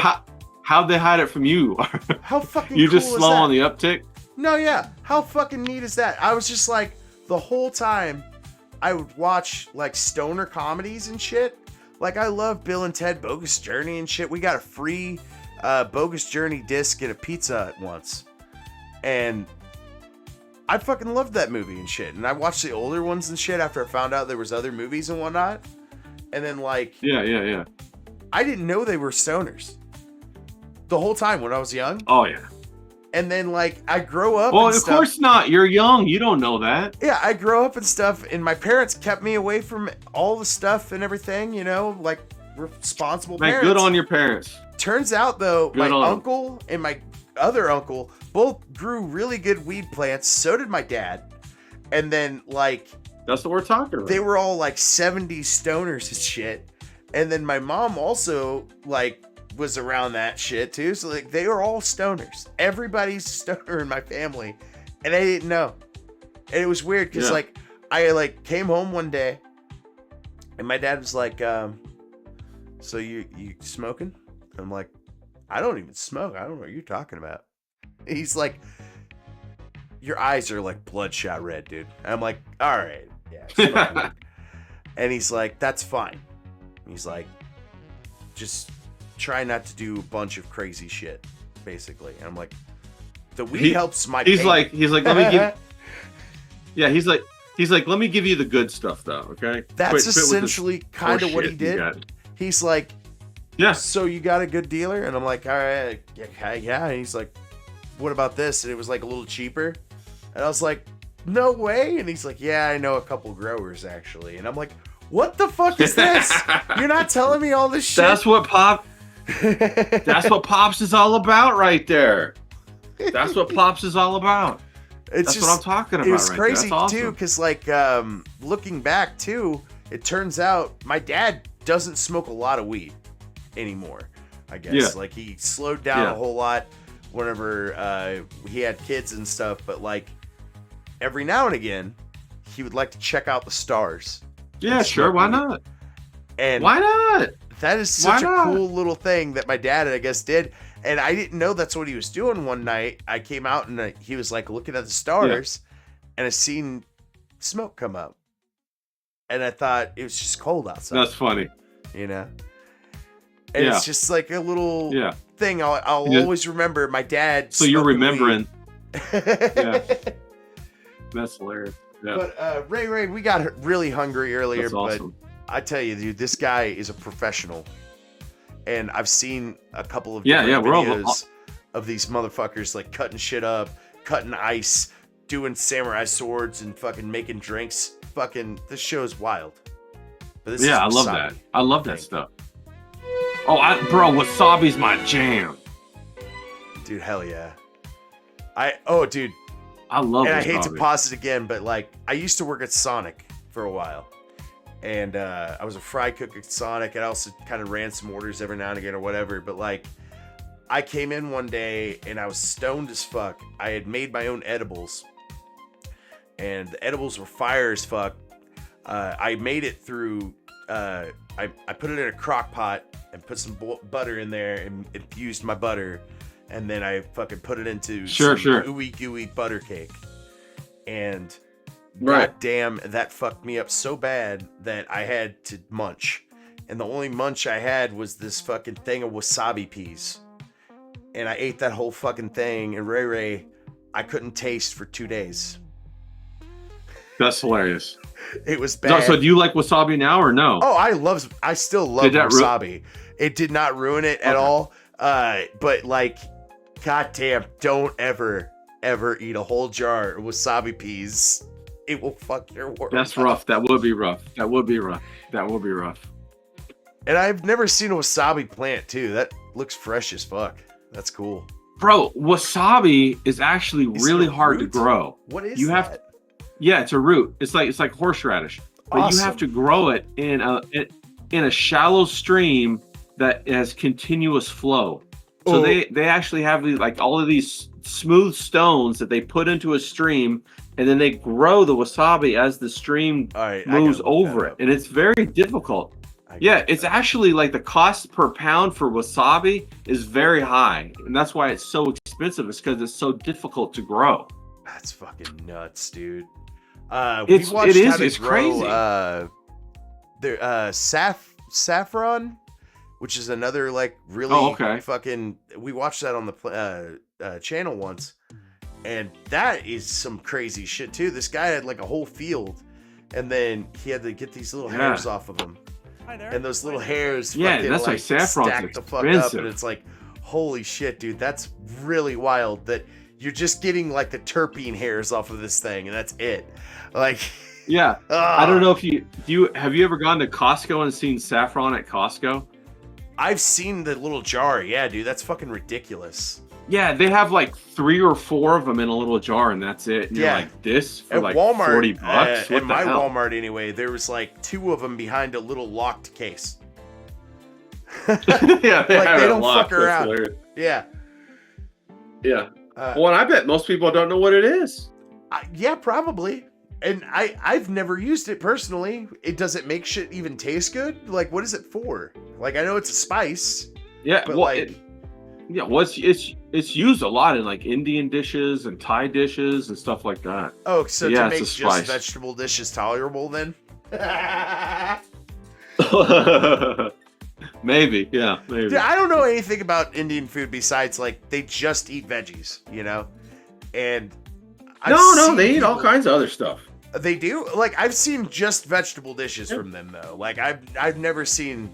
how'd they hide it from you? How fucking You cool just is slow that? on the uptick? No, yeah. How fucking neat is that? I was just like, the whole time I would watch like stoner comedies and shit. Like I love Bill and Ted Bogus Journey and shit. We got a free Bogus Journey disc and a Pizza Hut once. And I fucking loved that movie and shit. And I watched the older ones and shit after I found out there was other movies and whatnot. And then like... Yeah. I didn't know they were stoners. The whole time when I was young. Oh, yeah. And then, like, I grow up. Well, of course not. You're young. You don't know that. Yeah, I grow up and stuff, and my parents kept me away from all the stuff and everything, you know, like responsible Man, parents. good on your parents. Turns out, though, Good my on 'em. uncle and my other uncle both grew really good weed plants. So did my dad. And then, like... That's what we're talking about. They were all, like, 70s stoners and shit. And then my mom also, like... was around that shit too, so like they were all stoners. Everybody's a stoner in my family, and I didn't know. And it was weird because like I like came home one day, and my dad was like, "So you smoking?" I'm like, "I don't even smoke. I don't know what you're talking about." He's like, "Your eyes are like bloodshot red, dude." And I'm like, "All right, yeah." And he's like, "That's fine." He's like, "Just try not to do a bunch of crazy shit," basically. And I'm like, the weed helps my he's pain. like let me give he's like let me give you the good stuff though, okay? That's essentially kind of what he did. He's like, yeah, so you got a good dealer? And I'm like, all right, yeah. And he's like, what about this? And it was like a little cheaper. And I was like, no way. And he's like, yeah, I know a couple growers actually. And I'm like, what the fuck is this? You're not telling me all this shit. That's what Pops is all about right there. That's what Pops is all about. That's just what I'm talking about. It's right crazy there. That's awesome. too, because like looking back too, it turns out my dad doesn't smoke a lot of weed anymore. I guess like he slowed down a whole lot whenever he had kids and stuff. But like every now and again, he would like to check out the stars. Yeah, sure. Why not? And why not? That is such a cool little thing that my dad, I guess, did. And I didn't know that's what he was doing one night. I came out and he was like looking at the stars and I seen smoke come up. And I thought it was just cold outside. That's funny. You know? And it's just like a little thing I'll always remember. My dad. So you're remembering. That's hilarious. Yeah. But Ray, we got really hungry earlier. That's awesome. But I tell you, dude, this guy is a professional. And I've seen a couple of videos of these motherfuckers like cutting shit up, cutting ice, doing samurai swords, and fucking making drinks. Fucking, this show is wild. But this is I love that. I love that stuff. Oh, bro, wasabi's my jam. Dude, hell yeah. Dude. I love wasabi. And I hate to pause it again, but like, I used to work at Sonic for a while. And I was a fry cook at Sonic, and I also kind of ran some orders every now and again or whatever. But like, I came in one day and I was stoned as fuck. I had made my own edibles, and the edibles were fire as fuck. I made it through. I put it in a crock pot and put some butter in there and infused my butter, and then I fucking put it into some ooey gooey butter cake, and. God damn, that fucked me up so bad that I had to munch. And the only munch I had was this fucking thing of wasabi peas. And I ate that whole fucking thing, and Ray, I couldn't taste for 2 days. That's hilarious. It was bad. So do you like wasabi now or no? Oh, I still love wasabi. It did not ruin it at all. But like, goddamn, don't ever eat a whole jar of wasabi peas. It will fuck your world. That's rough. That would be rough. That would be rough. And I've never seen a wasabi plant too. That looks fresh as fuck. That's cool. Bro, wasabi is actually really hard to grow. What is that? Yeah, it's a root. It's like horseradish. But you have to grow it in a shallow stream that has continuous flow. So they actually have like all of these smooth stones that they put into a stream, and then they grow the wasabi as the stream moves over it. And it's very difficult. Yeah, it's actually like the cost per pound for wasabi is very high, and that's why it's so expensive. It's because it's so difficult to grow. That's fucking nuts, dude. It's crazy. Saffron, which is another like really fucking. We watched that on the channel once, and that is some crazy shit too. This guy had like a whole field, and then he had to get these little hairs off of them. And those little hairs, fucking, that's like, saffron's stack the fuck up, expensive. and it's like, holy shit, dude, that's really wild. That you're just getting like the terpene hairs off of this thing, and that's it. Like, yeah, I don't know if have you ever gone to Costco and seen saffron at Costco? I've seen the little jar. Yeah, dude, that's fucking ridiculous. Yeah, they have like 3 or 4 of them in a little jar, and that's it. And you're like, this for at like Walmart, $40? At What the my hell? Walmart, anyway, there was like 2 of them behind a little locked case. Yeah, like they don't locked. fuck around. Hilarious. Yeah. Yeah. Well, and I bet most people don't know what it is. Yeah, probably. And I've never used it personally. Does it make shit even taste good? Like, what is it for? Like, I know it's a spice. Yeah, but well, like, it's used a lot in like Indian dishes and Thai dishes and stuff like that. oh, so yeah, to make it's a just spice. vegetable dishes tolerable, then? Maybe, yeah, maybe. Dude, I don't know anything about Indian food besides like they just eat veggies, you know. And no, they eat all kinds of other stuff. They do. Like I've seen just vegetable dishes from them though. Like I've never seen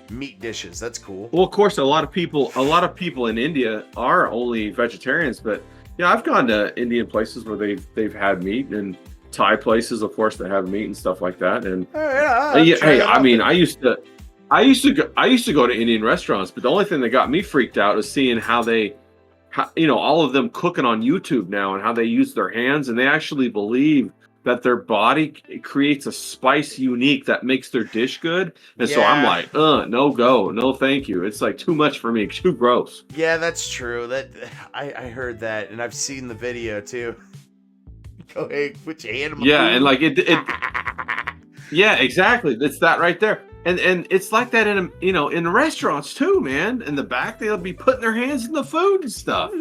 meat dishes. That's cool. Well, of course, a lot of people in India are only vegetarians, but yeah, I've gone to Indian places where they've had meat, and Thai places, of course, that have meat and stuff like that. And hey, I mean, I used to go to Indian restaurants, but the only thing that got me freaked out is seeing how all of them cooking on YouTube now and how they use their hands, and they actually believe that their body creates a spice unique that makes their dish good. And so I'm like, no go, no thank you. It's like too much for me, too gross. Yeah, that's true. That I heard that, and I've seen the video too. Go ahead, put your hand in my food. And like it yeah, exactly. It's that right there. And it's like that in restaurants too, man. In the back, they'll be putting their hands in the food and stuff.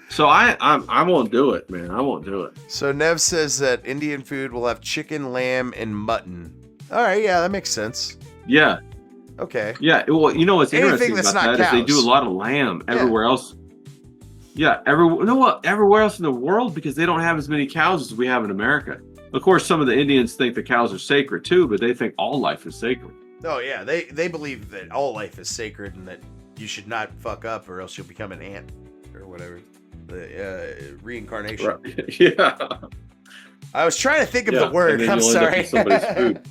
So I won't do it, man. I won't do it. So Nev says that Indian food will have chicken, lamb, and mutton. All right, yeah, that makes sense. Yeah. Okay. Yeah. Well, you know what's Anything interesting that's about not that is they cows. do a lot of lamb everywhere else. Yeah, everywhere else in the world, because they don't have as many cows as we have in America. Of course, some of the Indians think the cows are sacred too, but they think all life is sacred. Oh yeah, they believe that all life is sacred and that you should not fuck up or else you'll become an ant or whatever. The reincarnation. Right. Yeah. I was trying to think of the word. I'm sorry. Food.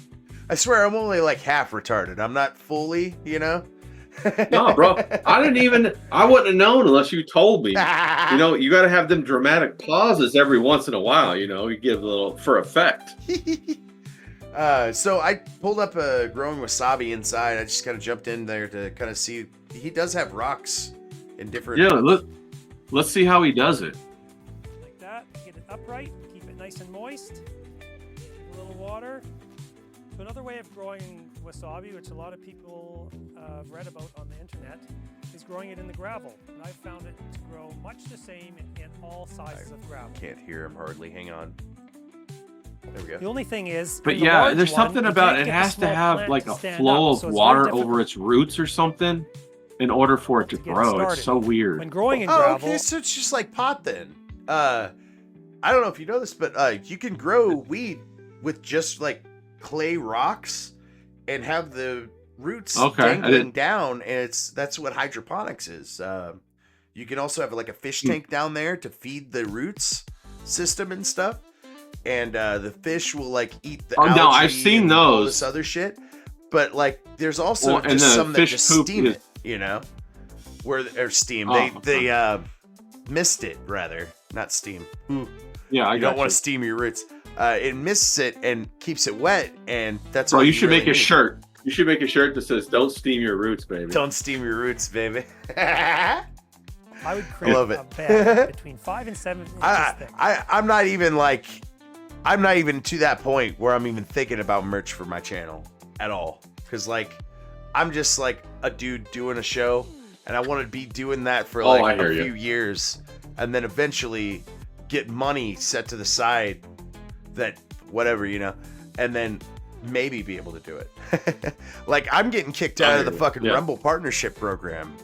I swear I'm only like half retarded. I'm not fully, you know. No, bro. I wouldn't have known unless you told me. You got to have them dramatic pauses every once in a while. You give a little for effect. So I pulled up a growing wasabi inside. I just kind of jumped in there to kind of see. He does have rocks in different. Yeah, let's see how he does it. Like that. Get it upright. Keep it nice and moist. A little water. So another way of growing wasabi, which a lot of people have read about on the internet, is growing it in the gravel. And I've found it to grow much the same in all sizes of gravel. Can't hear him hardly. Hang on. There we go. The only thing is, but yeah, there's something about it has to have like a flow of water over its roots or something in order for it to grow. It's so weird. When growing in gravel, okay, so it's just like pot then. I don't know if you know this, but you can grow weed with just like clay rocks and have the roots dangling down, and that's what hydroponics is. You can also have like a fish tank down there to feed the roots system and stuff, and the fish will like eat the algae. No, I've seen those. All this other shit, but like there's also just some that just steam it, or steam. They mist it rather, not steam. Yeah, you don't want to steam your roots. It mists it and keeps it wet, and that's Bro, all you should really make a shirt. You should make a shirt that says "Don't steam your roots, baby." Don't steam your roots, baby. I would create a bed between 5 and 7 inches thick. I'm not even to that point where I'm even thinking about merch for my channel at all. because like I'm just like a dude doing a show, and I want to be doing that for I like hear a you. few years, and then eventually get money set to the side that whatever, you know, and then maybe be able to do it. Like I'm getting kicked out of the fucking Rumble partnership program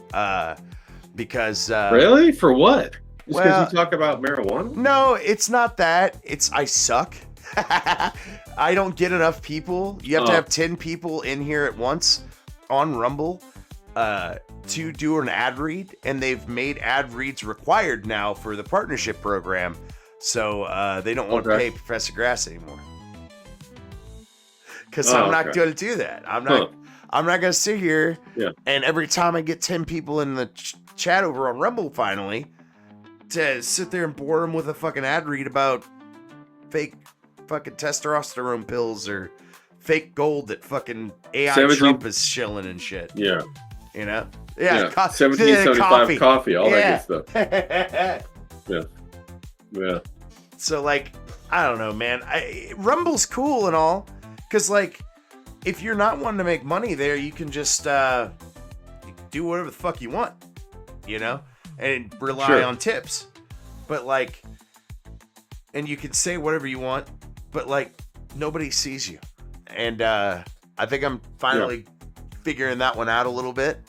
because really, for what? Just well, because you talk about marijuana? No, it's not that. It's I suck. I don't get enough people. You have to have 10 people in here at once on Rumble to do an ad read, and they've made ad reads required now for the partnership program, so they don't want to pay Professor Grass anymore. Because I'm not going to do that. I'm not going to sit here and every time I get 10 people in the chat over on Rumble finally to sit there and bore them with a fucking ad read about fake fucking testosterone pills or fake gold that fucking AI Trump is shilling and shit. Yeah. You know? Yeah. 1775 coffee, all that good stuff. Yeah. So, like, I don't know, man. Rumble's cool and all. Because, like, if you're not wanting to make money there, you can just do whatever the fuck you want, you know? And rely on tips. But, like, and you can say whatever you want, but, like, nobody sees you. And I think I'm finally figuring that one out a little bit.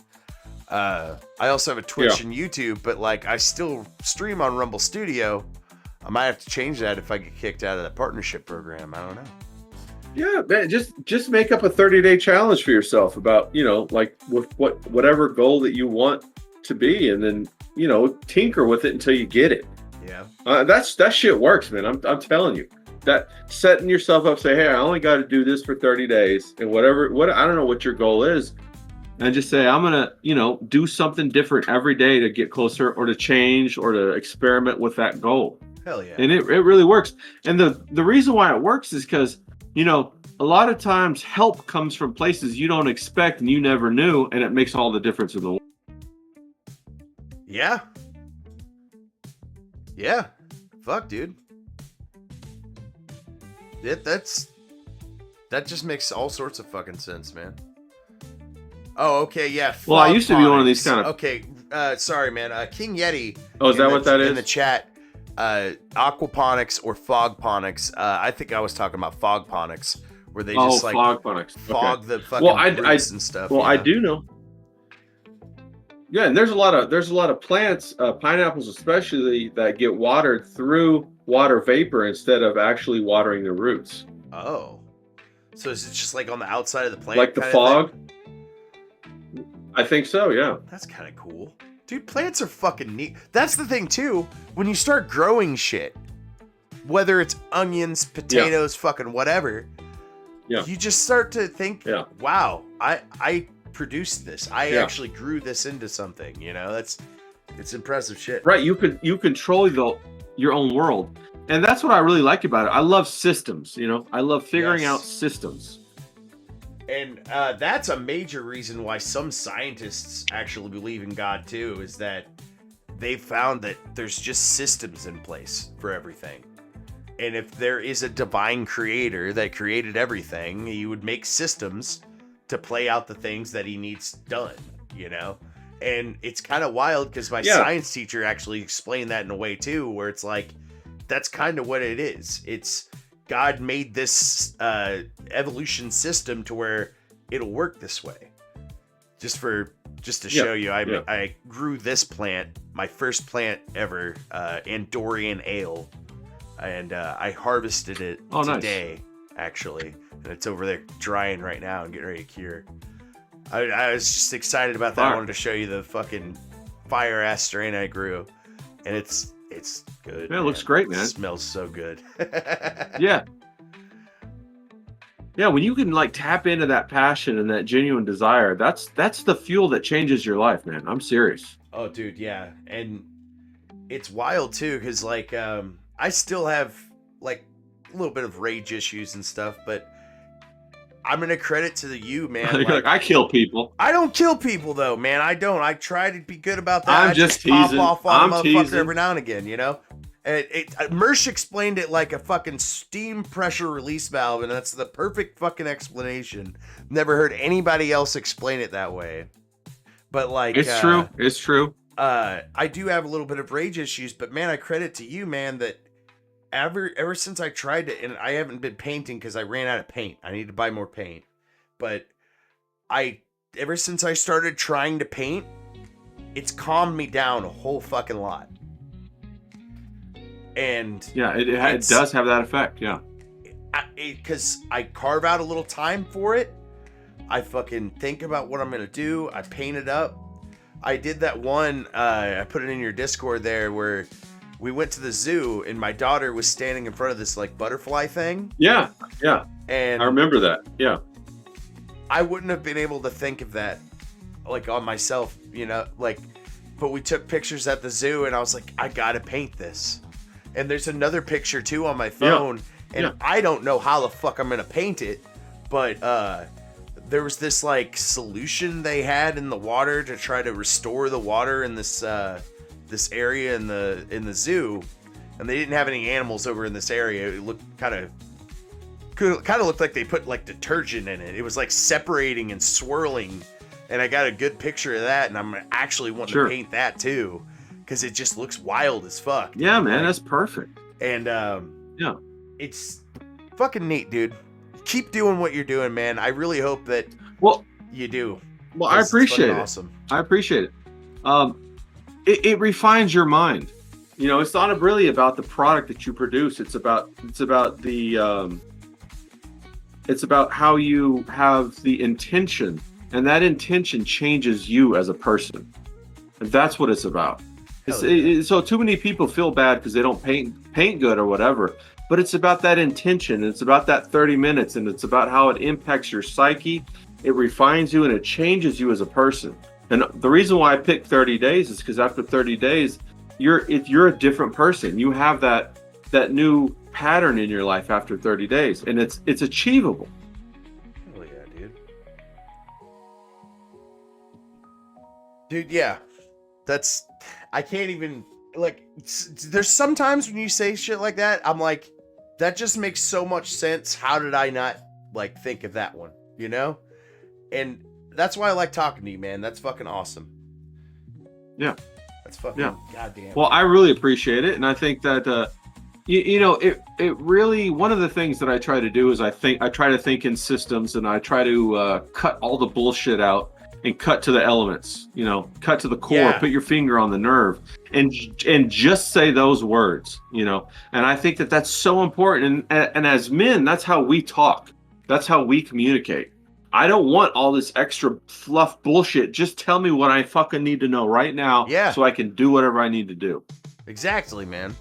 I also have a Twitch and YouTube, but, like, I still stream on Rumble Studio. I might have to change that if I get kicked out of that partnership program. I don't know. Yeah, man, just make up a 30-day challenge for yourself about, you know, like whatever goal that you want to be, and then, you know, tinker with it until you get it. Yeah. That shit works, man. I'm telling you. That setting yourself up, say, hey, I only got to do this for 30 days, and what I don't know what your goal is, and just say I'm gonna, you know, do something different every day to get closer, or to change, or to experiment with that goal. Hell yeah. And it really works. And the reason why it works is because, you know, a lot of times help comes from places you don't expect and you never knew, and it makes all the difference in the world. Yeah. Yeah. Fuck, dude. That just makes all sorts of fucking sense, man. Oh, okay, yeah. Well, I used to be one of these kind of... Okay, sorry, man. King Yeti. Oh, is that what that is? In the chat, aquaponics or fogponics. I think I was talking about fogponics, where they just like fogponics. Fog the fucking roots and stuff. Well, I do know. Yeah, and there's a lot of plants, pineapples especially, that get watered through water vapor instead of actually watering the roots. Oh, so is it just like on the outside of the plant, like the fog? I think so. Yeah. That's kind of cool, dude. Plants are fucking neat. That's the thing too. When you start growing shit, whether it's onions, potatoes, fucking whatever, you just start to think, wow, I produced this. I actually grew this into something. You know, it's impressive shit. Right. You control your own world, and that's what I really like about it. I love systems. You know, I love figuring out systems. And that's a major reason why some scientists actually believe in God too, is that they found that there's just systems in place for everything. And if there is a divine creator that created everything, he would make systems to play out the things that he needs done, you know? And it's kind of wild because my science teacher actually explained that in a way too, where it's like, that's kind of what it is. It's God made this evolution system to where it'll work this way. Just to show you, I grew this plant, my first plant ever, Andorian ale, and I harvested it today, actually, and it's over there drying right now and getting ready to cure. I was just excited about that. I wanted to show you the fucking fire ass strain I grew, and it's good. Yeah, it looks great, man. It smells so good. Yeah, when you can like tap into that passion and that genuine desire, that's the fuel that changes your life, man. I'm serious. Oh, dude, yeah. And it's wild too, because like I still have like a little bit of rage issues and stuff, but I'm gonna credit to you, man. Like, I kill people. I don't kill people though, man. I don't. I try to be good about that. I'm just pop teasing. off on I'm motherfucker teasing every now and again, you know. Mersh explained it like a fucking steam pressure release valve, and that's the perfect fucking explanation. Never heard anybody else explain it that way. But like, it's true. It's true. I do have a little bit of rage issues, but man, I credit to you, man, that ever since I tried to, and I haven't been painting because I ran out of paint. I need to buy more paint. But ever since I started trying to paint, it's calmed me down a whole fucking lot. And yeah, it does have that effect. Yeah, because I carve out a little time for it. I fucking think about what I'm gonna do. I paint it up. I did that one. I put it in your Discord there where we went to the zoo and my daughter was standing in front of this like butterfly thing. Yeah. And I remember that. Yeah. I wouldn't have been able to think of that like on myself, you know, like, but we took pictures at the zoo and I was like, I gotta paint this. And there's another picture too on my phone, and I don't know how the fuck I'm gonna paint it, but there was this like solution they had in the water to try to restore the water in this this area in the zoo, and they didn't have any animals over in this area. It looked kind of looked like they put like detergent in it. It was like separating and swirling, and I got a good picture of that, and I'm actually wanting to paint that too. Because it just looks wild as fuck. Yeah, man, that's perfect. And yeah, it's fucking neat, dude. Keep doing what you're doing, man. I really hope that you do. Well, I appreciate it. Awesome. I appreciate it. It refines your mind. You know, it's not really about the product that you produce. It's about the it's about how you have the intention, and that intention changes you as a person. And that's what it's about. So too many people feel bad because they don't paint good or whatever, but it's about that intention. It's about that 30 minutes, and it's about how it impacts your psyche. It refines you and it changes you as a person. And the reason why I picked 30 days is because after 30 days, you're a different person. You have that new pattern in your life after 30 days, and it's achievable. Hell yeah, dude, yeah. I can't even, like, there's sometimes when you say shit like that, I'm like, that just makes so much sense. How did I not, like, think of that one, you know? And that's why I like talking to you, man. That's fucking awesome. Yeah. That's fucking goddamn. Well, I really appreciate it, and I think that, you know, it really, one of the things that I try to do is I try to think in systems, and I try to cut all the bullshit out. And cut to the elements, you know, cut to the core, put your finger on the nerve, and just say those words, you know. And I think that that's so important. And as men, that's how we talk. That's how we communicate. I don't want all this extra fluff bullshit. Just tell me what I fucking need to know right now, so I can do whatever I need to do. Exactly, man.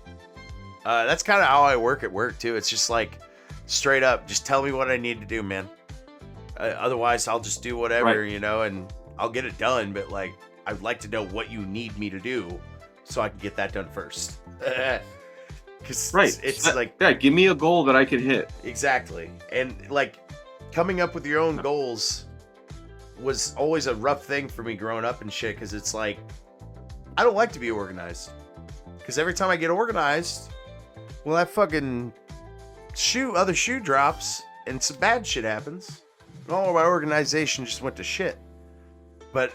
That's kind of how I work at work too. It's just like straight up, just tell me what I need to do, man. Otherwise, I'll just do whatever, you know, and I'll get it done. But like, I'd like to know what you need me to do so I can get that done first. Because it's like, give me a goal that I can hit. Exactly. And like, coming up with your own goals was always a rough thing for me growing up and shit. Because it's like, I don't like to be organized. Because every time I get organized, well, that fucking other shoe drops and some bad shit happens. All of my organization just went to shit. But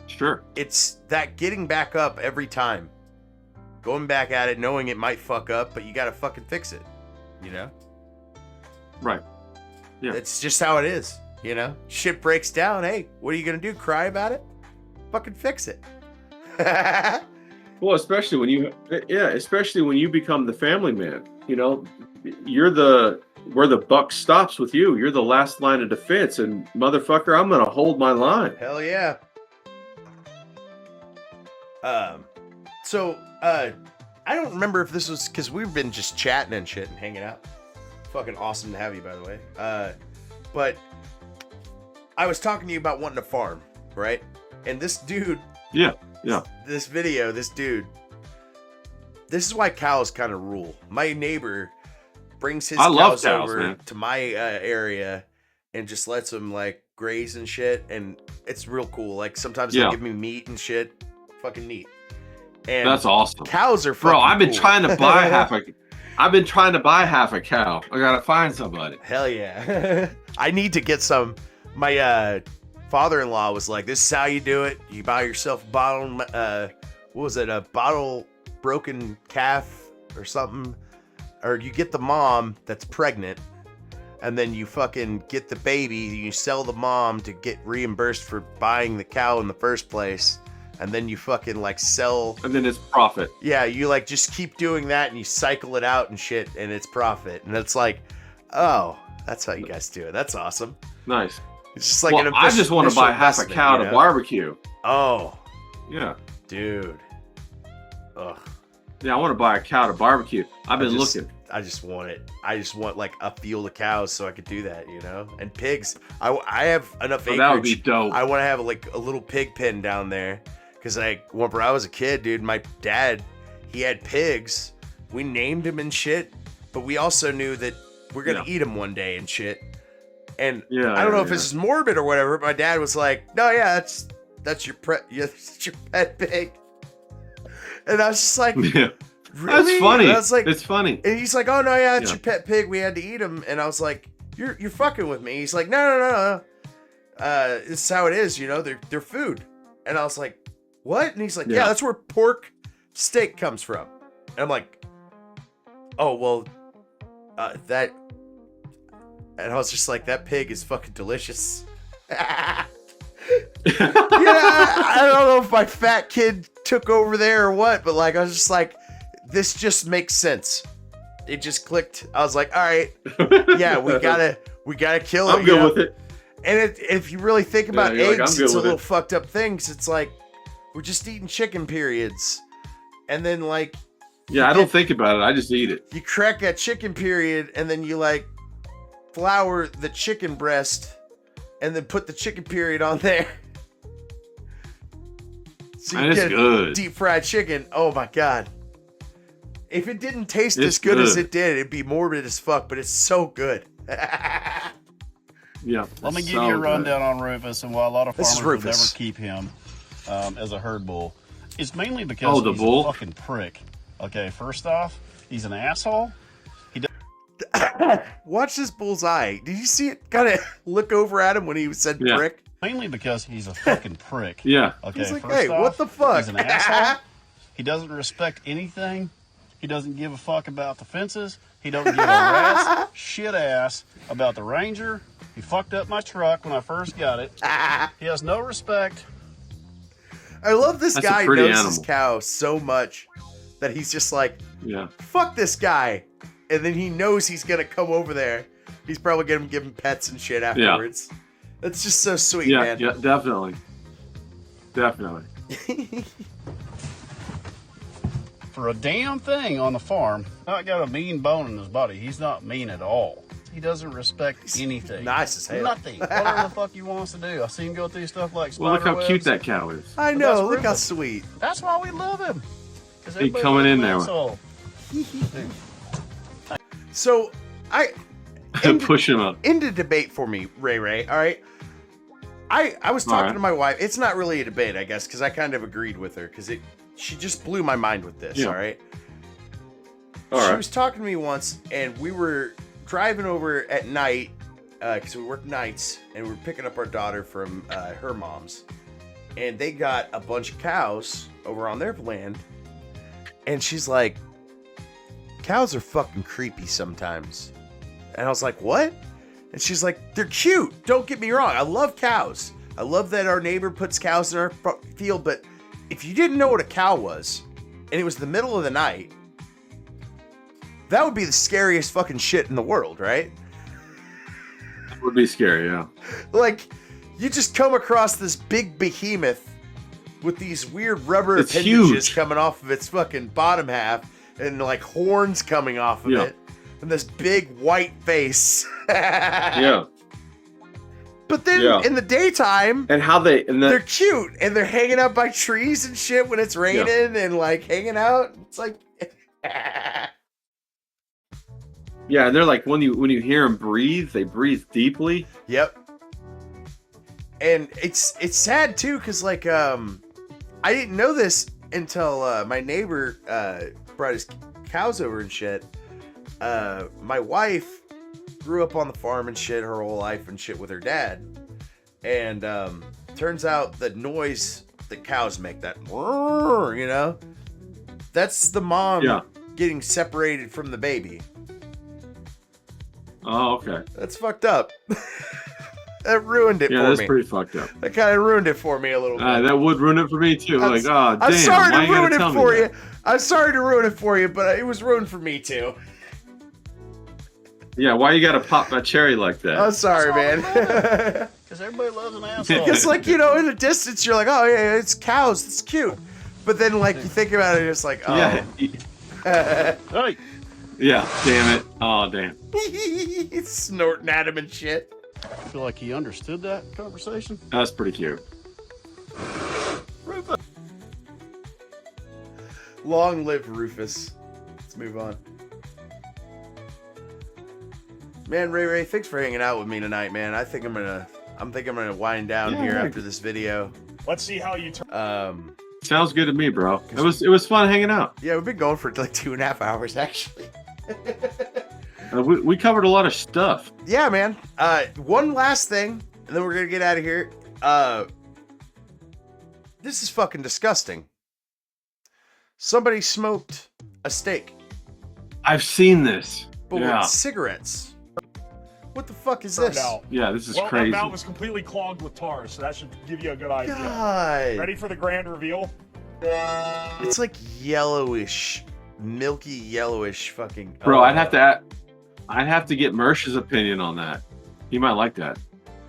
sure, it's that getting back up every time, going back at it, knowing it might fuck up, but you gotta fucking fix it, you know? Right. Yeah. It's just how it is, you know? Shit breaks down. Hey, what are you gonna do? Cry about it? Fucking fix it. Well, especially when you become the family man, you know, where the buck stops with you. You're the last line of defense, and motherfucker, I'm gonna hold my line. Hell yeah. So I don't remember if this was because we've been just chatting and shit and hanging out. Fucking awesome to have you, by the way. But I was talking to you about wanting to farm, right? And this dude. Yeah. This dude. This is why cows kind of rule. My neighbor brings his cows over to my area and just lets them like graze and shit, and it's real cool. Like sometimes they'll give me meat and shit. Fucking neat. And that's awesome. Cows are bro. I've been cool. trying to buy half a. I've been trying to buy half a cow. I gotta find somebody. Hell yeah. I need to get some. My father-in-law was like, this is how you do it. You buy yourself a bottle, what was it? A bottle broken calf or something. Or you get the mom that's pregnant and then you fucking get the baby. You sell the mom to get reimbursed for buying the cow in the first place. And then you fucking like sell. And then it's profit. Yeah, you like just keep doing that and you cycle it out and shit and it's profit. And it's like, oh, that's how you guys do it. That's awesome. Nice. It's just like well, I just want to buy half a cow to barbecue. Oh. Yeah. Dude. Ugh. Yeah, I want to buy a cow to barbecue. I've been looking. I just want it. I just want like a field of cows so I could do that, you know? And pigs. I have enough acreage. That would be dope. I want to have like a little pig pen down there. Because when I was a kid, dude, my dad, he had pigs. We named them and shit. But we also knew that we're going to eat them one day and shit. And I don't know if this is morbid or whatever, but my dad was like, no, yeah, that's your pet pig. And I was just like, really? That's funny. And I was like, it's funny. And he's like, oh, no, yeah, it's your pet pig. We had to eat him. And I was like, you're fucking with me. He's like, no. This is how it is, you know, they're food. And I was like, what? And he's like, yeah, that's where pork steak comes from. And I'm like, oh, well, that. And I was just like, that pig is fucking delicious. I don't know if my fat kid took over there or what, but like, I was just like, this just makes sense. It just clicked. I was like, all right, yeah, we gotta kill it. I'm good with it. And if you really think about eggs, like, it's a little fucked up thing. It's like, we're just eating chicken periods. And then like, I don't think about it. I just eat it. You crack that chicken period and then you like flour the chicken breast and then put the chicken period on there. So you get good. Deep fried chicken. Oh my God. If it didn't taste as good as it did, it'd be morbid as fuck, but it's so good. Yeah. Let me give you a rundown on Rufus and why a lot of farmers would never keep him as a herd bull. It's mainly because he's a fucking prick. Okay, first off, he's an asshole. Watch this bull's eye. Did you see it kind of look over at him when he said prick? Mainly because he's a fucking prick. Yeah. Okay, he's like, first hey, off, what the fuck? He's an asshole. He doesn't respect anything. He doesn't give a fuck about the fences. He don't give a rat's shit ass about the Ranger. He fucked up my truck when I first got it. He has no respect. I love this guy knows his animal. cow so much that he's just like, fuck this guy. And then he knows he's going to come over there. He's probably going to give him pets and shit afterwards. That's just so sweet, man. Yeah, definitely. Definitely. For a damn thing on the farm, not got a mean bone in his body. He's not mean at all. He doesn't respect anything. Nice as hell. Nothing. Whatever the fuck he wants to do. I see him go through stuff like spider Well, look how webs. cute that cow is. I know. Look how sweet. That's why we love him. He coming in there. So, push him up. Into debate for me, Ray. All right. I was talking to my wife. It's not really a debate, I guess, because I kind of agreed with her because she just blew my mind with this. All right. She was talking to me once, and we were driving over at night because we work nights, and we were picking up our daughter from her mom's, and they got a bunch of cows over on their land, and she's like, cows are fucking creepy sometimes. And I was like, what? And she's like, they're cute. Don't get me wrong. I love cows. I love that our neighbor puts cows in our field. But if you didn't know what a cow was, and it was the middle of the night, that would be the scariest fucking shit in the world, right? It would be scary, yeah. Like, you just come across this big behemoth with these weird rubber appendages coming off of its fucking bottom half and like horns coming off of it. And this big white face. Yeah. But then in the daytime, they're cute and they're hanging out by trees and shit when it's raining and like hanging out. It's like, yeah, and they're like when you hear them breathe, they breathe deeply. Yep. And it's sad too because like I didn't know this until my neighbor brought his cows over and shit. My wife grew up on the farm and shit her whole life and shit with her dad. And turns out the noise that cows make, that, you know, that's the mom getting separated from the baby. Oh, okay. That's fucked up. That ruined it for me. Yeah, that's pretty fucked up. That kind of ruined it for me a little bit. That would ruin it for me too. Like, oh, damn. I'm sorry why to ruin it for you. That? I'm sorry to ruin it for you, but it was ruined for me too. Yeah, why you gotta pop my cherry like that? I'm sorry, man. Because everybody loves an asshole. Because, like, you know, in the distance, you're like, oh, yeah, it's cows. It's cute. But then, like, you think about it, it's like, oh. Yeah. Hey. Yeah, damn it. Oh, damn. He's snorting at him and shit. I feel like he understood that conversation. That's pretty cute. Rufus. Long live Rufus. Let's move on. Man, Ray, thanks for hanging out with me tonight, man. I think I'm gonna wind down here after this video. Let's see how you turn. Sounds good to me, bro. It was fun hanging out. Yeah, we've been going for like 2.5 hours actually. We covered a lot of stuff. Yeah, man. One last thing, and then we're gonna get out of here. This is fucking disgusting. Somebody smoked a steak. I've seen this. But with cigarettes. What the fuck is this? Yeah, this is Well, crazy. that valve is completely clogged with tar, so that should give you a good idea. God. Ready for the grand reveal? It's like yellowish, milky yellowish fucking. Bro, I'd have to get Mersh's opinion on that. He might like that.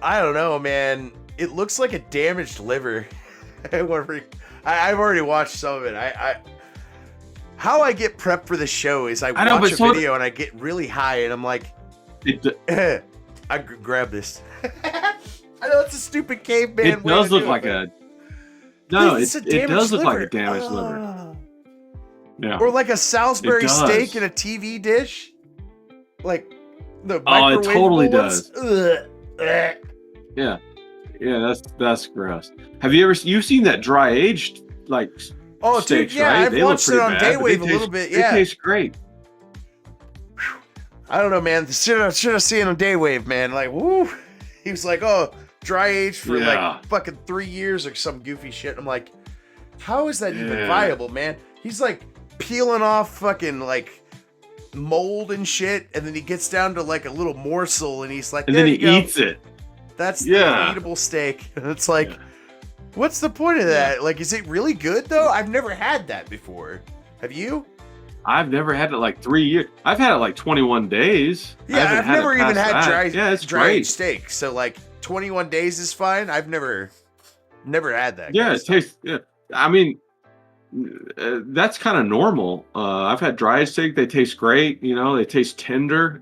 I don't know, man. It looks like a damaged liver. I've already watched some of it. How I get prepped for the show is I watch a video and I get really high and I'm like, I grab this. I know it's a stupid caveman. It does look like it does look like a damaged liver. Yeah. Or like a Salisbury steak in a TV dish. Like the it totally does. Ugh. Yeah, that's gross. Have you seen that dry aged like? Oh, steaks, dude, yeah, right? I've watched it on Daywave a little bit. Yeah, it tastes great. I don't know, man. The shit I've seen on Daywave, man. Like, woo. He was like, oh, dry aged for like fucking 3 years or some goofy shit. I'm like, how is that even viable, man? He's like peeling off fucking like mold and shit, and then he gets down to like a little morsel, and he's like, and then he eats it. That's the eatable steak. It's like, what's the point of that? Like, is it really good though? I've never had that before. Have you? I've never had it like 3 years. I've had it like 21 days. Yeah, I've never even had dry steak. So like 21 days is fine. I've never had that. Yeah, it tastes. Yeah, I mean, that's kind of normal. I've had dry steak. They taste great. You know, they taste tender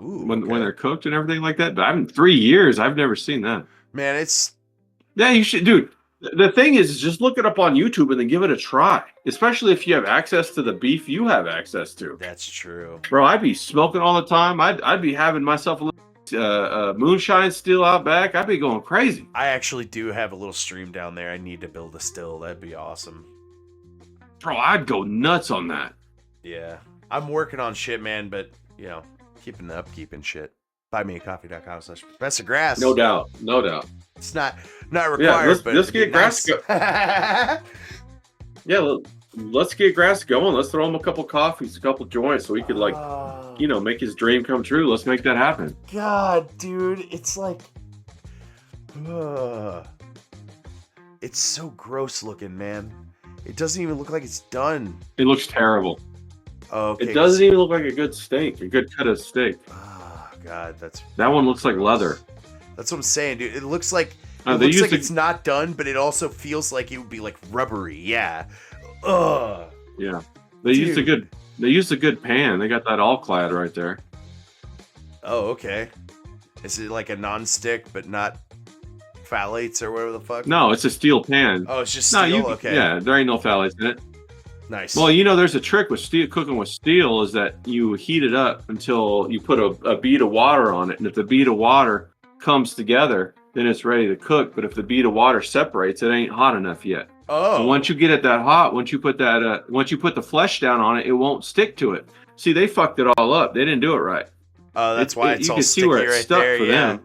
when they're cooked and everything like that. But in 3 years, I've never seen that. Man, it's you should, dude. The thing is, just look it up on YouTube and then give it a try. Especially if you have access to the beef you have access to. That's true, bro. I'd be smoking all the time. I'd be having myself a little moonshine still out back. I'd be going crazy. I actually do have a little stream down there. I need to build a still. That'd be awesome. Bro, I'd go nuts on that. Yeah. I'm working on shit, man, but, you know, keeping the upkeep and shit. BuyMeACoffee.com/ProfessorGrass. No doubt. No doubt. It's not required, but let's get Grass nice. Let's get Grass going. Let's throw him a couple coffees, a couple joints, so he could, like, make his dream come true. Let's make that happen. God, dude, it's like, it's so gross looking, man. It doesn't even look like it's done. It looks terrible. Okay. It doesn't even look like a good steak, a good cut of steak. Oh, God, that one looks like leather. That's what I'm saying, dude. It looks like it's not done, but it also feels like it would be like rubbery. Yeah. Ugh. Yeah. They used a good pan. They got that all clad right there. Oh, okay. Is it like a non-stick but not phthalates or whatever the fuck? No, it's a steel pan. Oh, it's just steel? Okay. Yeah, there ain't no phthalates in it. Nice. Well, there's a trick with cooking with steel is that you heat it up until you put a bead of water on it. And if the bead of water comes together, then it's ready to cook. But if the bead of water separates, it ain't hot enough yet. Oh. And once you get it that hot, once you put the flesh down on it, it won't stick to it. See, they fucked it all up. They didn't do it right. Oh, that's why it's you all can sticky see where it's right stuck there. for them.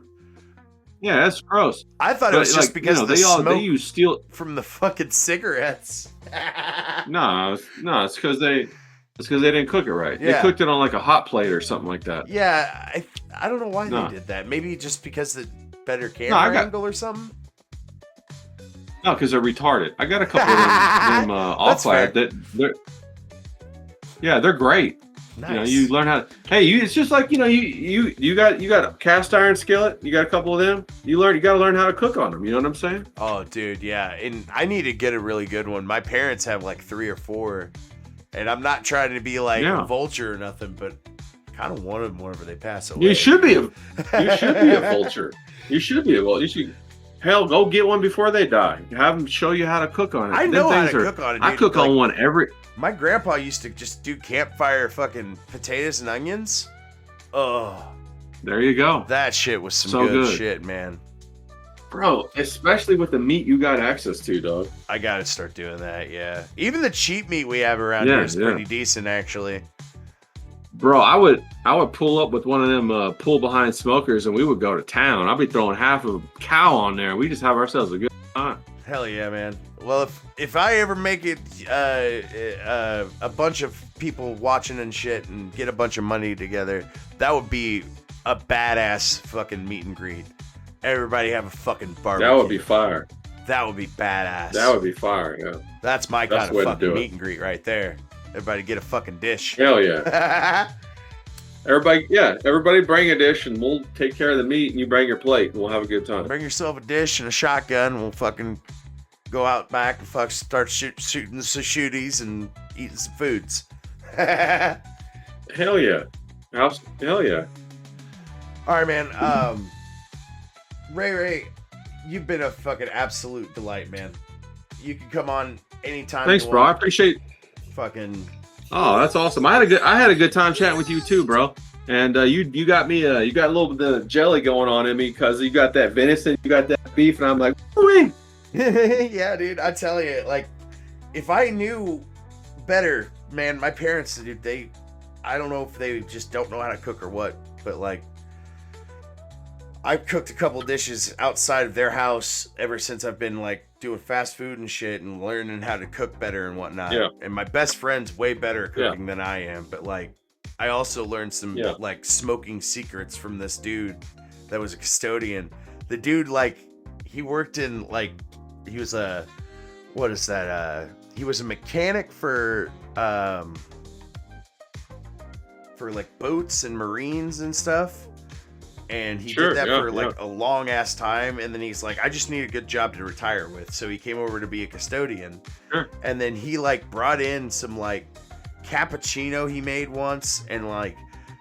Yeah, that's gross. I thought it was just because of the they smoke use steel from the fucking cigarettes. No, it's because they didn't cook it right. Yeah. They cooked it on like a hot plate or something like that. Yeah, I don't know why No. they did that. Maybe just because the better camera angle or something. No, because they're retarded. I got a couple of them off fire that they're great. Nice. You know, you learn how to. Hey, it's just like you got a cast iron skillet. You got a couple of them. You got to learn how to cook on them. You know what I'm saying? Oh, dude, yeah. And I need to get a really good one. My parents have like 3 or 4, and I'm not trying to be like a vulture or nothing, but kind of want them whenever they pass away. You should be a vulture. You should be a vulture. You should. Hell, go get one before they die. Have them show you how to cook on it. I know how to cook on it, dude. I cook on one every. My grandpa used to just do campfire fucking potatoes and onions. Oh. There you go. That shit was some So good shit, man. Bro, especially with the meat you got access to, dog. I gotta start doing that, yeah. Even the cheap meat we have around here is pretty decent, actually. Bro, I would pull up with one of them pull behind smokers, and we would go to town. I'd be throwing half of a cow on there, and we just have ourselves a good time. Hell yeah, man. Well, if I ever make it a bunch of people watching and shit and get a bunch of money together, that would be a badass fucking meet and greet. Everybody have a fucking barbecue. That would be fire. That would be badass. That would be fire, yeah. That's my That's kind the way of to fucking do it. meet and greet right there. Everybody get a fucking dish. Hell yeah. Everybody bring a dish, and we'll take care of the meat, and you bring your plate, and we'll have a good time. Bring yourself a dish and a shotgun. We'll fucking go out back and start shooting some shooties and eating some foods. Hell yeah. Hell yeah. All right, man. Ray, you've been a fucking absolute delight, man. You can come on anytime. Thanks, bro. I appreciate. Fucking. Oh, that's awesome. I had a good time chatting with you too, bro. And you got me you got a little bit of jelly going on in me because you got that venison, you got that beef, and I'm like, wait. Yeah, dude. I tell you, like, if I knew better, man, my parents, dude, I don't know if they just don't know how to cook or what, but like, I've cooked a couple dishes outside of their house ever since I've been like doing fast food and shit and learning how to cook better and whatnot. Yeah. And my best friend's way better at cooking than I am, but like, I also learned some like smoking secrets from this dude that was a custodian. The dude, like, he worked in like, he was a, what is that? He was a mechanic for like boats and marines and stuff. And he did that for like a long ass time. And then he's like, I just need a good job to retire with. So he came over to be a custodian. Sure. And then he like brought in some like cappuccino he made once and like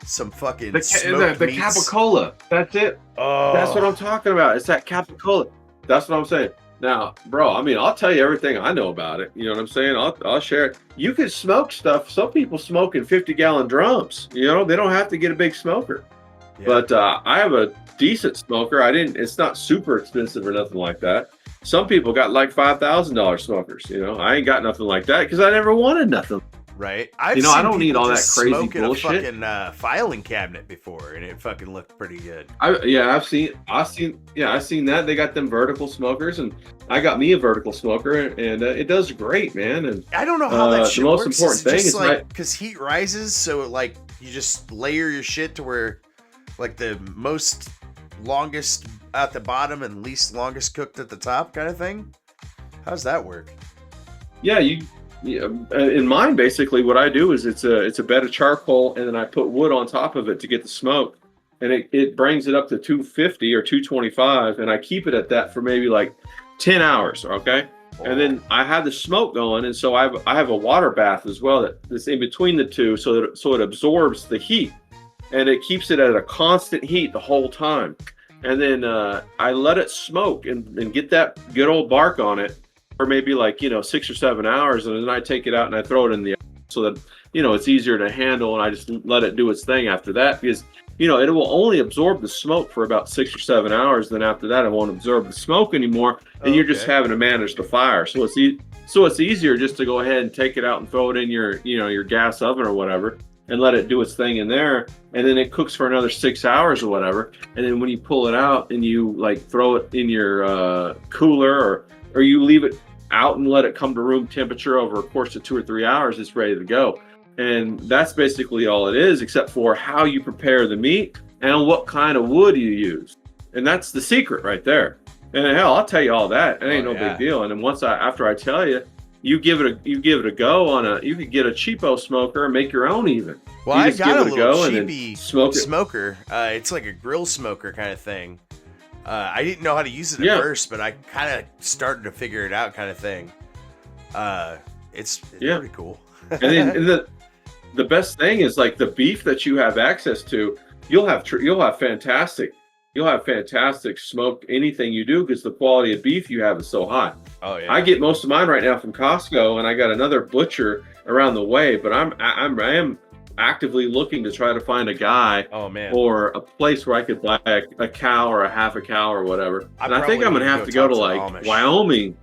some fucking the smoked meats. capicola. That's it. Oh, That's what I'm talking about. It's that capicola. That's what I'm saying. Now, bro, I mean, I'll tell you everything I know about it. You know what I'm saying? I'll share it. You can smoke stuff. Some people smoke in 50-gallon drums. You know, they don't have to get a big smoker. Yeah. But I have a decent smoker. It's not super expensive or nothing like that. Some people got like $5,000 smokers. You know, I ain't got nothing like that because I never wanted nothing. Right. I don't need all that crazy bullshit. In a fucking filing cabinet before, and it fucking looked pretty good. I've seen that. They got them vertical smokers, and I got me a vertical smoker, and it does great, man. And I don't know how that shit works. The most important thing is like because heat rises, so like you just layer your shit to where like the most longest at the bottom and least longest cooked at the top, kind of thing. How's that work? Yeah, in mine, basically, what I do is it's a bed of charcoal, and then I put wood on top of it to get the smoke, and it brings it up to 250 or 225, and I keep it at that for maybe like 10 hours. Okay, and then I have the smoke going, and so I have a water bath as well that's in between the two, so it absorbs the heat, and it keeps it at a constant heat the whole time, and then I let it smoke and get that good old bark on it. For maybe like 6 or 7 hours, and then I take it out and I throw it in the so that it's easier to handle, and I just let it do its thing after that, because it will only absorb the smoke for about 6 or 7 hours. Then after that, it won't absorb the smoke anymore, and you're just having to manage the fire. So So it's easier just to go ahead and take it out and throw it in your, your gas oven or whatever, and let it do its thing in there. And then it cooks for another 6 hours or whatever. And then when you pull it out and you like throw it in your cooler, or you leave it out and let it come to room temperature over a course of 2 or 3 hours, it's ready to go. And that's basically all it is, except for how you prepare the meat and what kind of wood you use. And that's the secret right there. And hell, I'll tell you all that. It ain't no big deal. And then after I tell you, you give it a go on you could get a cheapo smoker and make your own even. Well, I got a little cheapy smoker. It's like a grill smoker kind of thing. I didn't know how to use it at first, but I kind of started to figure it out, kind of thing. It's pretty cool. And then the best thing is like the beef that you have access to. You'll have fantastic smoke anything you do, because the quality of beef you have is so high. Oh yeah. I get most of mine right now from Costco, and I got another butcher around the way, but I am actively looking to try to find a guy or a place where I could buy a cow or a half a cow or whatever. And I think I'm gonna have to go to like Wyoming.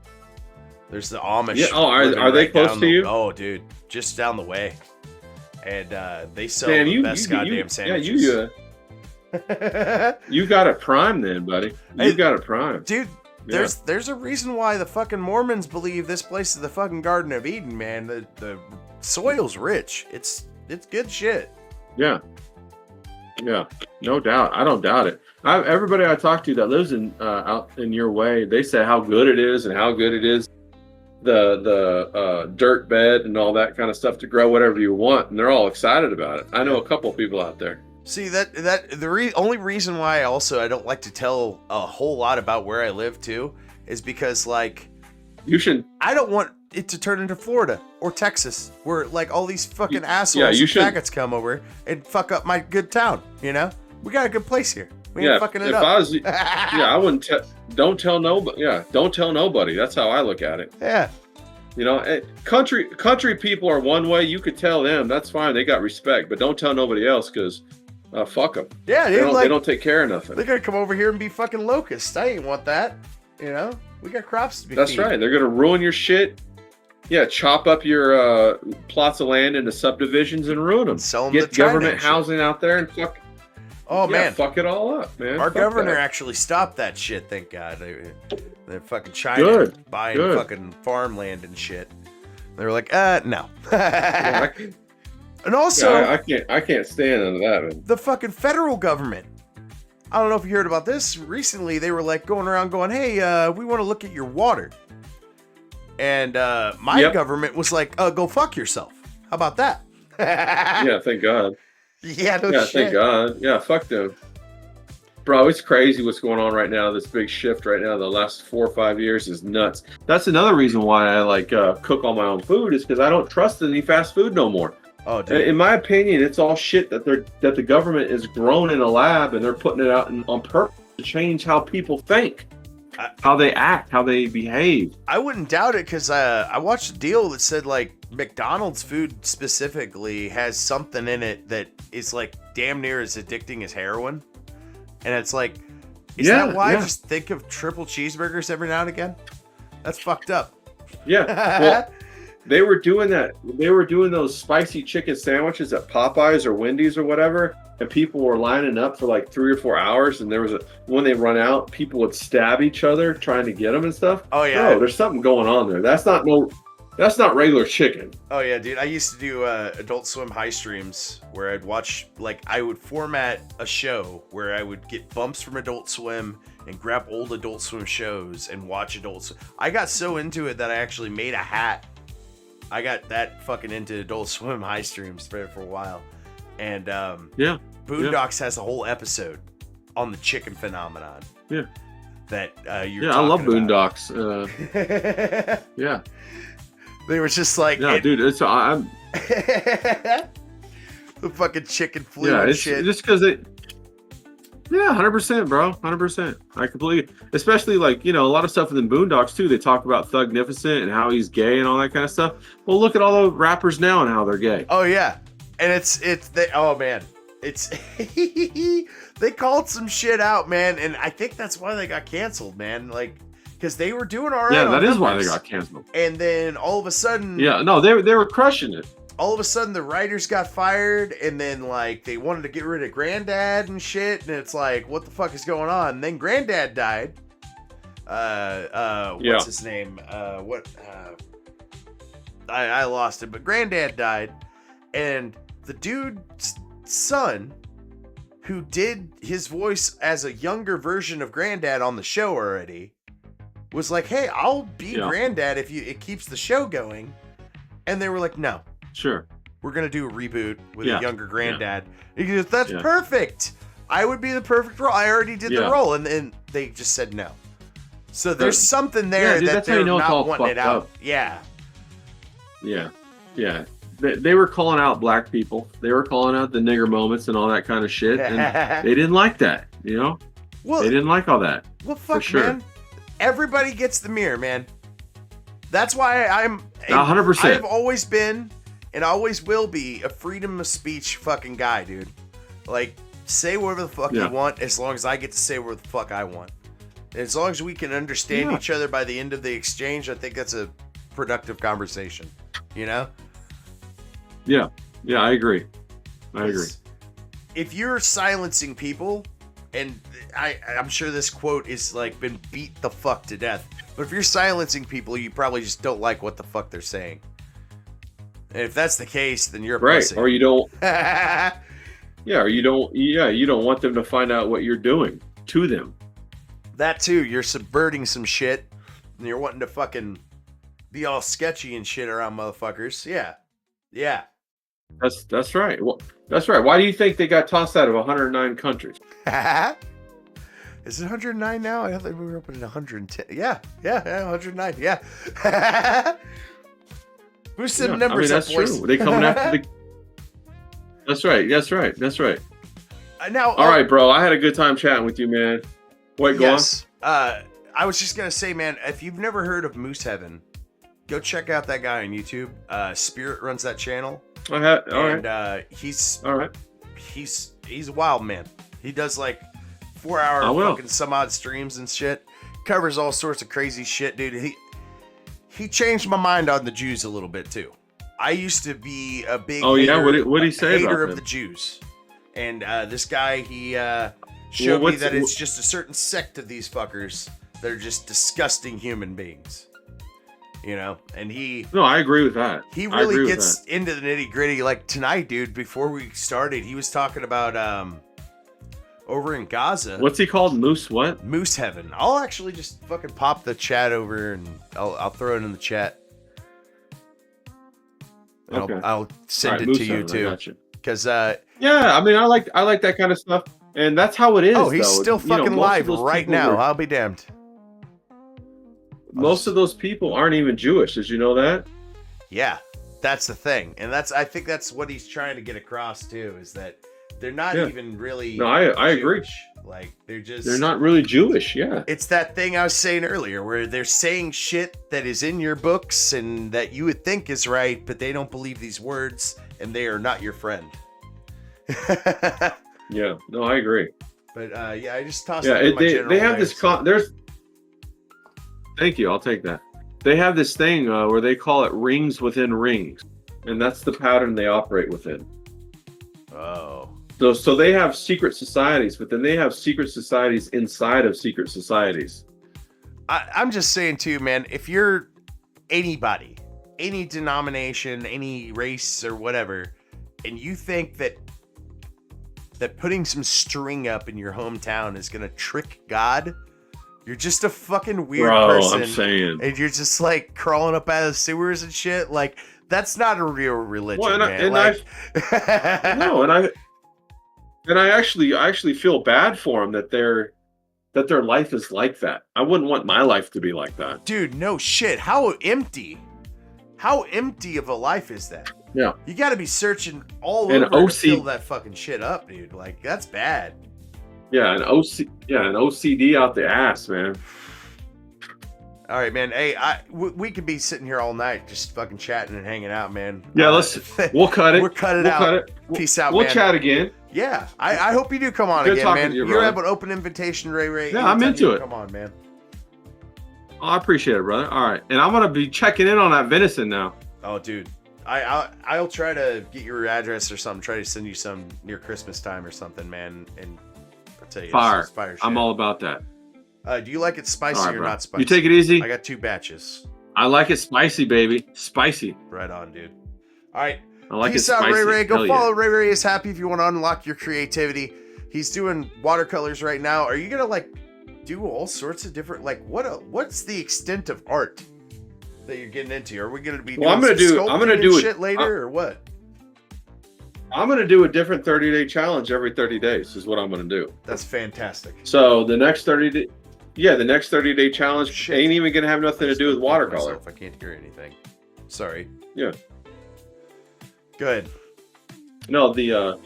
There's the Amish. Yeah. Oh, are they close to you? Oh, dude, just down the way. And they sell the best goddamn sandwiches. You got it prime then, buddy. You got it prime. Dude, there's a reason why the fucking Mormons believe this place is the fucking Garden of Eden, man. The soil's rich. It's good shit. Yeah. Yeah, no doubt. I don't doubt it. Everybody I talk to that lives in out in your way, they say how good it is and how good it is. The dirt bed and all that kind of stuff to grow whatever you want, and they're all excited about it. I know a couple of people out there. See, only reason why I don't like to tell a whole lot about where I live too is because like I don't want it to turn into Florida or Texas, where like all these fucking assholes and faggots come over and fuck up my good town. You know, we got a good place here. We ain't fucking it up. I was, I wouldn't. Don't tell nobody. Yeah, don't tell nobody. That's how I look at it. Yeah. You know, country people are one way. You could tell them, that's fine. They got respect, but don't tell nobody else, because fuck them. Yeah, they don't take care of nothing. They're gonna come over here and be fucking locusts. I ain't want that. You know, we got crops to be. That's right. They're gonna ruin your shit. Yeah, chop up your plots of land into subdivisions and ruin them. Sell them Get government housing out there and fuck. Oh man, fuck it all up, man. Our governor actually stopped that shit. Thank God. They're fucking China buying fucking farmland and shit. They were like, no. And also, I can't stand under that, man. The fucking federal government. I don't know if you heard about this recently. They were like going around going, "Hey, we want to look at your water." And my government was like, "Go fuck yourself." How about that? Yeah, thank God. Yeah, shit. Thank God. Yeah, fuck them. Bro, it's crazy what's going on right now. This big shift right now, the last 4 or 5 years is nuts. That's another reason why I like cook all my own food, is because I don't trust any fast food no more. Oh, dude. In my opinion, it's all shit that the government is grown in a lab, and they're putting it out on purpose to change how people think, how they act, how they behave. I wouldn't doubt it, because I watched a deal that said like McDonald's food specifically has something in it that is like damn near as addicting as heroin. And it's like, is that why I just think of triple cheeseburgers every now and again? That's fucked up. Yeah. Well, they were doing that. They were doing those spicy chicken sandwiches at Popeyes or Wendy's or whatever, and people were lining up for like 3 or 4 hours. And there was when they run out, people would stab each other trying to get them and stuff. Oh yeah. Bro, there's something going on there. That's not regular chicken. Oh yeah, dude. I used to do Adult Swim high streams where I'd watch, like, I would format a show where I would get bumps from Adult Swim and grab old Adult Swim shows and watch Adult Swim. I got so into it that I actually made a hat. I got that fucking into Adult Swim high streams for a while. And Boondocks has a whole episode on the chicken phenomenon. Yeah. That you're I love about. Boondocks. Yeah. They were just like, dude, I'm the fucking chicken flu and shit. Just because it. Yeah, 100%, bro. 100%. I completely, especially like, you know, a lot of stuff in the Boondocks too. They talk about Thugnificent and how he's gay and all that kind of stuff. Well, look at all the rappers now and how they're gay. Oh yeah, and it's they called some shit out, man, and I think that's why they got canceled, man. Like, because they were doing all right. Yeah, on that is why numbers. they got canceled. And then all of a sudden, Yeah, no, they were crushing it. all of a sudden the writers got fired, and then like they wanted to get rid of Granddad and shit, and it's like, what the fuck is going on? And then Granddad died. What's his name? I lost it, but Granddad died, and the dude's son, who did his voice as a younger version of Granddad on the show already, was like, "Hey, I'll be Granddad if it keeps the show going." And they were like, "No, sure, we're gonna do a reboot with a younger Granddad." He goes, "That's perfect. I would be the perfect role. I already did the role," and then they just said no. So there's something there dude, that that's how they're you know it's all not wanting it fucked out. up. Yeah. Yeah. They were calling out black people. They were calling out the nigger moments and all that kind of shit. And they didn't like that, you know? Well, they didn't like all that. Well, fuck, for sure. man. Everybody gets the mirror, man. That's why I'm 100%. I've always been and always will be a freedom of speech fucking guy, dude. Like, say whatever the fuck you want as long as I get to say whatever the fuck I want. As long as we can understand each other by the end of the exchange, I think that's a productive conversation. You know? Yeah, I agree. I agree. If you're silencing people, and I'm sure this quote is like been beat the fuck to death, but if you're silencing people, you probably just don't like what the fuck they're saying. And if that's the case, then you're a pussy. Or you don't. Or you don't. Yeah, you don't want them to find out what you're doing to them. That too. You're subverting some shit, and you're wanting to fucking be all sketchy and shit around motherfuckers. Yeah. That's right. Well, that's right. Why do you think they got tossed out of 109 countries? Is it 109 now? I thought we were up at 110. Yeah, 109. Yeah. Boosted the numbers that's up, boys. true. They coming after the. That's right. Now, all right, bro. I had a good time chatting with you, man. Wait, go on. I was just gonna say, man, if you've never heard of Moose Heaven, go check out that guy on YouTube. Spirit runs that channel. He's a wild man. He does like 4-hour fucking some odd streams and shit. Covers all sorts of crazy shit, dude. He changed my mind on the Jews a little bit too. I used to be a big what did he say hater about of the Jews, and this guy he showed me that it's just a certain sect of these fuckers that are just disgusting human beings. You know, and I agree with that. He really gets into the nitty gritty. Like tonight, dude, before we started, he was talking about over in Gaza. What's he called? Moose what? Moose Heaven. I'll actually just fucking pop the chat over and I'll throw it in the chat. Okay. I'll send it to you too. Because I mean, I like that kind of stuff, and that's how it is. Oh, he's still fucking live right now. I'll be damned. Most of those people aren't even Jewish. Did you know that? Yeah, that's the thing, and I think that's what he's trying to get across too, is that they're not even really. No, I agree. Like they're not really Jewish. Yeah, it's that thing I was saying earlier, where they're saying shit that is in your books and that you would think is right, but they don't believe these words, and they are not your friend. Yeah, no, I agree. But I just tossed it in my general they have there, there's. Thank you. I'll take that. They have this thing where they call it rings within rings, and that's the pattern they operate within. Oh. So they have secret societies, but then they have secret societies inside of secret societies. I'm just saying too, man, if you're anybody, any denomination, any race or whatever, and you think that putting some string up in your hometown is going to trick God, you're just a fucking weird person. I'm saying. And you're just like crawling up out of the sewers and shit. Like, that's not a real religion, man. I actually feel bad for them that their life is like that. I wouldn't want my life to be like that. Dude, no shit. How empty of a life is that? Yeah. You got to be searching all over to fill that fucking shit up, dude. Like, that's bad. Yeah, an OCD out the ass, man. All right, man. Hey, we could be sitting here all night just fucking chatting and hanging out, man. Yeah, we'll cut it. We'll cut it out. Peace out, man. We'll chat again. Yeah, I hope you do come on Good again, talking man. to you, You have an open invitation, Ray. Yeah, I'm into it. Come on, man. Oh, I appreciate it, brother. All right, and I'm gonna be checking in on that venison now. Oh, dude, I'll try to get your address or something. Try to send you some near Christmas time or something, man. And I'll tell you, Fire. it's fire shit. I'm all about that. Do you like it spicy or not spicy? You take it easy. I got 2 batches. I like it spicy, baby. Spicy. Right on, dude. All right. I like Peace it out, spicy. Ray Ray. Go Hell follow yeah. RayRayisHappy if you want to unlock your creativity. He's doing watercolors right now. Are you gonna like do all sorts of different what's the extent of art that you're getting into? Are we gonna be doing I'm gonna do shit later or what? I'm gonna do a different 30-day challenge every 30 days. Is what I'm gonna do. That's fantastic. So the next 30-day challenge ain't even gonna have nothing to do with watercolor. I can't hear anything. Sorry. Yeah. Good. No, the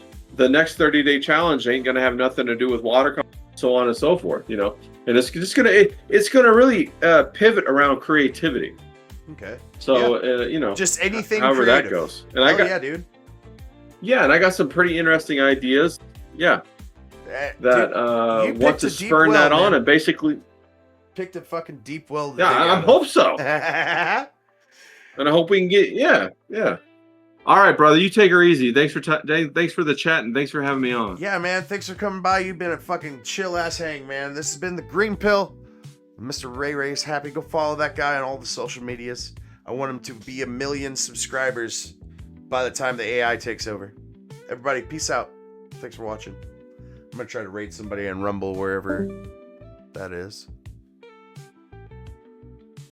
next 30-day challenge ain't gonna have nothing to do with watercolor, so on and so forth. You know, and it's just gonna really pivot around creativity. Okay. So you know, just anything. However creative. that goes. And I got, yeah, dude. Yeah, and I got some pretty interesting ideas. Yeah. That want to spurn that on and basically picked a fucking deep well. Yeah, I hope so. And I hope we can get yeah. All right, brother, you take her easy. Thanks for the chat and thanks for having me on. Yeah, man, thanks for coming by. You've been a fucking chill ass hang, man. This has been the Green Pill. Mr. RayRayisHappy. Go follow that guy on all the social medias. I want him to be 1 million subscribers by the time the AI takes over. Everybody, peace out. Thanks for watching. I'm gonna try to rate somebody on Rumble wherever that is.